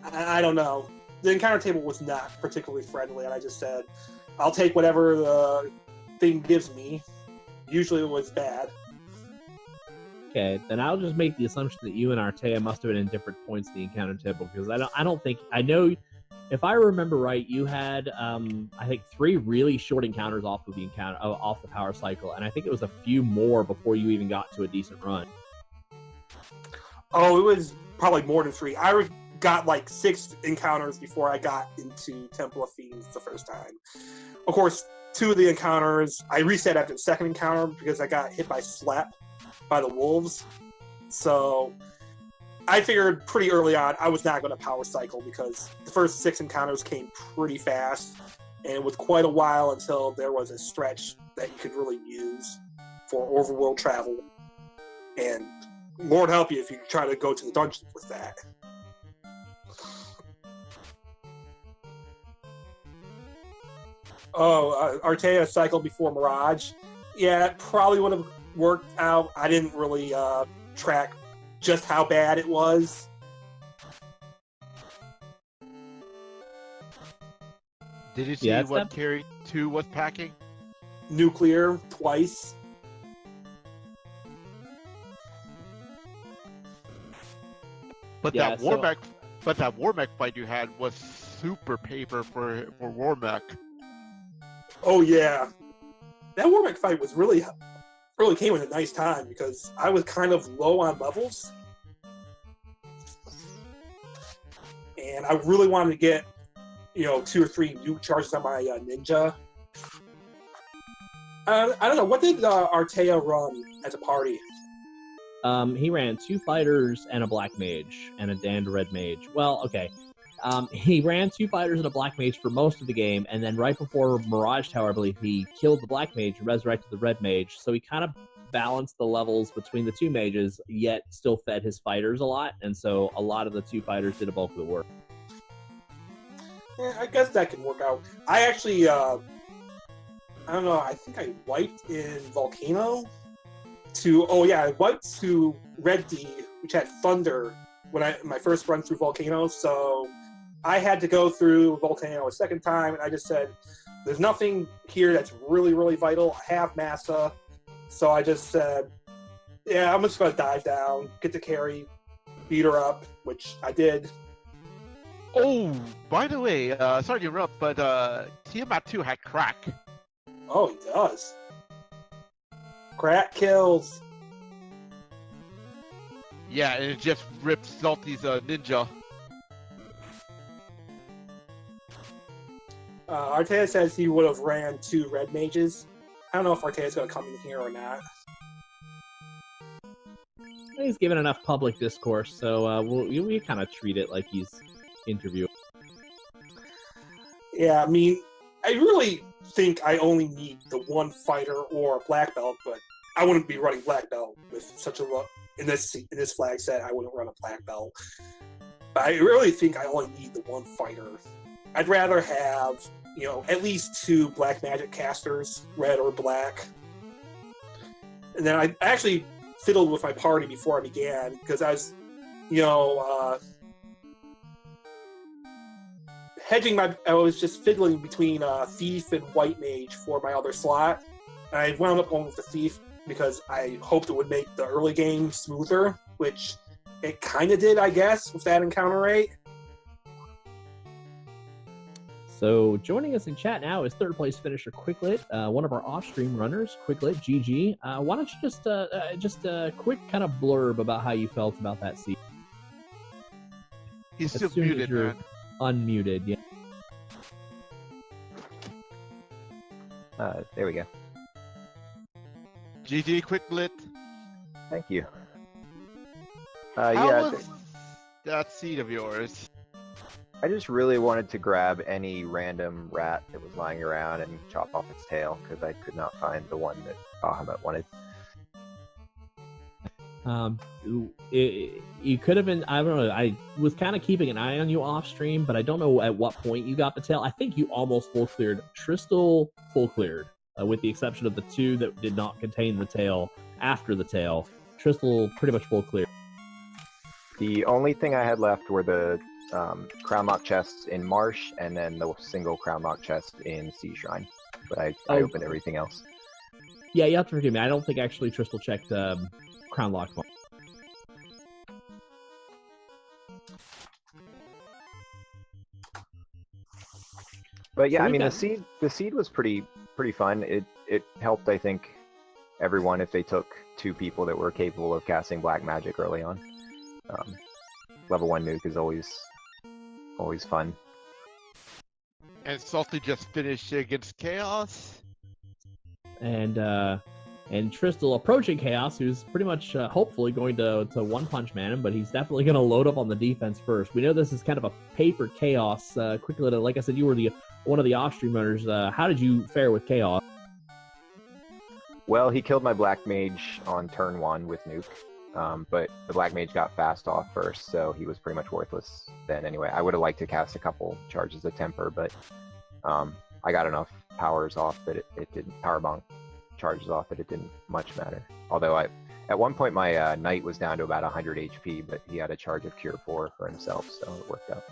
I don't know. The encounter table was not particularly friendly, and I just said, I'll take whatever the thing gives me. Usually it was bad. Okay, then I'll just make the assumption that you and Artea must have been in different points in the encounter table, because I don't think I know. If I remember right, you had I think 3 really short encounters off of the off the power cycle, and I think it was a few more before you even got to a decent run. Oh, it was probably more than 3. I got like 6 encounters before I got into Temple of Fiends the first time. Of course, 2 of the encounters I reset after the second encounter because I got hit by slap by the wolves. So I figured pretty early on I was not going to power cycle because the first 6 encounters came pretty fast, and it was quite a while until there was a stretch that you could really use for overworld travel. And Lord help you if you try to go to the dungeons with that. Oh, Artea cycled before Mirage. Yeah, that probably would have worked out. I didn't really track just how bad it was. Did you see what Carry 2 was packing? Nuclear twice. But that Warmech fight you had was super paper for Warmech. Oh yeah, that Warmech fight was really came at a nice time because I was kind of low on levels, and I really wanted to get 2 or 3 nuke charges on my ninja. I don't know, what did Artea run as a party? He ran 2 fighters and a black mage and a red mage. Well, okay. He ran 2 fighters and a black mage for most of the game, and then right before Mirage Tower, I believe, he killed the black mage and resurrected the red mage. So he kind of balanced the levels between the 2 mages, yet still fed his fighters a lot, and so a lot of the 2 fighters did a bulk of the work. Yeah, I guess that can work out. I actually, I don't know, I think I wiped in Volcano I wiped to Red D, which had Thunder when my first run through Volcano, so I had to go through Volcano a second time, and I just said, there's nothing here that's really, really vital. I have Massa, so I just said, yeah, I'm just going to dive down, get the carry, beat her up, which I did. Oh, by the way, sorry to interrupt, but Tiamat 2 had crack. Oh, he does. Crack kills. Yeah, and it just ripped Salty's ninja. Artea says he would have ran 2 red mages. I don't know if Artea's going to come in here or not. He's given enough public discourse, so we kind of treat it like he's interviewing. Yeah, I mean, I really think I only need the 1 fighter or a black belt, but I wouldn't be running black belt with such a look. In this flag set, I wouldn't run a black belt. But I really think I only need the 1 fighter. I'd rather have, at least 2 black magic casters, red or black. And then I actually fiddled with my party before I began, because I was, I was just fiddling between Thief and White Mage for my other slot. And I wound up going with the Thief because I hoped it would make the early game smoother, which it kind of did, I guess, with that encounter rate. So joining us in chat now is 3rd place finisher Quicklit, one of our off-stream runners, Quicklit, GG. Why don't you just a quick kind of blurb about how you felt about that season? He's still muted, man. Unmuted, yeah. There we go. GG Quicklit. Thank you. How was that seed of yours? I just really wanted to grab any random rat that was lying around and chop off its tail, because I could not find the one that Bahamut wanted. You could have been, I don't know, I was kind of keeping an eye on you off stream, but I don't know at what point you got the tail. I think you almost full cleared. Tristal full cleared, with the exception of the 2 that did not contain the tail after the tail. Tristal pretty much full cleared. The only thing I had left were the Crown Lock chests in Marsh, and then the single Crown Lock chest in Sea Shrine. But I opened everything else. Yeah, you have to forgive me. I don't think actually Tristal checked Crown Lock. But yeah, So I mean, got... the seed was pretty fun. It helped, I think, everyone if they took 2 people that were capable of casting black magic early on. Level 1 nuke is always fun. And Salty just finished against Chaos. And Tristal approaching Chaos, who's pretty much hopefully going to one-punch man him, but he's definitely going to load up on the defense first. We know this is kind of a paper Chaos. Quickly, like I said, you were one of the off-stream owners. How did you fare with Chaos? Well, he killed my black mage on turn 1 with nuke. But the black mage got fast off first, so he was pretty much worthless then anyway. I would have liked to cast a couple charges of temper, but I got enough powers off that it didn't, power bonk charges off that it didn't much matter. Although at one point my knight was down to about 100 HP, but he had a charge of cure 4 for himself, so it worked out.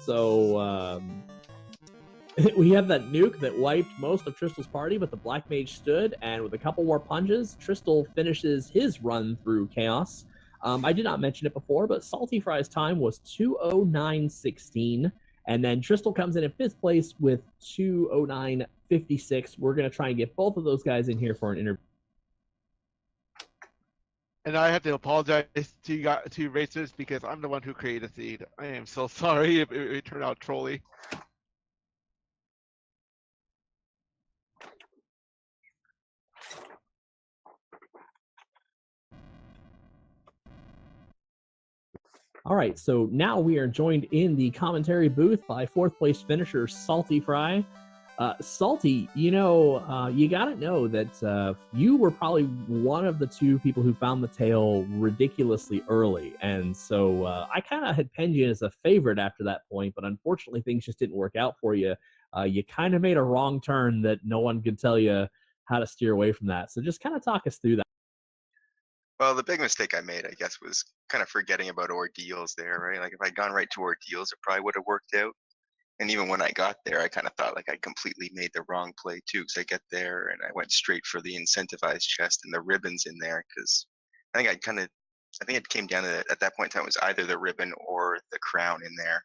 So we have that nuke that wiped most of Tristal's party, but the Black Mage stood, and with a couple more punches, Tristal finishes his run through Chaos. I did not mention it before, but Salty Fry's time was 2:09:16, and then Tristal comes in 5th place with 2:09:56. We're going to try and get both of those guys in here for an interview. And I have to apologize to you guys, to racers, because I'm the one who created the seed. I am so sorry if it turned out trolly. All right, so now we are joined in the commentary booth by 4th place finisher Salty Fry. Salty, you gotta know that you were probably one of the 2 people who found the tail ridiculously early, and so I kind of had penned you as a favorite after that point, but unfortunately things just didn't work out for you. You kind of made a wrong turn that no one could tell you how to steer away from that, so just kind of talk us through that. Well, the big mistake I made, I guess, was kind of forgetting about ordeals there, right? Like, if I'd gone right to ordeals, it probably would have worked out. And even when I got there, I kind of thought like I completely made the wrong play too, because I get there and I went straight for the incentivized chest and the ribbons in there, because I think it came down to that, at that point in time, it was either the ribbon or the crown in there.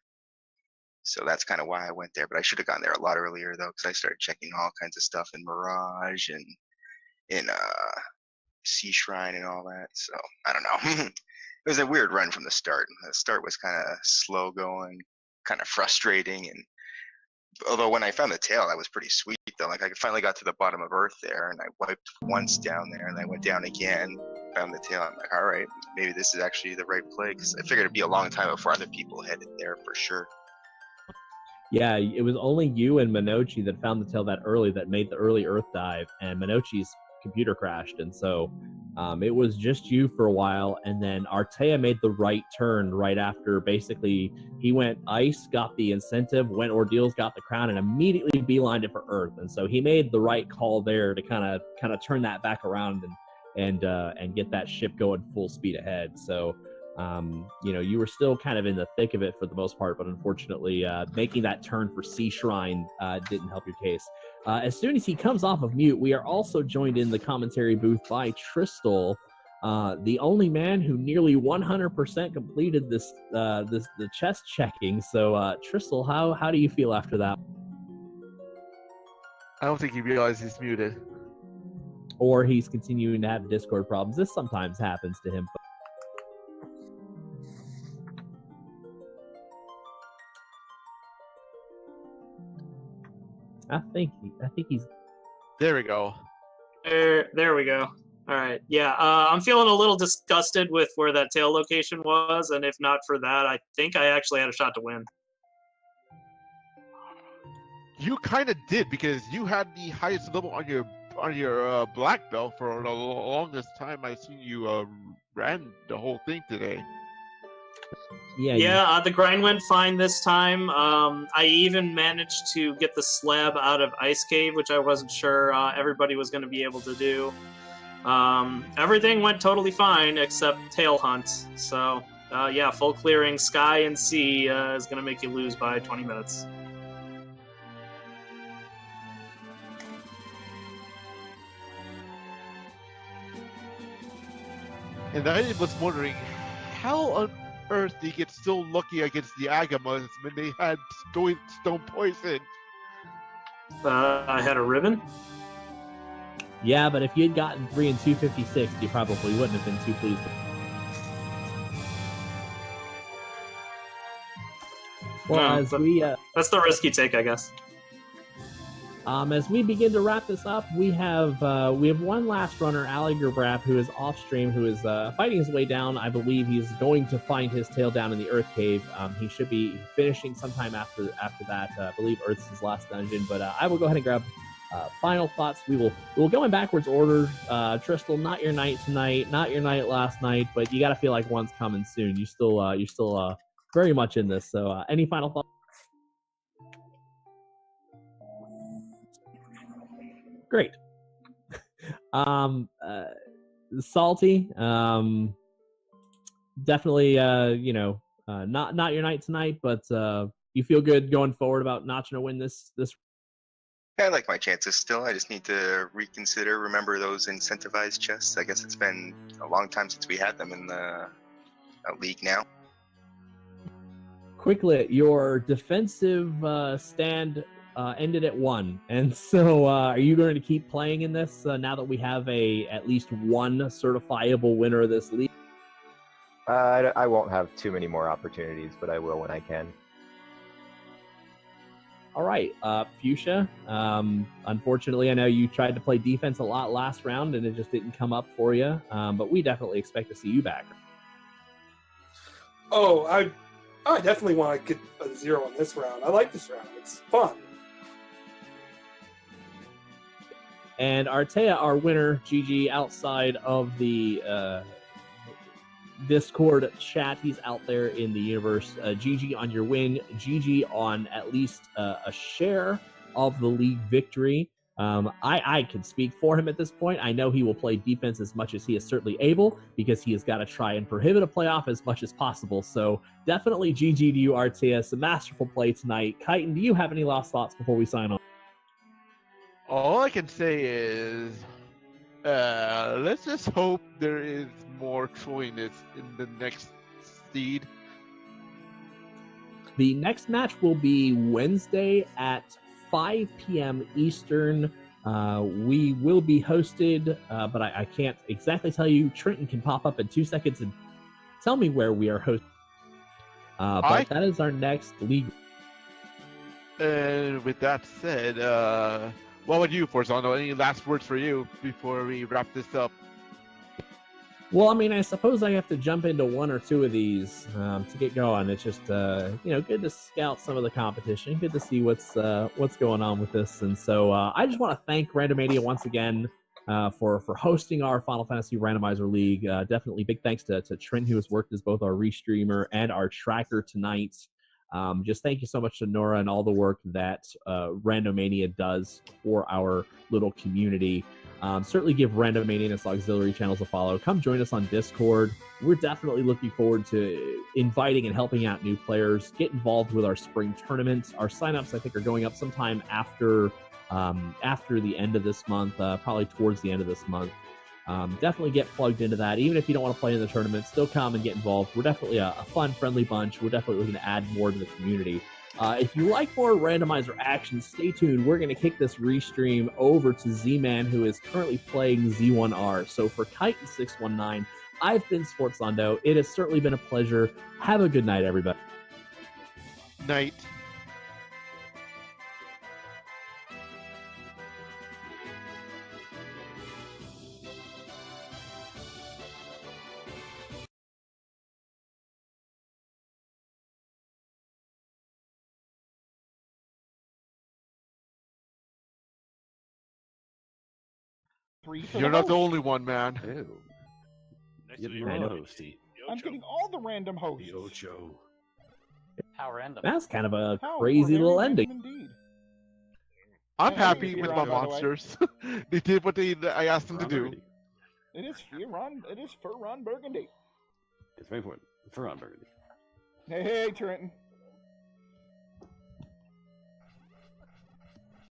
So that's kind of why I went there. But I should have gone there a lot earlier though, because I started checking all kinds of stuff in Mirage and in Sea Shrine and all that. So I don't know. It was a weird run from the start. The start was kind of slow going, kind of frustrating, and although when I found the tail, that was pretty sweet though. Like, I finally got to the bottom of Earth there, and I wiped once down there, and I went down again, found the tail. I'm like, all right, maybe this is actually the right play, because I figured it'd be a long time before other people headed there for sure. Yeah, it was only you and Minochi that found the tail that early, that made the early Earth dive, and Minochi's computer crashed, and so it was just you for a while, and then Artea made the right turn right after. Basically, he went ice, got the incentive, went ordeals, got the crown, and immediately beelined it for Earth, and so he made the right call there to kind of turn that back around and get that ship going full speed ahead. So you were still kind of in the thick of it for the most part, but unfortunately making that turn for Sea Shrine didn't help your case. As soon as he comes off of mute, we are also joined in the commentary booth by Tristal, the only man who nearly 100% completed the chest checking. So Tristal, how do you feel after that? I don't think he realized he's muted. Or he's continuing to have Discord problems. This sometimes happens to him. I think he's. There we go. There we go. All right. Yeah, I'm feeling a little disgusted with where that tail location was, and if not for that, I think I actually had a shot to win. You kind of did, because you had the highest level on your black belt for the longest time. I seen you ran the whole thing today. Yeah, the grind went fine this time. I even managed to get the slab out of Ice Cave, which I wasn't sure everybody was going to be able to do. Everything went totally fine except tail hunt. So, yeah, full clearing sky and sea is going to make you lose by 20 minutes. And I was wondering, how on earth did he get so lucky against the Agamas when they had stone poison? I had a ribbon. Yeah, but if you had gotten 3 and 256, you probably wouldn't have been too pleased with it. Well, that's the risk you take, I guess. As we begin to wrap this up, we have one last runner, Ali Gerbrap, who is off stream, who is fighting his way down. I believe he's going to find his tail down in the Earth Cave. He should be finishing sometime after that. I believe Earth's his last dungeon, but I will go ahead and grab final thoughts. We'll go in backwards order. Tristal, not your night tonight, not your night last night, but you got to feel like one's coming soon. You're still very much in this. So, any final thoughts? Great. Salty. Definitely. Not your night tonight, but you feel good going forward about notching a win this. Yeah, I like my chances still. I just need to remember those incentivized chests. I guess it's been a long time since we had them in the league now. Quickly, your defensive stand ended at 1, and so are you going to keep playing in this now that we have at least one certifiable winner of this league? I won't have too many more opportunities, but I will when I can. All right, Fuchsia. Unfortunately, I know you tried to play defense a lot last round, and it just didn't come up for you. But we definitely expect to see you back. Oh, I definitely want to get a 0 in this round. I like this round. It's fun. And Artea, our winner, GG, outside of the Discord chat. He's out there in the universe. GG on your win. GG on at least a share of the league victory. I can speak for him at this point. I know he will play defense as much as he is certainly able, because he has got to try and prohibit a playoff as much as possible. So definitely GG to you, Artea. Some masterful play tonight. Chitin, do you have any last thoughts before we sign off? All I can say is, let's just hope there is more trolliness in the next seed. The next match will be Wednesday at 5 p.m. Eastern. We will be hosted, but I can't exactly tell you. Trenton can pop up in 2 seconds and tell me where we are hosting. But that is our next league. And with that said, what about you, Forzano? Any last words for you before we wrap this up? Well, I mean, I suppose I have to jump into 1 or 2 of these to get going. It's just, good to scout some of the competition. Good to see what's going on with this. And so I just want to thank Randomizer once again for hosting our Final Fantasy Randomizer League. Definitely big thanks to Trent, who has worked as both our restreamer and our tracker tonight. Just thank you so much to Nora and all the work that Randomania does for our little community. Certainly give Randomania and its auxiliary channels a follow. Come join us on Discord. We're definitely looking forward to inviting and helping out new players. Get involved with our spring tournament. Our signups, I think, are going up sometime after the end of this month, probably towards the end of this month. Definitely get plugged into that. Even if you don't want to play in the tournament, still come and get involved. We're definitely a fun, friendly bunch. We're definitely looking to add more to the community. If you like more Randomizer action, stay tuned. We're going to kick this restream over to Z-Man, who is currently playing Z1R. So for Chitin619, I've been Sportsondo. It has certainly been a pleasure. Have a good night, everybody. Night. 3 for You're the not the host. only one, man. Ew. Nice Get to meet more you. hosty. I'm getting all the random hosts. The Ocho. How random. That's kind of a How crazy very little random ending. Indeed. I'm Yeah, happy it's with Fearon, my by the way. monsters. They did what I asked them to do. It is Fearon. It is for Ron Burgundy. It's very important. For Ron Burgundy. Hey, Trenton.